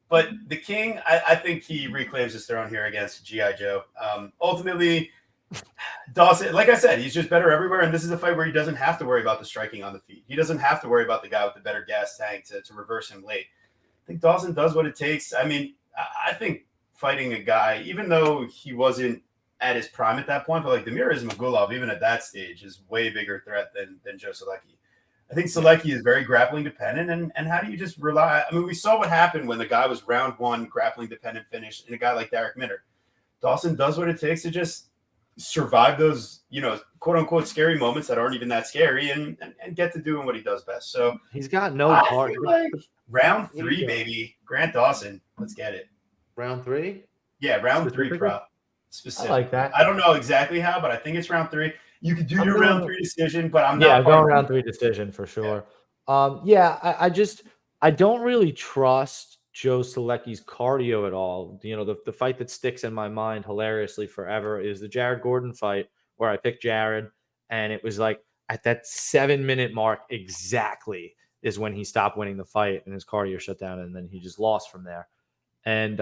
but the King, I think he reclaims his throne here against G.I. Joe. Ultimately, Dawson, like I said, he's just better everywhere. And this is a fight where he doesn't have to worry about the striking on the feet. He doesn't have to worry about the guy with the better gas tank to reverse him late. I think Dawson does what it takes. I mean, I think fighting a guy, even though he wasn't at his prime at that point, but like Damir Ismagulov, even at that stage, is way bigger threat than Joe Zaleski. I think Zaleski is very grappling dependent, and how do you just rely? I mean, we saw what happened when the guy was round 1 grappling dependent finish in a guy like Darrick Minner. Dawson does what it takes to just survive those, quote unquote scary moments that aren't even that scary and get to doing what he does best. So he's got no part. Like round 3, baby. Grant Dawson. Let's get it. Round 3? Yeah, round 3 prop. Specific. I like that. I don't know exactly how, but I think it's round 3. You could do your round 3 decision, but I'm not. Yeah, going round 3 decision for sure. I don't really trust Joe Zaleski's cardio at all. The fight that sticks in my mind hilariously forever is the Jared Gordon fight where I picked Jared, and it was like at that 7-minute mark exactly is when he stopped winning the fight and his cardio shut down, and then he just lost from there. And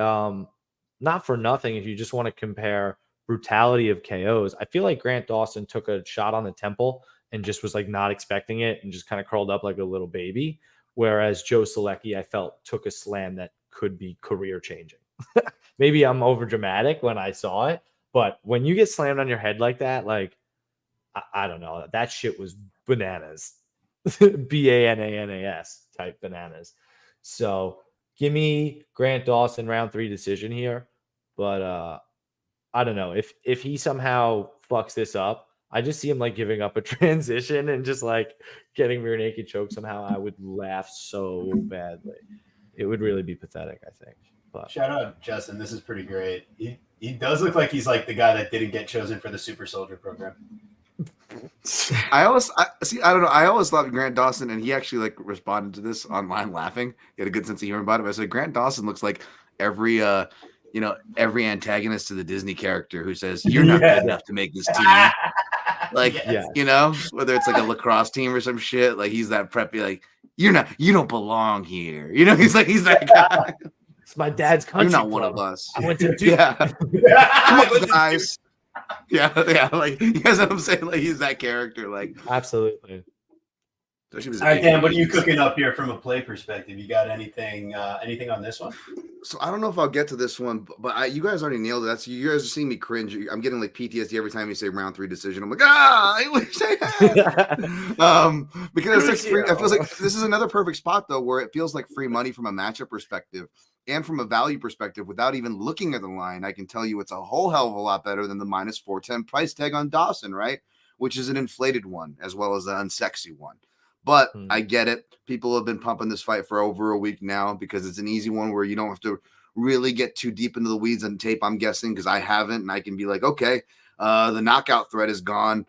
not for nothing, if you just want to compare brutality of KOs, I feel like Grant Dawson took a shot on the temple and just was like not expecting it and just kind of curled up like a little baby. Whereas Joe Zaleski, I felt, took a slam that could be career changing. Maybe I'm over dramatic when I saw it, but when you get slammed on your head like that, like, I don't know, that shit was bananas. BANANAS type bananas. So give me Grant Dawson round 3 decision here. But I don't know. If he somehow fucks this up, I just see him like giving up a transition and just like getting rear naked choke somehow. I would laugh so badly. It would really be pathetic, I think. But shout out Justin. This is pretty great. He does look like he's like the guy that didn't get chosen for the Super Soldier program. I don't know. I always thought Grant Dawson, and he actually like responded to this online laughing. He had a good sense of humor about it. But I said Grant Dawson looks like every antagonist to the Disney character who says you're not good enough to make this team. Like, whether it's like a lacrosse team or some shit, like he's that preppy, like you don't belong here. He's that guy. It's my dad's country. You're not one of us. I went to Come on, guys. Yeah, like you guys know what I'm saying? Like he's that character, like absolutely. All right, Dan, what are you cooking up here from a play perspective? You got anything on this one? So I don't know if I'll get to this one, but you guys already nailed it. That's you guys are seeing me cringe. I'm getting like PTSD every time you say round 3 decision. I'm like, I wish I had. Because it feels like this is another perfect spot though, where it feels like free money from a matchup perspective and from a value perspective. Without even looking at the line, I can tell you it's a whole hell of a lot better than the -410 price tag on Dawson, right? which is an inflated one as well as an unsexy one. But I get it. People have been pumping this fight for over a week now because it's an easy one where you don't have to really get too deep into the weeds on tape, I'm guessing, because I haven't, and I can be like, okay, the knockout threat is gone.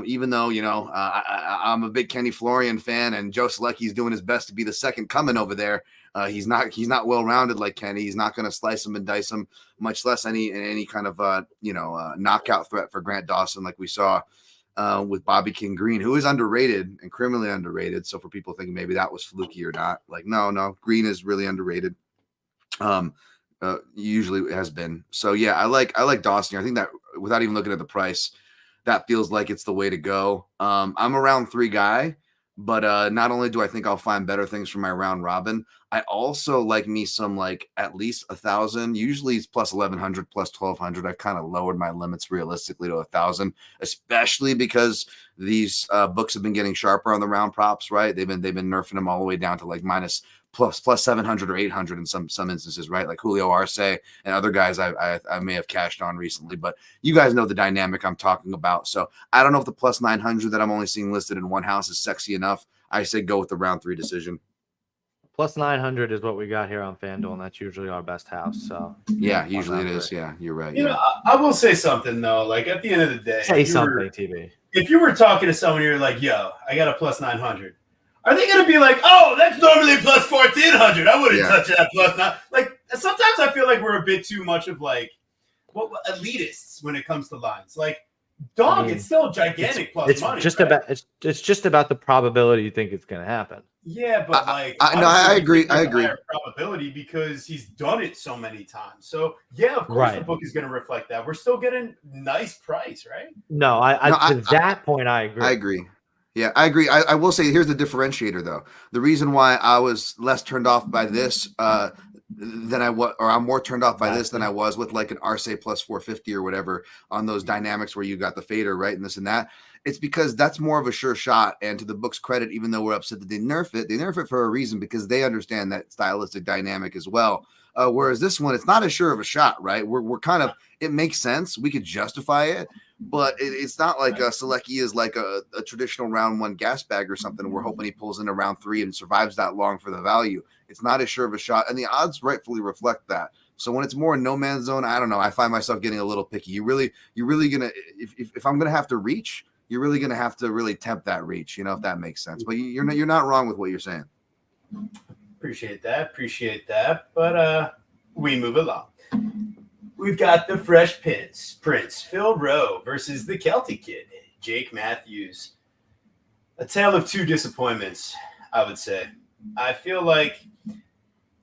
Even though, I'm a big Kenny Florian fan, and Joe Zaleski is doing his best to be the second coming over there. He's not well-rounded like Kenny. He's not going to slice him and dice him, much less any kind of knockout threat for Grant Dawson like we saw with Bobby King Green, who is underrated and criminally underrated. So for people thinking maybe that was fluky or not, like no, Green is really underrated. Usually has been. So yeah, I like Dawson. I think that without even looking at the price, that feels like it's the way to go. I'm a round 3 guy, but not only do I think I'll find better things for my round robin, I also like me some like at least 1,000. Usually it's plus 1,100, plus 1,200. I've kind of lowered my limits realistically to 1,000, especially because these books have been getting sharper on the round props. Right? They've been nerfing them all the way down to like plus 700 or 800 in some instances, right? Like Julio Arce and other guys I may have cashed on recently, but you guys know the dynamic I'm talking about. So I don't know if the plus 900 that I'm only seeing listed in one house is sexy enough. I say go with the round 3 decision. Plus 900 is what we got here on FanDuel, and that's usually our best house. So yeah, usually it is. Yeah, you're right. You know, I will say something though. Like at the end of the day, say something, TB. If you were talking to someone, you're like, "Yo, I got a plus 900." Are they going to be like, "Oh, that's normally plus 1,400. I wouldn't touch that plus 9." Like sometimes I feel like we're a bit too much of like elitists when it comes to lines. Like, dog, it's still gigantic plus money. It's just about the probability you think it's going to happen. Yeah, but like, I agree. I agree. Probability because he's done it so many times. So yeah, of course the book is going to reflect that. We're still getting nice price, right? No, to that point, I agree. I agree. Yeah, I agree. I will say here's the differentiator though. The reason why I was less turned off by this than I was, or I'm more turned off by this than I was with like an Arce plus 450 or whatever on those dynamics where you got the fader, right? And this and that. It's because that's more of a sure shot. And to the book's credit, even though we're upset that they nerf it for a reason because they understand that stylistic dynamic as well. Whereas this one, it's not as sure of a shot, right? We're kind of, it makes sense. We could justify it, but it's not like Zaleski is like a traditional round 1 gas bag or something. We're hoping he pulls into round 3 and survives that long for the value. It's not as sure of a shot, and the odds rightfully reflect that. So when it's more no man's zone, I don't know. I find myself getting a little picky. You're really gonna, if I'm gonna have to reach, you're really gonna have to really tempt that reach. You know, if that makes sense. But you're not wrong with what you're saying. Appreciate that. But we move along. We've got the Fresh Prince, Phil Rowe versus the Celtic Kid, Jake Matthews. A tale of 2 disappointments, I would say. I feel like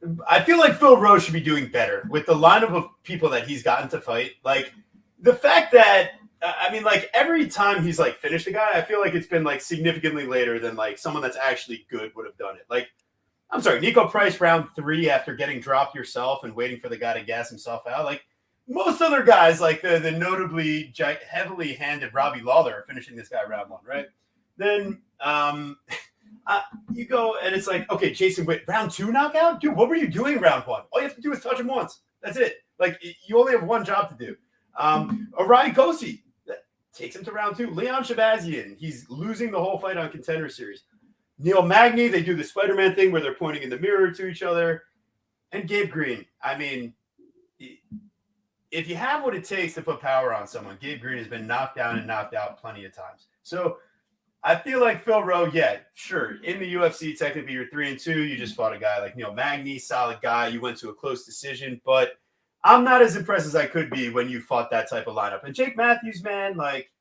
Phil Rowe should be doing better with the lineup of people that he's gotten to fight. Like the fact that, I mean, like every time he's like finished a guy, I feel like it's been like significantly later than like someone that's actually good would have done it. Like, I'm sorry, Nico Price round 3 after getting dropped yourself and waiting for the guy to gas himself out. Like most other guys, like the notably heavily handed Robbie Lawler are finishing this guy round 1, right? Then you go and it's like, okay, Jason Witt, round 2 knockout? Dude, what were you doing round 1? All you have to do is touch him once. That's it. Like you only have one job to do. Orion Kosi takes him to round 2. Leon Shabazian, he's losing the whole fight on Contender Series. Neil Magny, they do the Spider-Man thing where they're pointing in the mirror to each other. And Gabe Green, I mean, if you have what it takes to put power on someone, Gabe Green has been knocked down and knocked out plenty of times. So I feel like Phil Rowe, yeah, sure. In the UFC, technically you're 3-2. You just fought a guy like Neil Magny, solid guy. You went to a close decision, but I'm not as impressed as I could be when you fought that type of lineup. And Jake Matthews, man, like,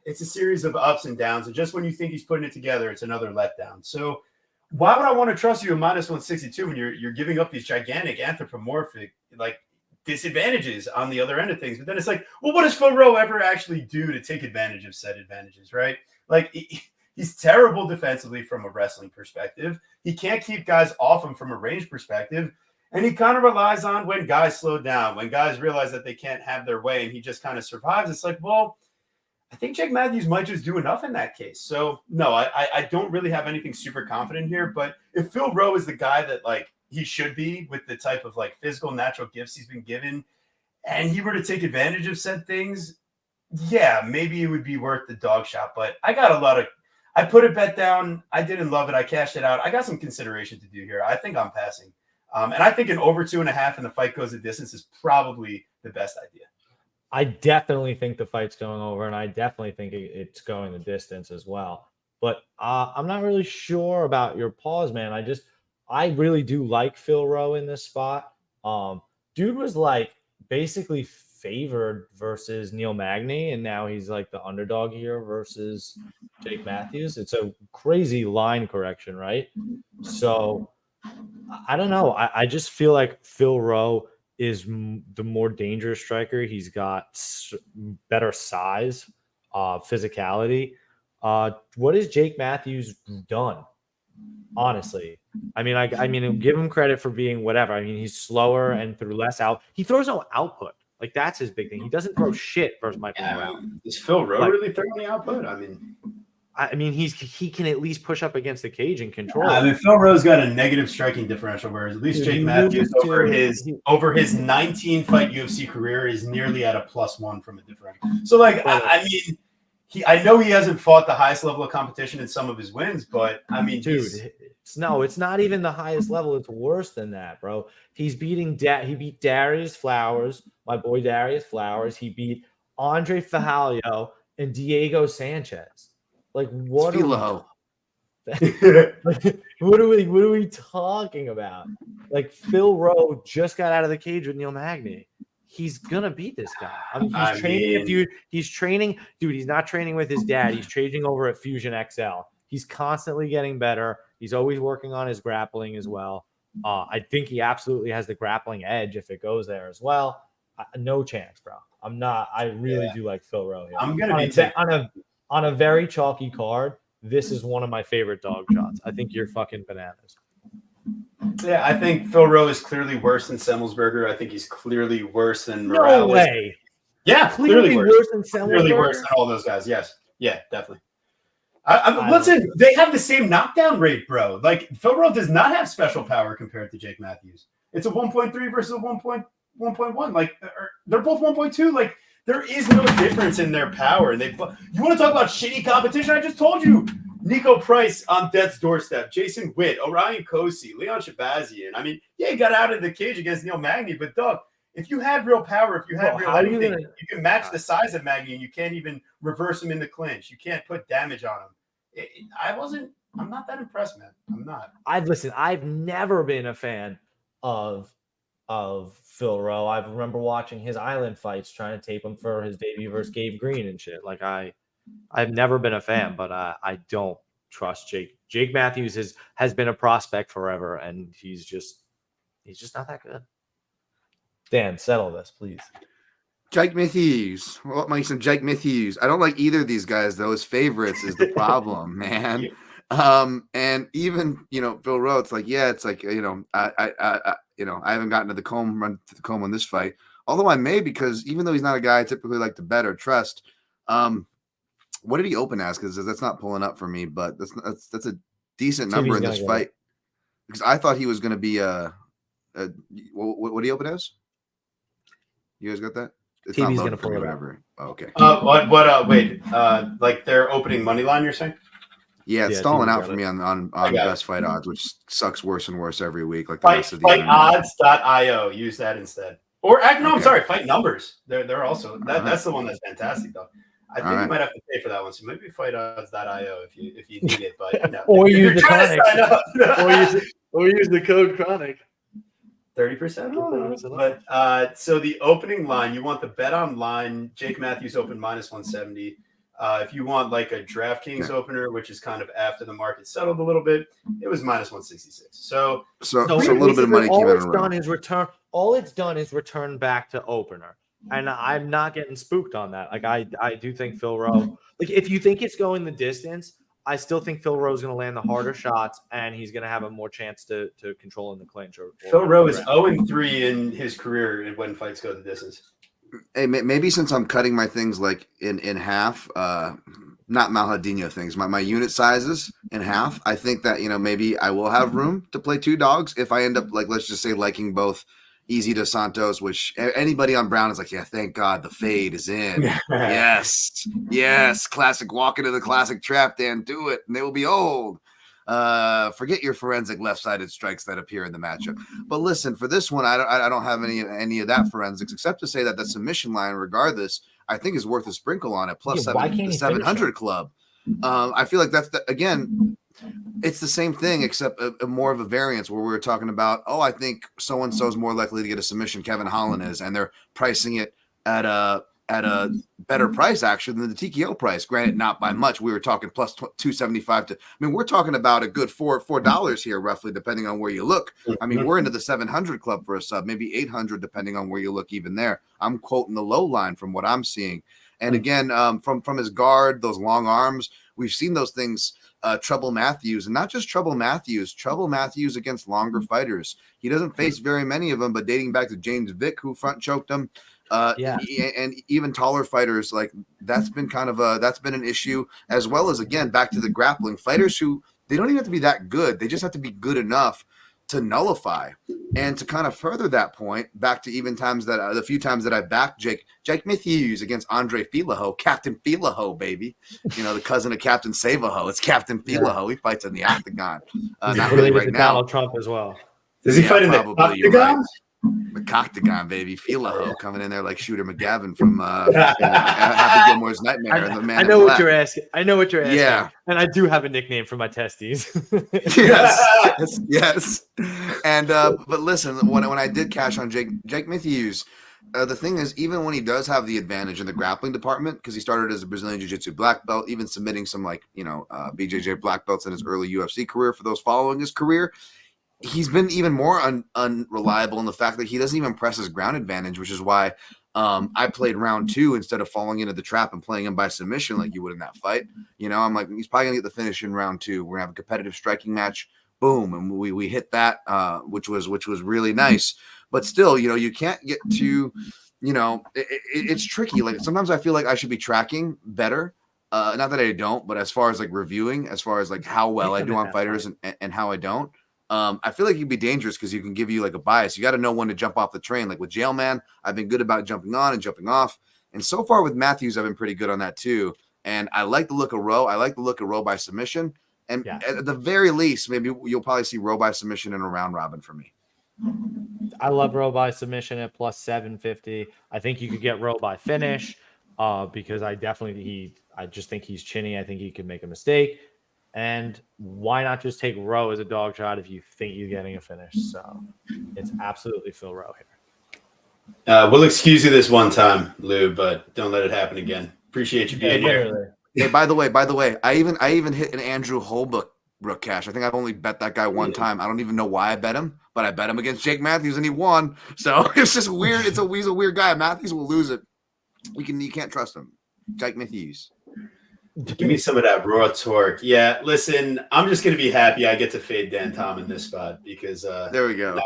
it's a series of ups and downs. And just when you think he's putting it together, it's another letdown. So why would I want to trust you at minus 162 when you're giving up these gigantic anthropomorphic, like, disadvantages on the other end of things? But then it's like, well, what does Phil Rowe ever actually do to take advantage of said advantages, right? Like, he's terrible defensively from a wrestling perspective. He can't keep guys off him from a range perspective. And he kind of relies on when guys slow down, when guys realize that they can't have their way, and he just kind of survives. It's like, well, I think Jake Matthews might just do enough in that case. So, no, I don't really have anything super confident here. But if Phil Rowe is the guy that, like, he should be with the type of, like, physical, natural gifts he's been given, and he were to take advantage of said things, yeah, maybe it would be worth the dog shot. But I got I put a bet down. I didn't love it. I cashed it out. I got some consideration to do here. I think I'm passing. And I think an over 2.5 and the fight goes the distance is probably the best idea. I definitely think the fight's going over, and I definitely think it's going the distance as well. But I'm not really sure about your pause, man. I really do like Phil Rowe in this spot. Dude was like basically favored versus Neil Magny, and now he's like the underdog here versus Jake Matthews. It's a crazy line correction, right? So I don't know. I just feel like Phil Rowe is the more dangerous striker. He's got better size, physicality. What has Jake Matthews done? Honestly, I mean, give him credit for being whatever. I mean, he's slower and through less out. He throws no output. Like that's his big thing. He doesn't throw shit versus Michael Morales. Does Phil Rowe really throw any output? I mean, he can at least push up against the cage and control. I mean, Phil Rowe's got a negative striking differential, whereas at least Jake Matthews over his 19 fight UFC career is nearly at a +1 from a differential. So, like, I mean, I know he hasn't fought the highest level of competition in some of his wins, but I mean, dude, it's not even the highest level. It's worse than that, bro. He's beating he beat Darius Flowers, my boy Darius Flowers. He beat Andre Fajalio and Diego Sanchez. Like what? What are we talking about? Like Phil Rowe just got out of the cage with Neil Magny. He's gonna beat this guy. I mean, he's training, dude. He's not training with his dad. He's training over at Fusion XL. He's constantly getting better. He's always working on his grappling as well. I think he absolutely has the grappling edge if it goes there as well. No chance, bro. I'm not. I really do like Phil Rowe here. I'm gonna be on a very chalky card. This is one of my favorite dog shots. I think you're fucking bananas. Yeah, I think Phil Rowe is clearly worse than Semmelsberger. I think he's clearly worse than Morales. No way. Yeah, clearly worse than Semmelsberger. Clearly worse than all those guys. Yes. Yeah, definitely. Listen, they have the same knockdown rate, bro. Like Phil Rowe does not have special power compared to Jake Matthews. It's a 1.3 versus a 1.1. Like they're both 1.2. Like there is no difference in their power. And you want to talk about shitty competition? I just told you. Nico Price on death's doorstep, Jason Witt, Orion Kosi, Leon Shabazian. I mean, yeah, he got out of the cage against Neil Magny, but Doug, if you have real power, if you have real anything, you can match the size of Magny, and you can't even reverse him in the clinch. You can't put damage on him. I'm not that impressed, man. I'm not. I've never been a fan of Phil Rowe. I remember watching his island fights, trying to tape him for his debut versus Gabe Green and shit. Like I've never been a fan, but I don't trust Jake. Jake Matthews has been a prospect forever, and he's just not that good. Dan, settle this, please. Jake Matthews. What makes him Jake Matthews? I don't like either of these guys, though. His favorites is the problem, man. And even Phil Rowe, it's like I haven't gotten to the comb on this fight, although I may, because even though he's not a guy I typically like to bet or trust. What did he open as? Because that's not pulling up for me, but that's a decent number in this fight. Because I thought he was going to be what did he open as? You guys got that? It's TV's going to pull it whatever. Oh, okay. Wait. Like their opening money line, you're saying? Yeah, it's stalling out for me on best fight odds, which sucks worse and worse every week. Like the fight, rest of the odds.io. Use that instead. Or I'm sorry, Fight Numbers. They're also that's the one that's fantastic though. I think you might have to pay for that one. So maybe FightOdds.io if you need it, but no. Or use the Chronic. or use the code Chronic. 30%. But so the opening line, you want the bet online. Jake Matthews open -170. If you want like a DraftKings opener, which is kind of after the market settled a little bit, it was -166. So a little bit of money came out of it. All it's done is return back to opener. And I'm not getting spooked on that. Like I do think Phil Rowe, like if you think it's going the distance, I still think Phil Rowe's going to land the harder shots, and he's going to have a more chance to control in the clinch. Phil Rowe is 0-3 in his career when fights go the distance. Hey, maybe since I'm cutting my things like in half, not Malhadinho things, my unit sizes in half, I think that maybe I will have room to play two dogs if I end up, like, let's just say, liking both easy to Santos, which anybody on Brown is like, yeah, thank God the fade is in. Yes. Classic, walk into the classic trap, Dan, do it, and they will be old. Forget your forensic left-sided strikes that appear in the matchup. But listen, for this one, I don't have any of that forensics, except to say that the submission line, regardless, I think is worth a sprinkle on it. Plus 700 club. I feel like again, it's the same thing, except a more of a variance where we're talking about, I think so-and-so is more likely to get a submission, Kevin Holland is, and they're pricing it at a better price actually than the TKO price. Granted, not by much. We were talking plus 275 we're talking about a good $4 here, roughly, depending on where you look. I mean, we're into the 700 club for a sub, maybe 800, depending on where you look. Even there, I'm quoting the low line from what I'm seeing. And again, from his guard, those long arms, we've seen those things. Trouble Matthews, and not just Trouble Matthews against longer fighters. He doesn't face very many of them, but dating back to James Vick, who front choked him, and even taller fighters, like that's been an issue, as well as, again, back to the grappling fighters who they don't even have to be that good. They just have to be good enough to nullify. And to kind of further that point, back to even times that the few times that I backed Jake Matthews against Andre Filaho, Captain Filaho, baby, the cousin of Captain Savaho. It's Captain Filaho. He fights in the octagon. Not really right now. Donald Trump as well. Does he fight in the octagon? The Coctagon, baby. Filaho coming in there like Shooter McGavin from Happy Gilmore's Nightmare. And the Man I know what you're asking. Yeah. And I do have a nickname for my testes. Yes. And but listen, when I did cash on Jake Matthews, the thing is, even when he does have the advantage in the grappling department, because he started as a Brazilian Jiu-Jitsu black belt, even submitting some BJJ black belts in his early UFC career for those following his career, he's been even more unreliable in the fact that he doesn't even press his ground advantage, which is why I played round 2 instead of falling into the trap and playing him by submission like you would in that fight. I'm like, he's probably going to get the finish in round 2. We're going to have a competitive striking match. Boom. And we hit that, which was really nice. But still, you can't get to, it's tricky. Like sometimes I feel like I should be tracking better. Not that I don't, but as far as like reviewing, as far as like how well I do on fighters and how I don't. I feel like it can be dangerous because you can give you like a bias. You got to know when to jump off the train. Like with Jailman, I've been good about jumping on and jumping off. And so far with Matthews, I've been pretty good on that too. And I like the look of Rowe. I like the look of Rowe by submission. And at the very least, maybe you'll probably see Rowe by submission in a round robin for me. I love Rowe by submission at plus 750. I think you could get Rowe by finish because I just think he's chinny. I think he could make a mistake. And why not just take Rowe as a dog shot if you think you're getting a finish? So it's absolutely Phil Rowe here. We'll excuse you this one time, Lou, but don't let it happen again. Appreciate you being here. Hey, by the way, I even hit an Andrew Holbrook cash. I think I've only bet that guy one time. I don't even know why I bet him, but I bet him against Jake Matthews and he won. So it's just weird. He's a weird guy. Matthews will lose it. You can't trust him. Jake Matthews. Give me some of that raw torque. Yeah, listen, I'm just going to be happy I get to fade Dan Tom in this spot because there we go.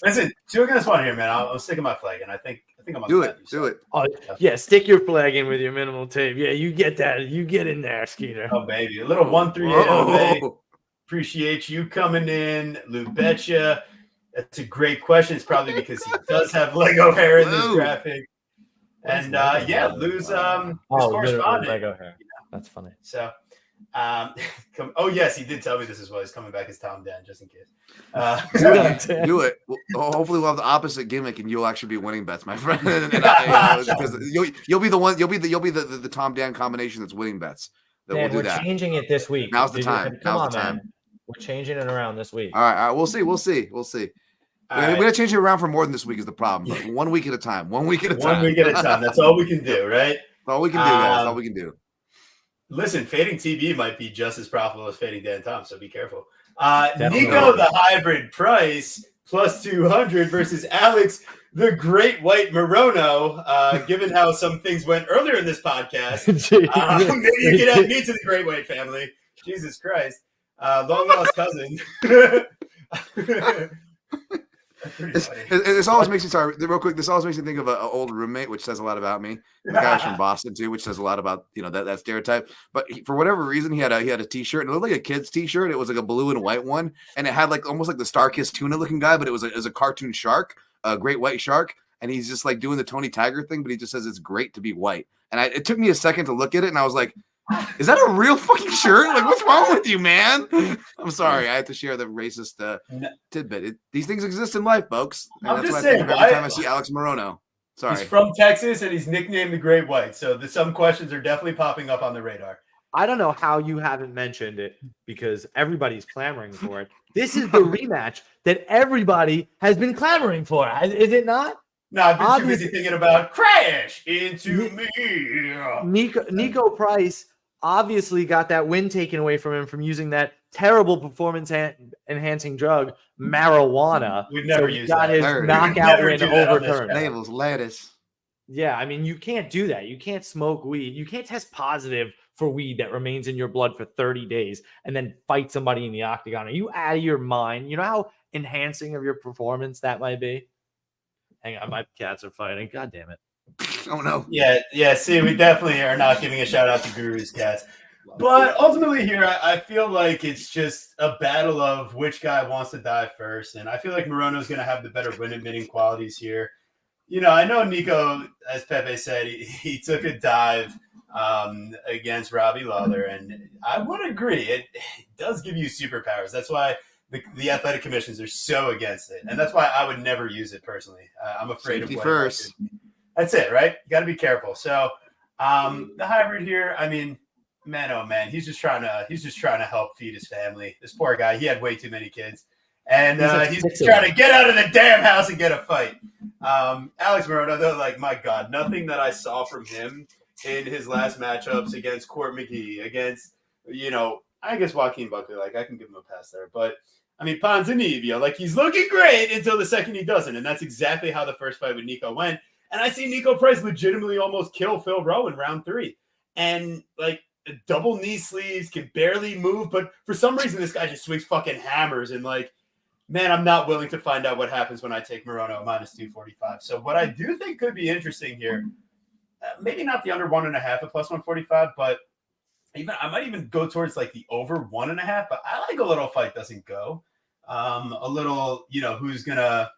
Listen, 2 against 1 here, man. I'm sticking my flag, and I think I'm on do it. Oh, yeah, stick your flag in with your minimal tape. Yeah, you get that. You get in there, Skeeter. Oh, baby. A little 138. Appreciate you coming in, Lou Betcha. That's a great question. It's probably because he does have Lego hair in this graphic. And Lou's correspondent. Lego hair. That's funny. So, yes, he did tell me this as well. He's coming back as Tom Dan, just in case. Do it. Well, hopefully, we'll have the opposite gimmick, and you'll actually be winning bets, my friend. Because you'll be the one. You'll be the Tom Dan combination that's winning bets. Dan, we're changing it this week. Now's the time. Man. We're changing it around this week. All right. We'll see. We're going to change it around for more than this week is the problem. But 1 week at a time. 1 week at a time. 1 week at a time. That's all we can do, right? That's all we can do, guys. That's all we can do. Listen, fading TB might be just as profitable as fading Dan Tom, so be careful. Nico, the hybrid price, plus 200 versus Alex, the great white Morono. Given how some things went earlier in this podcast, maybe you could add me to the great white family. Jesus Christ. Long lost cousin. pretty funny. This always makes me sorry. Real quick, this always makes me think of an old roommate, which says a lot about me. The guy's from Boston too, which says a lot about that stereotype. But for whatever reason, he had a T-shirt, and it looked like a kid's T-shirt. It was like a blue and white one, and it had like almost like the Starkist tuna looking guy, but it was a cartoon shark, a great white shark, and he's just like doing the Tony Tiger thing, but he just says it's great to be white. And it took me a second to look at it, and I was like, is that a real fucking shirt? Like, what's wrong with you, man? I'm sorry. I had to share the racist tidbit. These things exist in life, folks. And I'm that's just what I think saying, of every time I see Alex Morono. Sorry. He's from Texas, and he's nicknamed the Great White. So some questions are definitely popping up on the radar. I don't know how you haven't mentioned it because everybody's clamoring for it. This is the rematch that everybody has been clamoring for. Is it not? No, I've been too busy thinking about crash into me. Nico Price obviously got that win taken away from him from using that terrible performance enhancing drug, marijuana. We've never used got that. his knockout win overturned. Labels, lettuce. Yeah, I mean, you can't do that. You can't smoke weed. You can't test positive for weed that remains in your blood for 30 days and then fight somebody in the octagon. Are you out of your mind? You know how enhancing of your performance that might be? Hang on, my cats are fighting. God damn it. Oh, no. Yeah. See, we definitely are not giving a shout out to Guru's cats. But ultimately here, I feel like it's just a battle of which guy wants to die first. And I feel like Morono's going to have the better win-admitting qualities here. I know Nico, as Pepe said, he took a dive against Robbie Lawler. And I would agree. It does give you superpowers. That's why the athletic commissions are so against it. And that's why I would never use it personally. I'm afraid Safety of what first. That's it, right? You got to be careful. So the hybrid here, I mean, man, oh man, he's just trying to help feed his family. This poor guy, he had way too many kids, and he's trying to get out of the damn house and get a fight. Alex Morono, though, like, my God, nothing that I saw from him in his last matchups against Court McGee, against I guess Joaquin Buckley, like, I can give him a pass there, but I mean, Ponzinibbio, like, he's looking great until the second he doesn't, and that's exactly how the first fight with Nico went. And I see Nico Price legitimately almost kill Phil Rowe in round 3. And, like, double knee sleeves, can barely move. But for some reason, this guy just swings fucking hammers. And, like, man, I'm not willing to find out what happens when I take Morono minus 245. So what I do think could be interesting here, maybe not the under 1.5 at plus 145, but I might even go towards, like, the over 1.5. But I like a little fight doesn't go. A little, who's gonna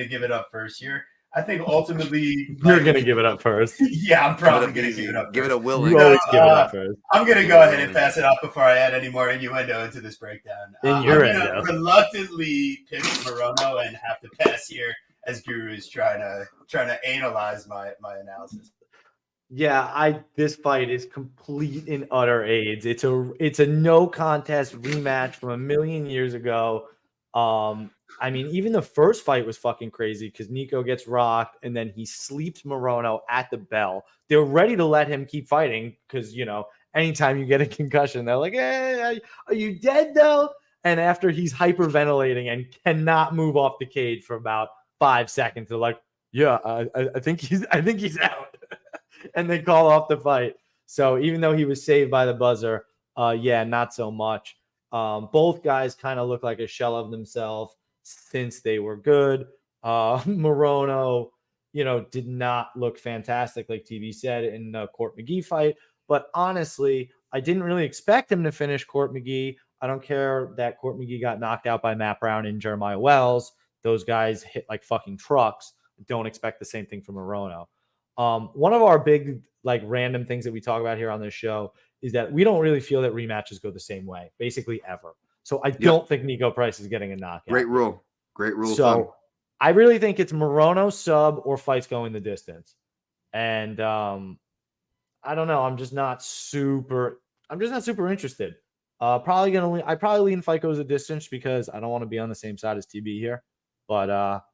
give it up first here. I think ultimately you're going to give it up first. Yeah, I'm probably going to give it up. Give it a will. You always give it up first. I'm going to go ahead and pass it off before I add any more innuendo into this breakdown. I'm going to reluctantly pick Morono and have to pass here as Guru is trying to analyze my analysis. Yeah, this fight is complete and utter AIDS. It's a no contest rematch from a million years ago. I mean, even the first fight was fucking crazy because Nico gets rocked and then he sleeps Morono at the bell. They're ready to let him keep fighting because, anytime you get a concussion, they're like, hey, are you dead though? And after he's hyperventilating and cannot move off the cage for about 5 seconds, they're like, yeah, I think he's out. And they call off the fight. So even though he was saved by the buzzer, not so much. Both guys kind of look like a shell of themselves since they were good. Morono, did not look fantastic, like TV said, in the Court McGee fight. But honestly, I didn't really expect him to finish Court McGee. I don't care that Court McGee got knocked out by Matt Brown and Jeremiah Wells. Those guys hit like fucking trucks. Don't expect the same thing from Morono. One of our big, like, random things that we talk about here on this show is that we don't really feel that rematches go the same way, basically ever. So I don't think Nico Price is getting a knockout. Great rule. So I really think it's Morono sub or fights going the distance. And I don't know. I'm just not super interested. I probably lean fight goes the distance because I don't want to be on the same side as TB here. But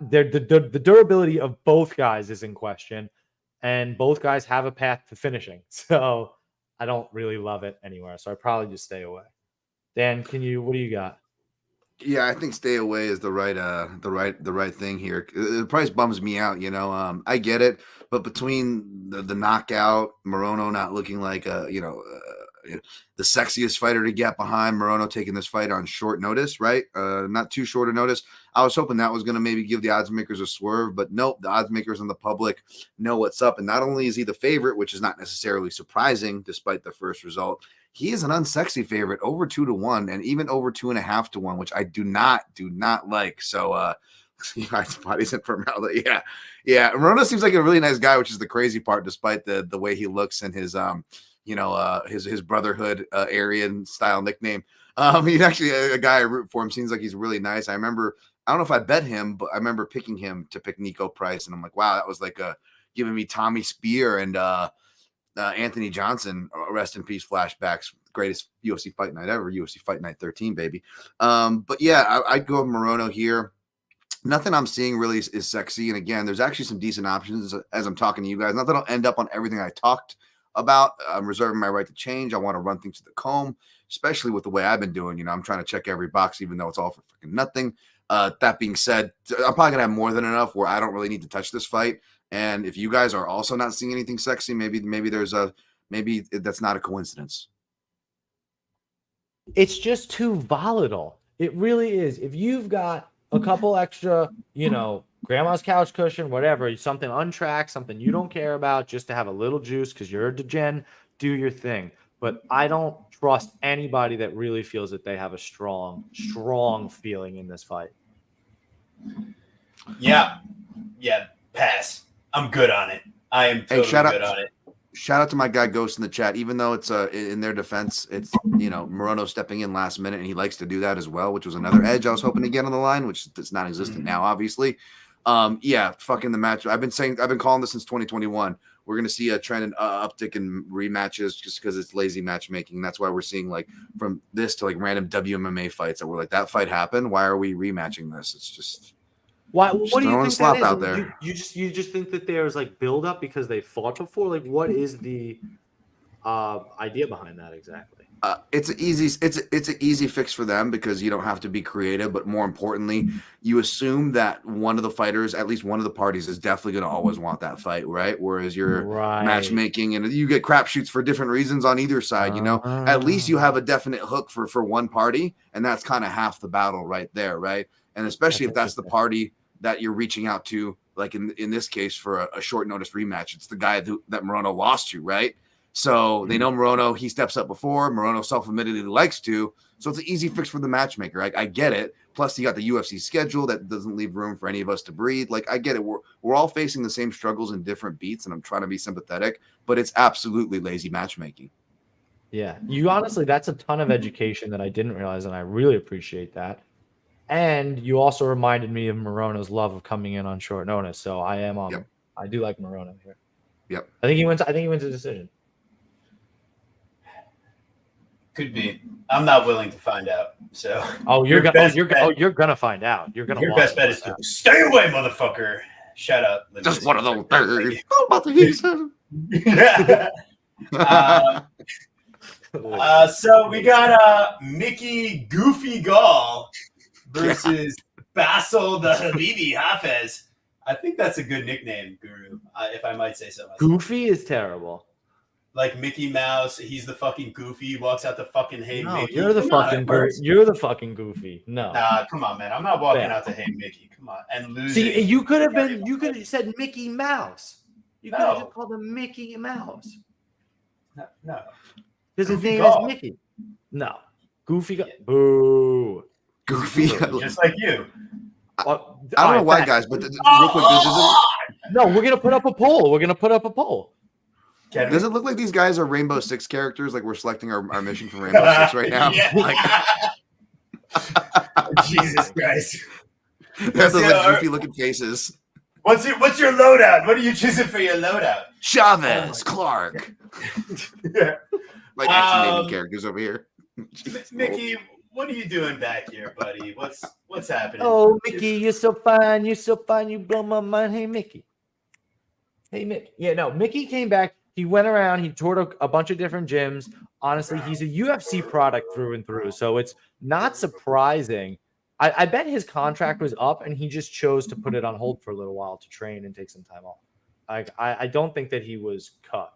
the durability of both guys is in question, and both guys have a path to finishing. So I don't really love it anywhere. So I probably just stay away. Dan, what do you got? Yeah, I think stay away is the right thing here. The price bums me out, I get it, but between the knockout, Morono not looking like the sexiest fighter to get behind. Morono taking this fight on short notice, right? Not too short a notice. I was hoping that was going to maybe give the odds makers a swerve, but nope, the odds makers and the public know what's up. And not only is he the favorite, which is not necessarily surprising despite the first result, he is an unsexy favorite, over 2-1 and even over 2.5-1, which I do not like. So, bodies in formaldehyde. Yeah. Morono seems like a really nice guy, which is the crazy part, despite the way he looks and his his brotherhood Aryan style nickname. He's actually a guy I root for. Him seems like he's really nice. I don't know if I bet him, but I remember picking him to pick Nico Price, and I'm like, wow, that was like giving me Tommy Spear and Anthony Johnson, rest in peace, flashbacks. Greatest UFC fight night ever, UFC Fight Night 13, baby. But yeah, I'd go with Morono here. Nothing I'm seeing really is sexy. And again, there's actually some decent options as I'm talking to you guys. Not that I'll end up on everything I talked about. I'm reserving my right to change. I want to run things to the comb, especially with the way I've been doing. I'm trying to check every box, even though it's all for freaking nothing. That being said, I'm probably going to have more than enough where I don't really need to touch this fight. And if you guys are also not seeing anything sexy, maybe that's not a coincidence. It's just too volatile. It really is. If you've got a couple extra, grandma's couch cushion, whatever, something untracked, something you don't care about, just to have a little juice because you're a degen, do your thing. But I don't trust anybody that really feels that they have a strong feeling in this fight. Yeah, pass. I'm good on it. I am totally good on it. Shout out to my guy Ghost in the chat. Even though it's in their defense, it's Morono stepping in last minute, and he likes to do that as well, which was another edge I was hoping to get on the line, which is not existent now, obviously. Fucking the match. I've been calling this since 2021. We're gonna see a trend in uptick in rematches just because it's lazy matchmaking. That's why we're seeing like from this to like random WMMA fights that we're like, that fight happened. Why are we rematching this? It's just. Why? What do you think that is? Out there. You just think that there's like build up because they fought before? Like, what is the idea behind that exactly? It's an easy fix for them because you don't have to be creative, but more importantly, you assume that one of the fighters, at least one of the parties, is definitely going to always want that fight, right? Whereas you're matchmaking and you get crapshoots for different reasons on either side. At least you have a definite hook for one party, and that's kind of half the battle right there, right? And especially if that's the party that you're reaching out to, like in this case for a short notice rematch, it's the guy that Morono lost to, right? So they know Morono, he steps up before. Morono self-admittedly likes to. So it's an easy fix for the matchmaker. I get it. Plus, you got the UFC schedule that doesn't leave room for any of us to breathe. Like, I get it. We're all facing the same struggles in different beats, and I'm trying to be sympathetic, but it's absolutely lazy matchmaking. Yeah. That's a ton of education that I didn't realize, and I really appreciate that. And you also reminded me of Morono's love of coming in on short notice. So I am on. Yep. I do like Morono here. Yep. I think he wins a decision. Could be. I'm not willing to find out. So. You're gonna find out. Your best bet is to stay away, motherfucker. Shut up. Just one of those things. I'm about to hear something. So we got Mickey Goofy Gall versus Basil the Habibi Hafez. I think that's a good nickname, Guru, if I might say so myself. Goofy is terrible. Like Mickey Mouse, he's the fucking Goofy. He walks out to fucking Hey Mickey. You're the fucking Goofy. No. Nah, come on, man. I'm not walking out to Hey Mickey. Come on. And losing. See, you could have said Mickey Mouse. You could have just called him Mickey Mouse. No. Because his name is Mickey. No. Goofy. Boo. Goofy. Just like you. I don't know why, guys, but real quick, no, we're gonna put up a poll. Does it look like these guys are Rainbow Six characters? Like we're selecting our mission from Rainbow Six right now? Jesus Christ! They have those goofy looking faces. What's your loadout? What are you choosing for your loadout? Chavez, Clark. Like action naming characters over here. Mickey, what are you doing back here, buddy? What's happening? Oh, Mickey, you're so fine. You blow my mind. Hey, Mickey. Yeah, no, Mickey came back. He went around. He toured a bunch of different gyms. Honestly, he's a UFC product through and through. So it's not surprising. I bet his contract was up, and he just chose to put it on hold for a little while to train and take some time off. I don't think that he was cut.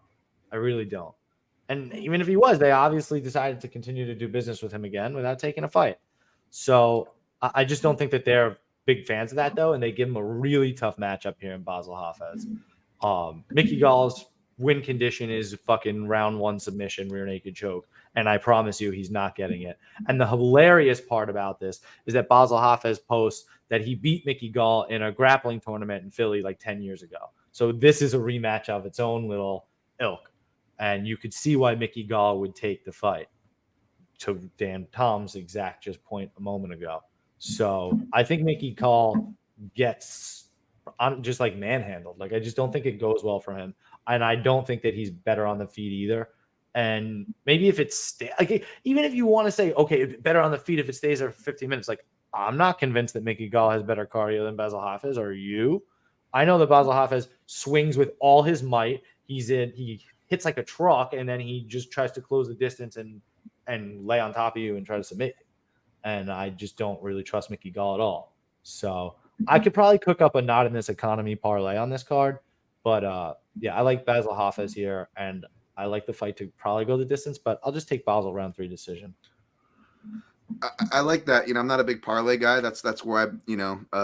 I really don't. And even if he was, they obviously decided to continue to do business with him again without taking a fight. So I just don't think that they're big fans of that, though, and they give him a really tough matchup here in Basel Hafez. Mickey Gall's win condition is fucking round 1 submission, rear naked choke, and I promise you he's not getting it. And the hilarious part about this is that Basel Hafez posts that he beat Mickey Gall in a grappling tournament in Philly like 10 years ago. So this is a rematch of its own little ilk. And you could see why Mickey Gall would take the fight, to Dan Tom's exact just point a moment ago. So I think Mickey Gall gets just like manhandled. Like, I just don't think it goes well for him. And I don't think that he's better on the feet either. And maybe if it's like, even if you want to say, okay, better on the feet if it stays there for 15 minutes, like, I'm not convinced that Mickey Gall has better cardio than Basel Hafez. Are you? I know that Basel Hafez swings with all his might. He hits like a truck, and then he just tries to close the distance and lay on top of you and try to submit you. And I just don't really trust Mickey Gall at all. So I could probably cook up a not in this economy parlay on this card. But yeah, I like Basel Hafez here, and I like the fight to probably go the distance, but I'll just take Basel round 3 decision. I like that. I'm not a big parlay guy. That's where I've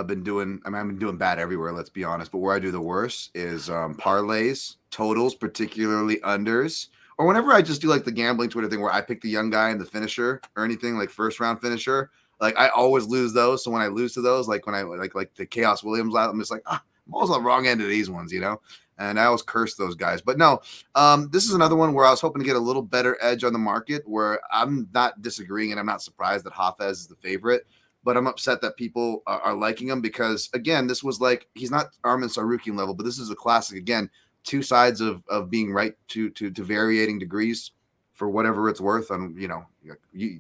been doing. I've been doing bad everywhere. Let's be honest. But where I do the worst is parlays, totals, particularly unders, or whenever I just do like the gambling Twitter thing where I pick the young guy and the finisher or anything like first round finisher. Like, I always lose those. So when I lose to those, like when I like the Chaos Williams, I'm just like, I'm always on the wrong end of these ones, And I always curse those guys. But no, this is another one where I was hoping to get a little better edge on the market, where I'm not disagreeing and I'm not surprised that Hafez is the favorite, but I'm upset that people are liking him because, again, this was like, he's not Arman Sarukian level, but this is a classic. Again, two sides of being right to varying degrees for whatever it's worth. On,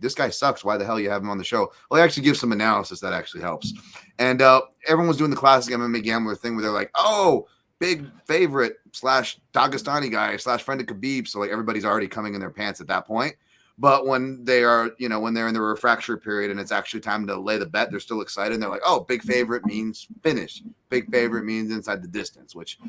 this guy sucks. Why the hell you have him on the show? Well, he actually gives some analysis that actually helps. And everyone was doing the classic MMA gambler thing where they're like, oh, big favorite / Dagestani guy / friend of Khabib. So like everybody's already coming in their pants at that point. But when they are, when they're in the refractory period and it's actually time to lay the bet, they're still excited. And they're like, oh, big favorite means finish. Big favorite means inside the distance, which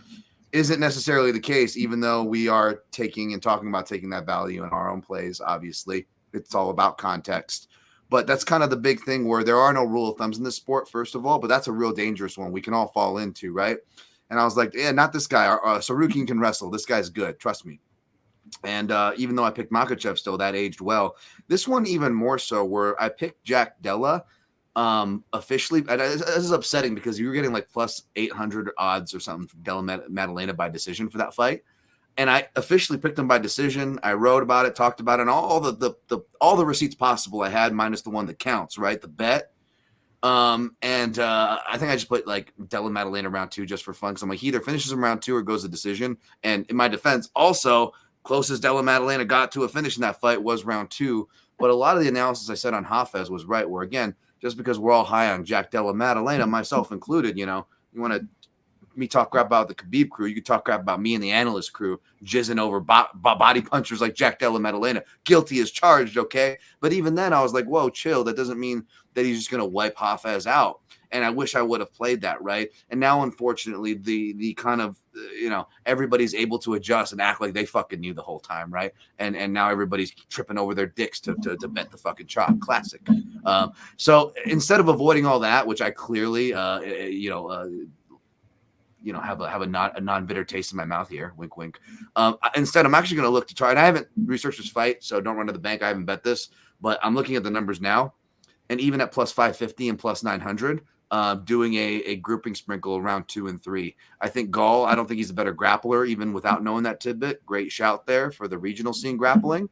isn't necessarily the case, even though we are talking about taking that value in our own plays. Obviously, it's all about context. But that's kind of the big thing where there are no rule of thumbs in this sport, first of all. But that's a real dangerous one we can all fall into, right? And I was like, yeah, not this guy. Sarukian can wrestle. This guy's good. Trust me. And even though I picked Makhachev still, that aged well. This one even more so, where I picked Jack Della officially. And this is upsetting because you were getting like plus 800 odds or something from Della Maddalena by decision for that fight. And I officially picked him by decision. I wrote about it, talked about it, and all the receipts possible I had, minus the one that counts, right? The bet. I think I just put like Della Maddalena round 2 just for fun. Cause I'm like, he either finishes in round 2 or goes to decision. And in my defense, also closest Della Maddalena got to a finish in that fight was round 2. But a lot of the analysis I said on Hafez was right, where again, just because we're all high on Jack Della Maddalena, myself included, you want to me talk crap about the Khabib crew, you could talk crap about me and the analyst crew jizzing over body punchers like Jack Della Maddalena. Guilty as charged, okay? But even then, I was like, whoa, chill. That doesn't mean that he's just going to wipe Hafez out. And I wish I would have played that, right? And now, unfortunately, the kind of, everybody's able to adjust and act like they fucking knew the whole time, right? And now everybody's tripping over their dicks to bet the fucking chalk. Classic. So instead of avoiding all that, which I clearly, have a non-bitter taste in my mouth here. Wink, wink. Instead, I'm actually going to look to try, and I haven't researched this fight, so don't run to the bank. I haven't bet this, but I'm looking at the numbers now, and even at plus 550 and plus 900, doing a grouping sprinkle around 2 and 3. I think Gall, I don't think he's a better grappler, even without knowing that tidbit. Great shout there for the regional scene grappling.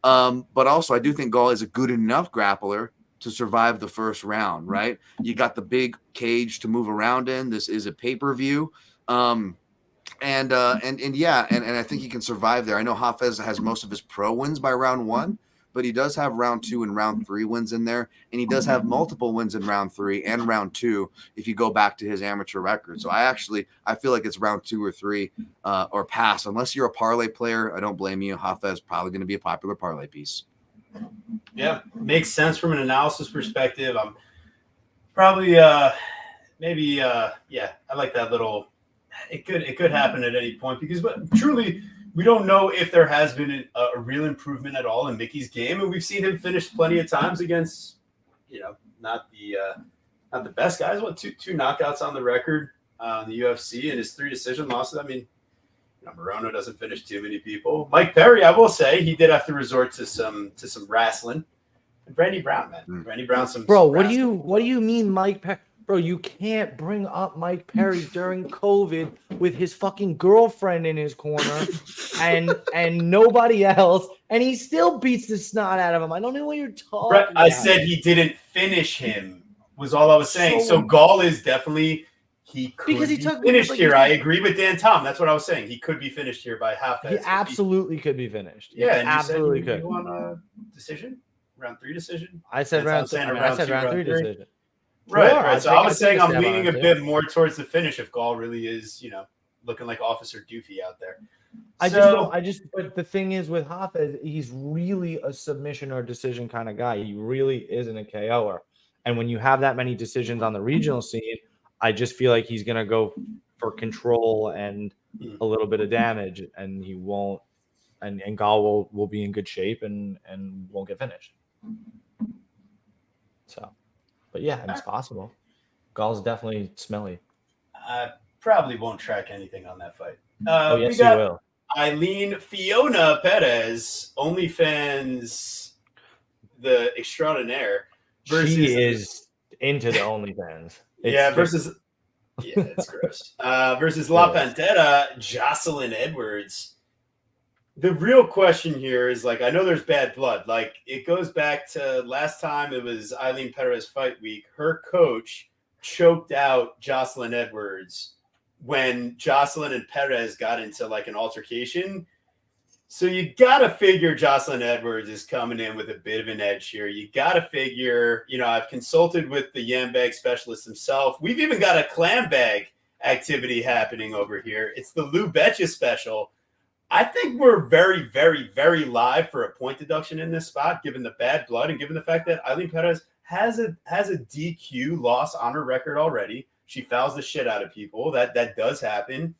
But also, I do think Gall is a good enough grappler to survive the first round, right? You got the big cage to move around in. This is a pay-per-view. And I think he can survive there. I know Hafez has most of his pro wins by round 1, but he does have round 2 and round 3 wins in there. And he does have multiple wins in round 3 and round 2 if you go back to his amateur record. So I feel like it's round 2 or 3 or pass. Unless you're a parlay player, I don't blame you. Hafez is probably going to be a popular parlay piece. Yeah, makes sense from an analysis perspective. I'm probably I like that little. It could happen at any point because, but truly, We don't know if there has been a real improvement at all in Mickey's game, and we've seen him finish plenty of times against, not the best guys. What, two knockouts on the record in the UFC, and his 3 decision losses. I mean, Morono doesn't finish too many people. Mike Perry, I will say, he did have to resort to some wrestling. And Brandy Brown, man, Brandy Brown. What do you mean, Mike Perry? Bro, you can't bring up Mike Perry during COVID with his fucking girlfriend in his corner and nobody else, and he still beats the snot out of him. I don't know what you're talking about. I said he didn't finish him, was all I was saying. So Gall is definitely, he could be finished here. I agree with Dan Tom. That's what I was saying. He could be finished here by Hafez. He absolutely could be finished. Yeah, and absolutely could. You want a decision? Round 3 decision? I said round 3 decision. Right. So I was saying I'm leaning a bit more towards the finish if Gall really is, looking like Officer Doofy out there. But the thing is with Hafez, he's really a submission or decision kind of guy. He really isn't a KOer. And when you have that many decisions on the regional scene, I just feel like he's going to go for control and a little bit of damage, and he won't, and Gall will be in good shape and won't get finished. So. But yeah, it's possible. Gall's definitely smelly. I probably won't track anything on that fight. Yes, you will. Eileen Fiona Perez, OnlyFans, the extraordinaire. She is into the OnlyFans. Versus gross. Versus La Pantera, Jocelyn Edwards. The real question here is, I know there's bad blood. It goes back to last time it was Eileen Perez fight week. Her coach choked out Jocelyn Edwards when Jocelyn and Perez got into, an altercation. So you got to figure Jocelyn Edwards is coming in with a bit of an edge here. You got to figure, I've consulted with the yam bag specialist himself. We've even got a clam bag activity happening over here. It's the Lou Betcha special. I think we're very, very, very live for a point deduction in this spot, given the bad blood and given the fact that Eileen Perez has a DQ loss on her record already. She fouls the shit out of people. That does happen.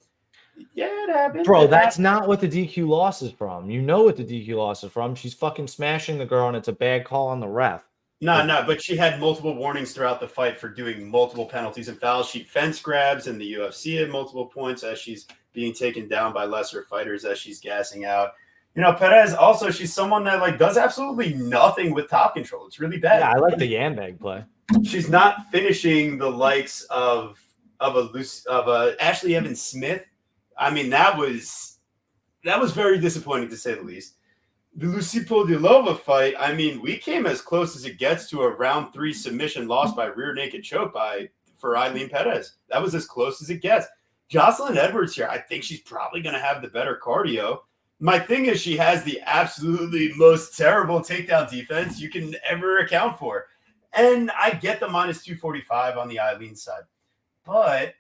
Yeah, it happens. Bro, that's not what the DQ loss is from. You know what the DQ loss is from. She's fucking smashing the girl, and it's a bad call on the ref. No, but she had multiple warnings throughout the fight for doing multiple penalties and fouls. She fence grabs in the UFC at multiple points as she's being taken down by lesser fighters as she's gassing out. Perez also, she's someone that does absolutely nothing with top control. It's really bad. Yeah, I like the yam bag play. She's not finishing the likes of a Ashley Evans Smith. I mean, that was very disappointing to say the least. The Lucy Podilova fight, I mean, we came as close as it gets to a round 3 submission loss by rear naked choke for Eileen Perez. That was as close as it gets. Jocelyn Edwards here, I think she's probably going to have the better cardio. My thing is she has the absolutely most terrible takedown defense you can ever account for. And I get the minus 245 on the Eileen side. But,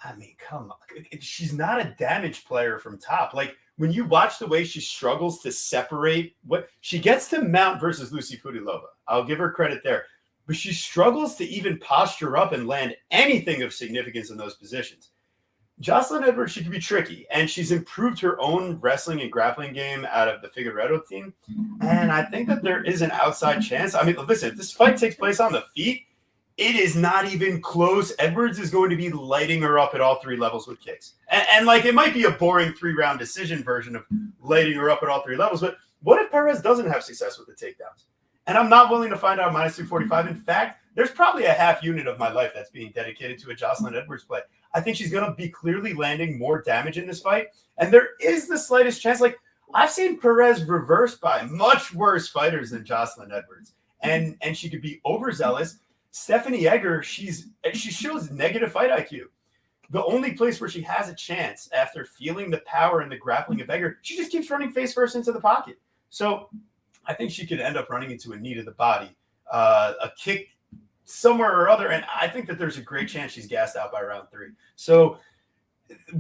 I mean, come on. She's not a damage player from top. When you watch the way she struggles to separate, what she gets to mount versus Lucy Pudilova, I'll give her credit there. But she struggles to even posture up and land anything of significance in those positions. Jocelyn Edwards, she can be tricky, and she's improved her own wrestling and grappling game out of the Figueiredo team. And I think that there is an outside chance. I mean, listen, if this fight takes place on the feet, it is not even close. Edwards is going to be lighting her up at all 3 levels with kicks. And it might be a boring 3-round decision version of lighting her up at all 3 levels, but what if Perez doesn't have success with the takedowns? And I'm not willing to find out minus 245. In fact, there's probably a half unit of my life that's being dedicated to a Jocelyn Edwards play. I think she's going to be clearly landing more damage in this fight. And there is the slightest chance. I've seen Perez reversed by much worse fighters than Jocelyn Edwards. And she could be overzealous. Stephanie Egger, she shows negative fight IQ. The only place where she has a chance after feeling the power and the grappling of Egger, she just keeps running face first into the pocket. So I think she could end up running into a knee to the body, a kick somewhere or other. And I think that there's a great chance she's gassed out by round 3. So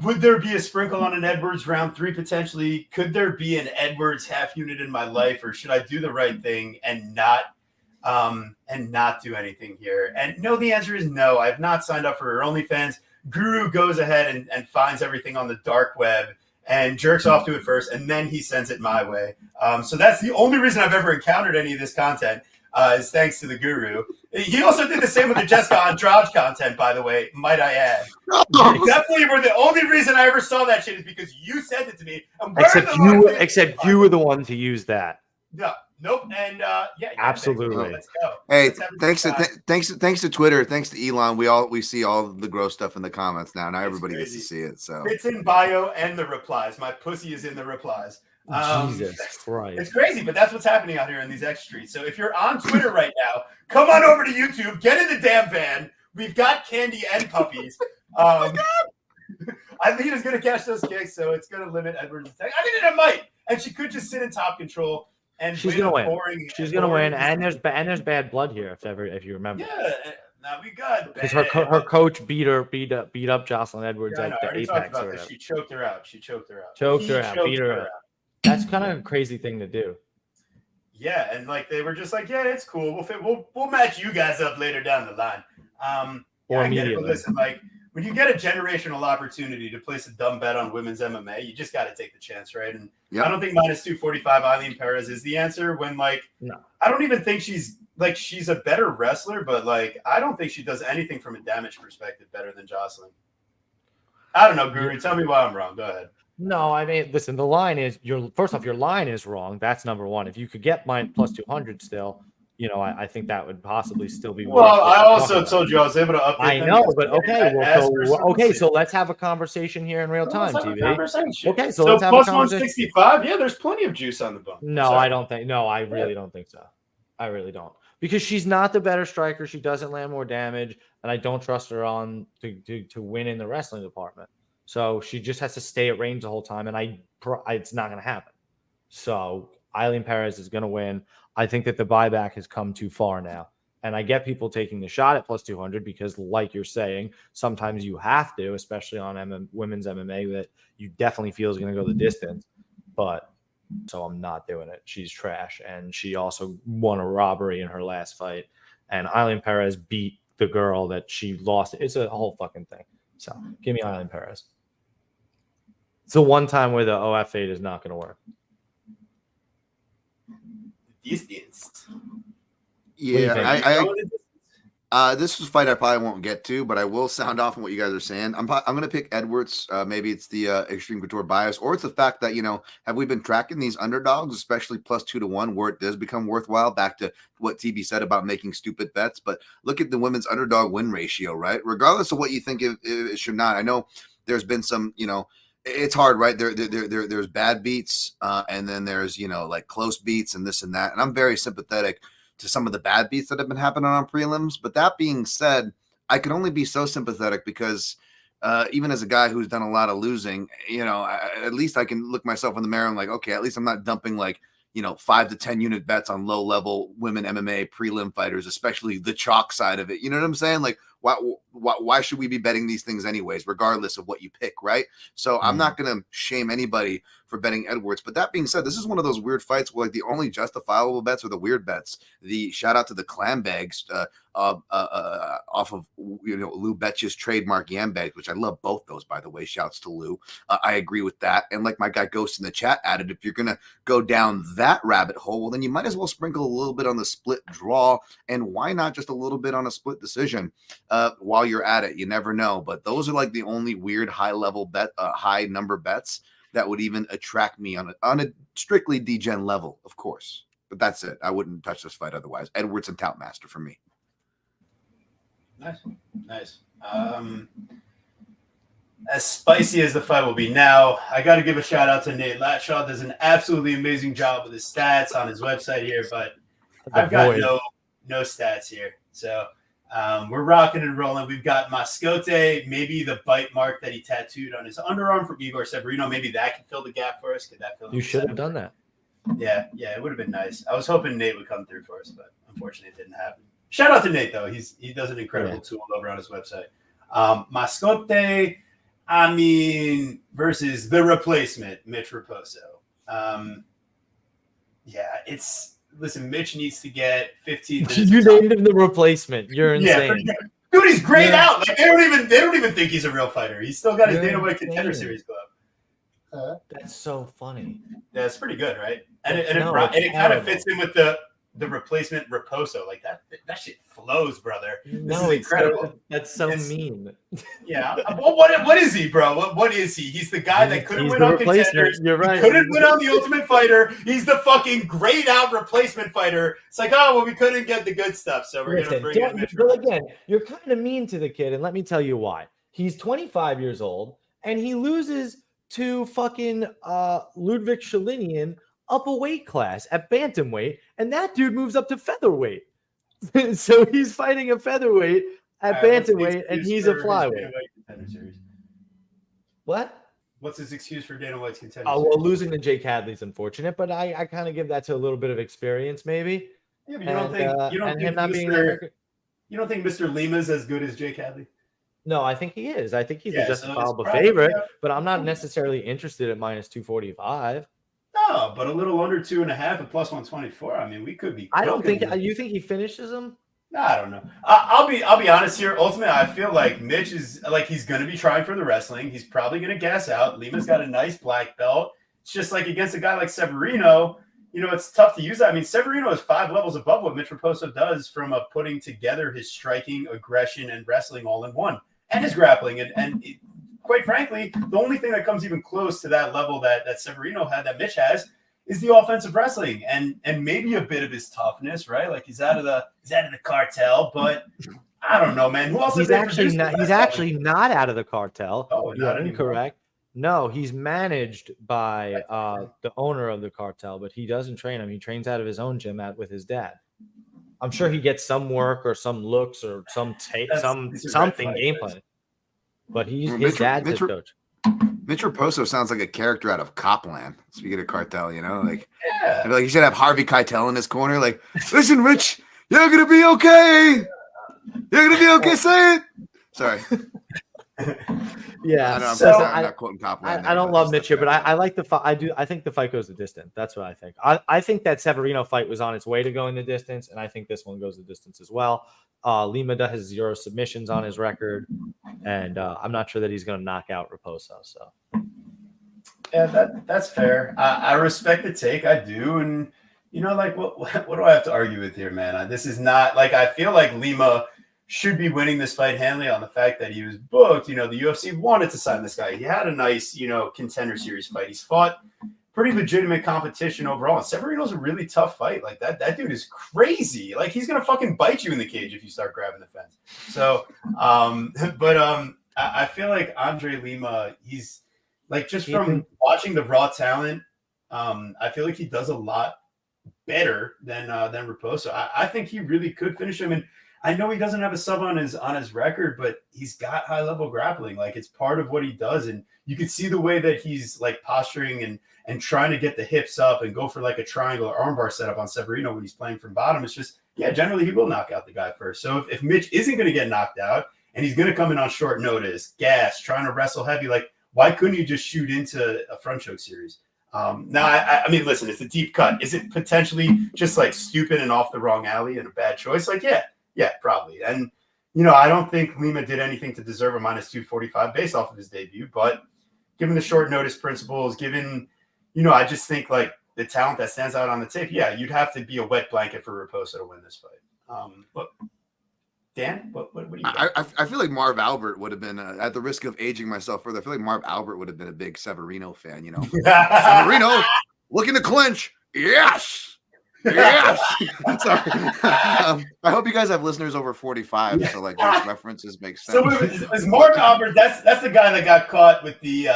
would there be a sprinkle on an Edwards round 3 potentially? Could there be an Edwards half unit in my life, or should I do the right thing and not do anything here? And no, the answer is no. I have not signed up for her OnlyFans. Guru goes ahead and finds everything on the dark web and jerks off to it first, and then he sends it my way. So that's the only reason I've ever encountered any of this content. Is thanks to the guru. He also did the same with the Jessica Andrade content, by the way, might I add. You definitely were the only reason I ever saw that shit is because you sent it to me. And Except you were the one to use that. No, nope, and yeah, absolutely. Let's go. Hey, thanks to Twitter, thanks to Elon. We see all the gross stuff in the comments now. Now everybody gets to see it. So it's in bio and the replies. My pussy is in the replies. Jesus Christ. It's crazy, but that's what's happening out here in these X streets. So if you're on Twitter right now, come on over to YouTube, get in the damn van. We've got candy and puppies. Almeida's going to catch those kicks, so it's going to limit Edwards' attack. I mean, it might. And she could just sit in top control. And she's going to win. She's going to win, and there's bad blood here, if you remember. Yeah, now we got because her coach beat up Jocelyn Edwards at the Apex. She choked her out. Beat her out. That's kind of a crazy thing to do. Yeah, and like they were just like, yeah, it's cool. We'll match you guys up later down the line. Or I get it, but listen, like when you get a generational opportunity to place a dumb bet on women's MMA, you just got to take the chance, right? And I don't think minus 245 Eileen Perez is the answer. When like, no, I don't even think she's a better wrestler, but like I don't think she does anything from a damage perspective better than Jocelyn. I don't know, Guru. Tell me why I'm wrong. Go ahead. No, I mean, listen, the line is first off, your line is wrong. That's number one. If you could get mine plus 200 still, I think that would possibly still be. Well, I also told you I was able to update. I know, but okay. So let's have a conversation here in real time, TV. Okay, so let's have a conversation. 165. Yeah, there's plenty of juice on the bone. No, I don't think. No, I really don't think so. I really don't, because she's not the better striker. She doesn't land more damage, and I don't trust her on to win in the wrestling department. So she just has to stay at range the whole time, and it's not going to happen. So Eileen Perez is going to win. I think that the buyback has come too far now, and I get people taking the shot at plus 200 because, like you're saying, sometimes you have to, especially on women's MMA, that you definitely feel is going to go the distance. But so I'm not doing it. She's trash, and she also won a robbery in her last fight, and Eileen Perez beat the girl that she lost. It's a whole fucking thing. So give me Eileen Perez. It's the one time where the OF8 is not going to work. Distance. Yeah, this was a fight I probably won't get to, but I will sound off on what you guys are saying. I'm going to pick Edwards. Maybe it's the extreme couture bias, or it's the fact that, have we been tracking these underdogs, especially plus 2-1, where it does become worthwhile? Back to what TB said about making stupid bets, but look at the women's underdog win ratio, right? Regardless of what you think it should not. I know there's been some, it's hard, right? There's bad beats, and then there's, like close beats and this and that. And I'm very sympathetic to some of the bad beats that have been happening on prelims. But that being said, I can only be so sympathetic because even as a guy who's done a lot of losing, at least I can look myself in the mirror and like, okay, at least I'm not dumping like, 5 to 10 unit bets on low level women MMA prelim fighters, especially the chalk side of it. You know what I'm saying? Like, why should we be betting these things anyways, regardless of what you pick, right? So I'm not going to shame anybody for betting Edwards. But that being said, this is one of those weird fights where like the only justifiable bets are the weird bets. The shout out to the clam bags off of Lou Betch's trademark yam bags, which I love both those, by the way. Shouts to Lou. I agree with that. And like my guy Ghost in the chat added, if you're going to go down that rabbit hole, well, then you might as well sprinkle a little bit on the split draw, and why not just a little bit on a split decision while you're at it. You never know. But those are like the only weird high level bet, high number bets that would even attract me on a strictly degen level, of course. But that's it. I wouldn't touch this fight otherwise. Edwards and Toutmaster for me. Nice. As spicy as the fight will be now, I got to give a shout out to Nate Latshaw. Does an absolutely amazing job with his stats on his website here, but I've got no stats here. So we're rocking and rolling. We've got Mascote, maybe the bite mark that he tattooed on his underarm from Igor Severino. Maybe that could fill the gap for us. Could that fill? You should have done that. Yeah, it would have been nice. I was hoping Nate would come through for us, but unfortunately it didn't happen. Shout out to Nate, though. He does an incredible tool over on his website. Mascote, versus the replacement, Mitch Reposo. Listen, Mitch needs to get 15 minutes. You named him the replacement. You're insane. Yeah, dude, he's grayed out. Like they don't even think he's a real fighter. He's still got his Dana White Contender Series glove. That's so funny. Yeah, it's pretty good, right? And it No, it kind of fits in with the replacement Reposo. Like that shit flows, brother. This is incredible. That's so mean. Yeah. Well, what is he, bro? What is he? He's the guy that couldn't win on Contenders. You're right. He couldn't win on the Ultimate Fighter. He's the fucking grayed out replacement fighter. It's like, oh, well, we couldn't get the good stuff, so we're gonna bring in Mitch. But again, you're kind of mean to the kid, and let me tell you why. He's 25 years old, and he loses to fucking Ludwig Shalinian up a weight class at bantamweight, and that dude moves up to featherweight. So he's fighting a featherweight at bantamweight, and he's a flyweight. What? What's his excuse for Dana White's contender? Oh, well, losing to Jake Hadley's unfortunate, but I kind of give that to a little bit of experience, maybe. Yeah, but you don't think Mr. Lima's as good as Jake Hadley? No, I think he is. I think he's a justifiable favorite, but I'm not necessarily interested at minus 245. No, but a little under 2.5 at plus 124. I mean, we could be. I don't think. You think he finishes him? I don't know. I'll be honest here. Ultimately, I feel like Mitch is like he's going to be trying for the wrestling. He's probably going to gas out. Lima's got a nice black belt. It's just like against a guy like Severino, it's tough to use that. I mean, Severino is 5 levels above what Mitch Reposo does from putting together his striking, aggression, and wrestling all in one, and his grappling. And quite frankly, the only thing that comes even close to that level that Severino had, that Mitch has, is the offensive wrestling and maybe a bit of his toughness, right? Like he's out of the cartel, but I don't know, man. Who else? He's actually not out of the cartel. Oh, you're incorrect. No, he's managed by the owner of the cartel, but he doesn't train him. He trains out of his own gym with his dad. I'm sure he gets some work or some looks or something gameplay. But his dad's his coach. Mitch Reposo sounds like a character out of Copland. Speaking of cartel, I Yeah. feel like he should have Harvey Keitel in his corner. Like, listen, Rich, you're gonna be okay. You're gonna be okay. Say it. Sorry. Yeah. I'm not quoting Copland. I don't love Mitch here, but I like the fight. I think the fight goes the distance. That's what I think. I think that Severino fight was on its way to going the distance, and I think this one goes the distance as well. Lima has 0 submissions on his record, and I'm not sure that he's going to knock out Reposo. So, yeah, that's fair. I respect the take. I do, and like what do I have to argue with here, man? This is not like I feel like Lima should be winning this fight handily on the fact that he was booked. The UFC wanted to sign this guy. He had a nice, contender series fight. He's fought pretty legitimate competition overall. And Severino's a really tough fight. Like that dude is crazy. Like he's gonna fucking bite you in the cage if you start grabbing the fence. So, I feel like Andre Lima, he's like just from watching the raw talent, I feel like he does a lot better than Reposo. I think he really could finish him. And I know he doesn't have a sub on his record, but he's got high level grappling. Like it's part of what he does. And you can see the way that he's like posturing and trying to get the hips up and go for like a triangle or armbar setup on Severino when he's playing from bottom. It's just, generally he will knock out the guy first. So if Mitch isn't going to get knocked out and he's going to come in on short notice, gas, trying to wrestle heavy, like why couldn't you just shoot into a front choke series? Now, I mean, listen, it's a deep cut. Is it potentially just like stupid and off the wrong alley and a bad choice? Like, yeah, probably. And, I don't think Lima did anything to deserve a minus 245 based off of his debut, but given the short notice principles, given, I just think like the talent that stands out on the tape, you'd have to be a wet blanket for Reposo to win this fight. But Dan, what do you got? I feel like Marv Albert would have been, at the risk of aging myself further, I feel like Marv Albert would have been a big Severino fan, Severino looking to clinch. Yes. Yes. Sorry. I hope you guys have listeners over 45, so like those references make sense. So is Marv Albert? That's the guy that got caught with the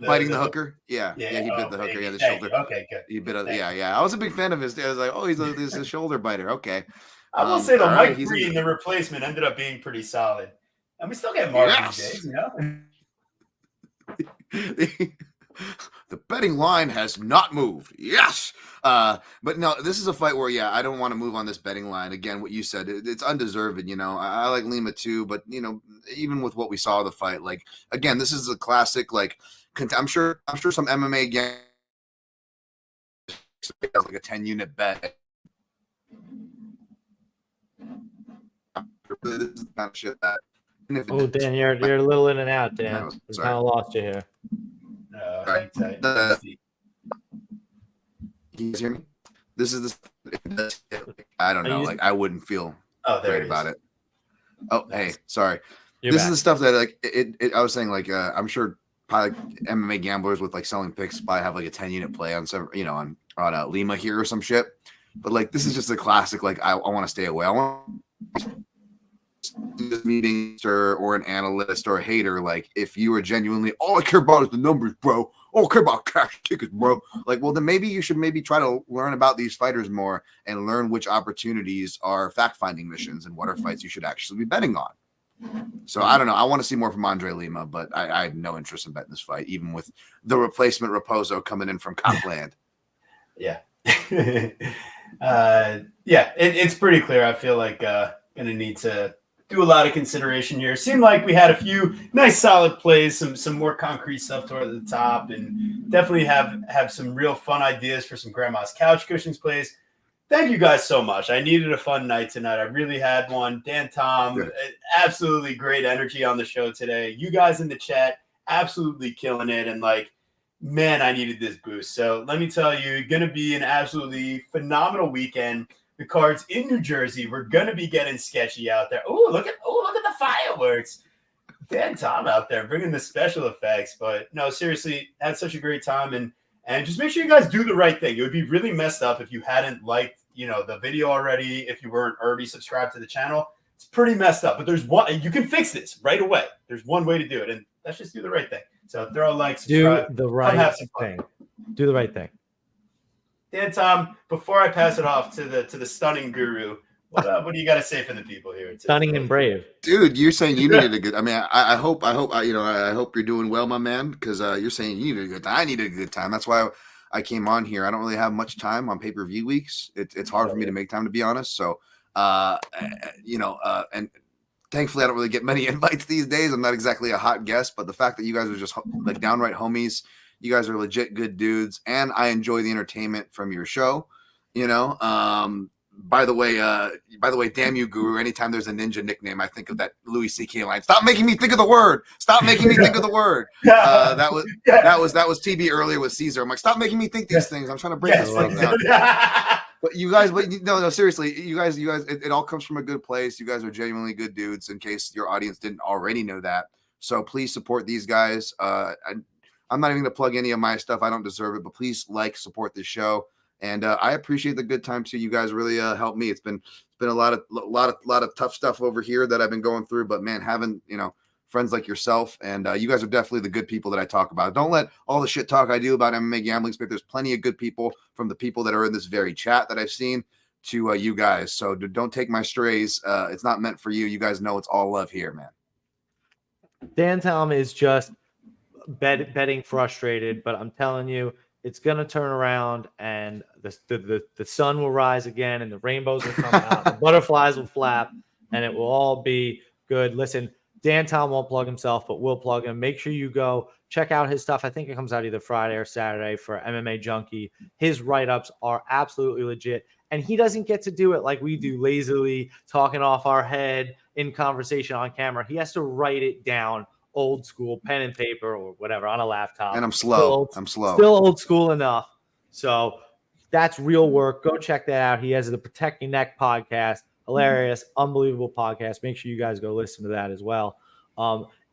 biting the hooker. Yeah, he bit the hooker. Yeah, the shoulder. Okay, good. He bit. I was a big fan of his. I was like, oh, he's a shoulder biter. Okay. I will say the Mike Green, the replacement, ended up being pretty solid, and we still get Marv these days, The betting line has not moved. Yes. But no, this is a fight where, I don't want to move on this betting line. Again, what you said, it's undeserved. I like Lima too, but even with what we saw of the fight, like, again, this is a classic, like, I'm sure some MMA game like a 10-unit bet. This is the kind of shit that. Oh, Dan, you're a little in and out, Dan. We kind of lost you here. hang tight. Can you guys hear me? This is the. I don't know. Like I wouldn't feel great about it. Oh, hey, sorry. This is the stuff that like I was saying like I'm sure probably like, MMA gamblers with like selling picks probably have like a 10-unit play on some on Lima here or some shit. But like this is just a classic. Like I want to stay away. I want this meeting or an analyst or a hater. Like if you are genuinely all I care about is the numbers, bro. All I care about cash tickets, bro. Like well then maybe you should try to learn about these fighters more and learn which opportunities are fact-finding missions and what are fights you should actually be betting on. So I don't know. I want to see more from Andre Lima, but I have no interest in betting this fight, even with the replacement Reposo coming in from Copland. Yeah. It's pretty clear. I feel like gonna need to do a lot of consideration here. Seemed like we had a few nice solid plays, some more concrete stuff toward the top, and definitely have some real fun ideas for some grandma's couch cushions plays. Thank you guys so much. I needed a fun night tonight. I really had one. Dan, Tom, absolutely great energy on the show today. You guys in the chat, absolutely killing it. And like, man, I needed this boost. So let me tell you, going to be an absolutely phenomenal weekend. The cards in New Jersey, we're going to be getting sketchy out there. Oh, look at the fireworks. Dan, Tom out there bringing the special effects. But no, seriously, had such a great time. And just make sure you guys do the right thing. It would be really messed up if you hadn't liked, the video already, if you weren't already subscribed to the channel. It's pretty messed up. But there's one, you can fix this right away. There's one way to do it, and that's just do the right thing. So throw a like, subscribe. Do the right thing. Do the right thing. Dan, Tom, before I pass it off to the stunning guru, what do you got to say for the people here? Stunning and brave, dude. You're saying you needed a good. I mean, I hope I hope you're doing well, my man. Because you're saying you needed a good time. I needed a good time. That's why I came on here. I don't really have much time on pay-per-view weeks. It's hard for me to make time, to be honest. So, and thankfully, I don't really get many invites these days. I'm not exactly a hot guest, but the fact that you guys are just like downright homies, you guys are legit good dudes, and I enjoy the entertainment from your show. By the way, damn you, Guru. Anytime there's a ninja nickname, I think of that Louis C.K. line. Stop making me think of the word. Stop making me think of the word. That was TB earlier with Caesar. I'm like, stop making me think these things. I'm trying to break this thing down. But you guys, no, seriously, you guys, it all comes from a good place. You guys are genuinely good dudes. In case your audience didn't already know that, so please support these guys. I'm not even gonna plug any of my stuff. I don't deserve it, but please support this show. And I appreciate the good time too. You guys really helped me. It's been a lot of tough stuff over here that I've been going through. But man, having friends like yourself and you guys are definitely the good people that I talk about. Don't let all the shit talk I do about MMA gambling speak. There's plenty of good people, from the people that are in this very chat that I've seen to you guys. So don't take my strays. It's not meant for you. You guys know it's all love here, man. Dan Tom is just betting frustrated, but I'm telling you, it's going to turn around, and the sun will rise again, and the rainbows will come out, the butterflies will flap, and it will all be good. Listen, Dan Tom won't plug himself, but we'll plug him. Make sure you go check out his stuff. I think it comes out either Friday or Saturday for MMA Junkie. His write-ups are absolutely legit, and he doesn't get to do it like we do, lazily talking off our head in conversation on camera. He has to write it down old school, pen and paper or whatever, on a laptop. And I'm slow. Still old school enough. So that's real work. Go check that out. He has the Protect Your Neck podcast. Hilarious, unbelievable podcast. Make sure you guys go listen to that as well.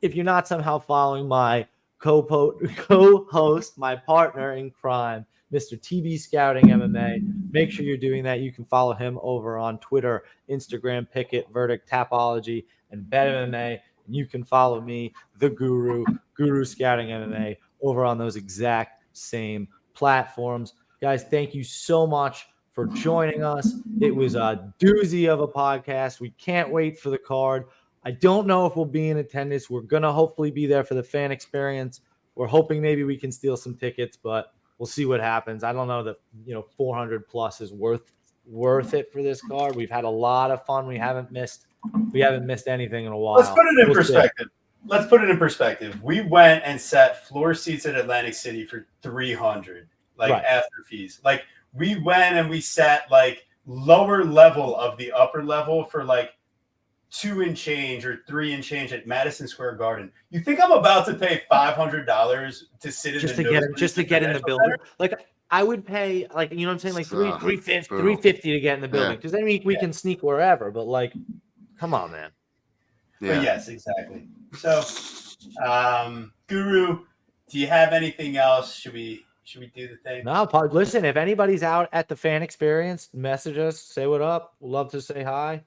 If you're not somehow following my co-host, my partner in crime, Mr. TB Scouting MMA, make sure you're doing that. You can follow him over on Twitter, Instagram, Picket, Verdict, Tapology, and Bet MMA. You can follow me, the Guru Scouting MMA, over on those exact same platforms. Guys, thank you so much for joining us. It was a doozy of a podcast. We can't wait for the card. I don't know if we'll be in attendance. We're going to hopefully be there for the fan experience. We're hoping maybe we can steal some tickets, but we'll see what happens. I don't know that 400 plus is worth it for this card. We've had a lot of fun. We haven't missed anything in a while. Let's put it in perspective. We went and sat floor seats at Atlantic City for 300, after fees. Like we went and we sat lower level of the upper level for $2 and change or $3 and change at Madison Square Garden. You think I'm about to pay $500 to sit in just the to get in the building? Like I would pay, like, you know what I'm saying, like $350 to get in the building, because then we can sneak wherever. But like, come on, man. Yeah. But yes, exactly. So, Guru, do you have anything else? Should we do the thing? No, listen, if anybody's out at the fan experience, message us, say what up. We'd love to say hi.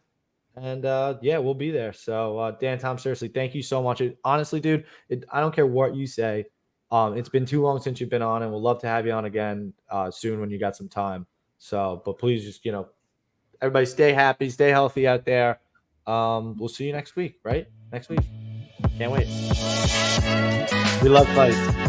And yeah, we'll be there. So Dan, Tom, seriously, thank you so much. Honestly, dude, I don't care what you say. It's been too long since you've been on, and we'll love to have you on again soon when you got some time. So, but please just, everybody stay happy, stay healthy out there. We'll see you next week, right? Next week. Can't wait. We love fights.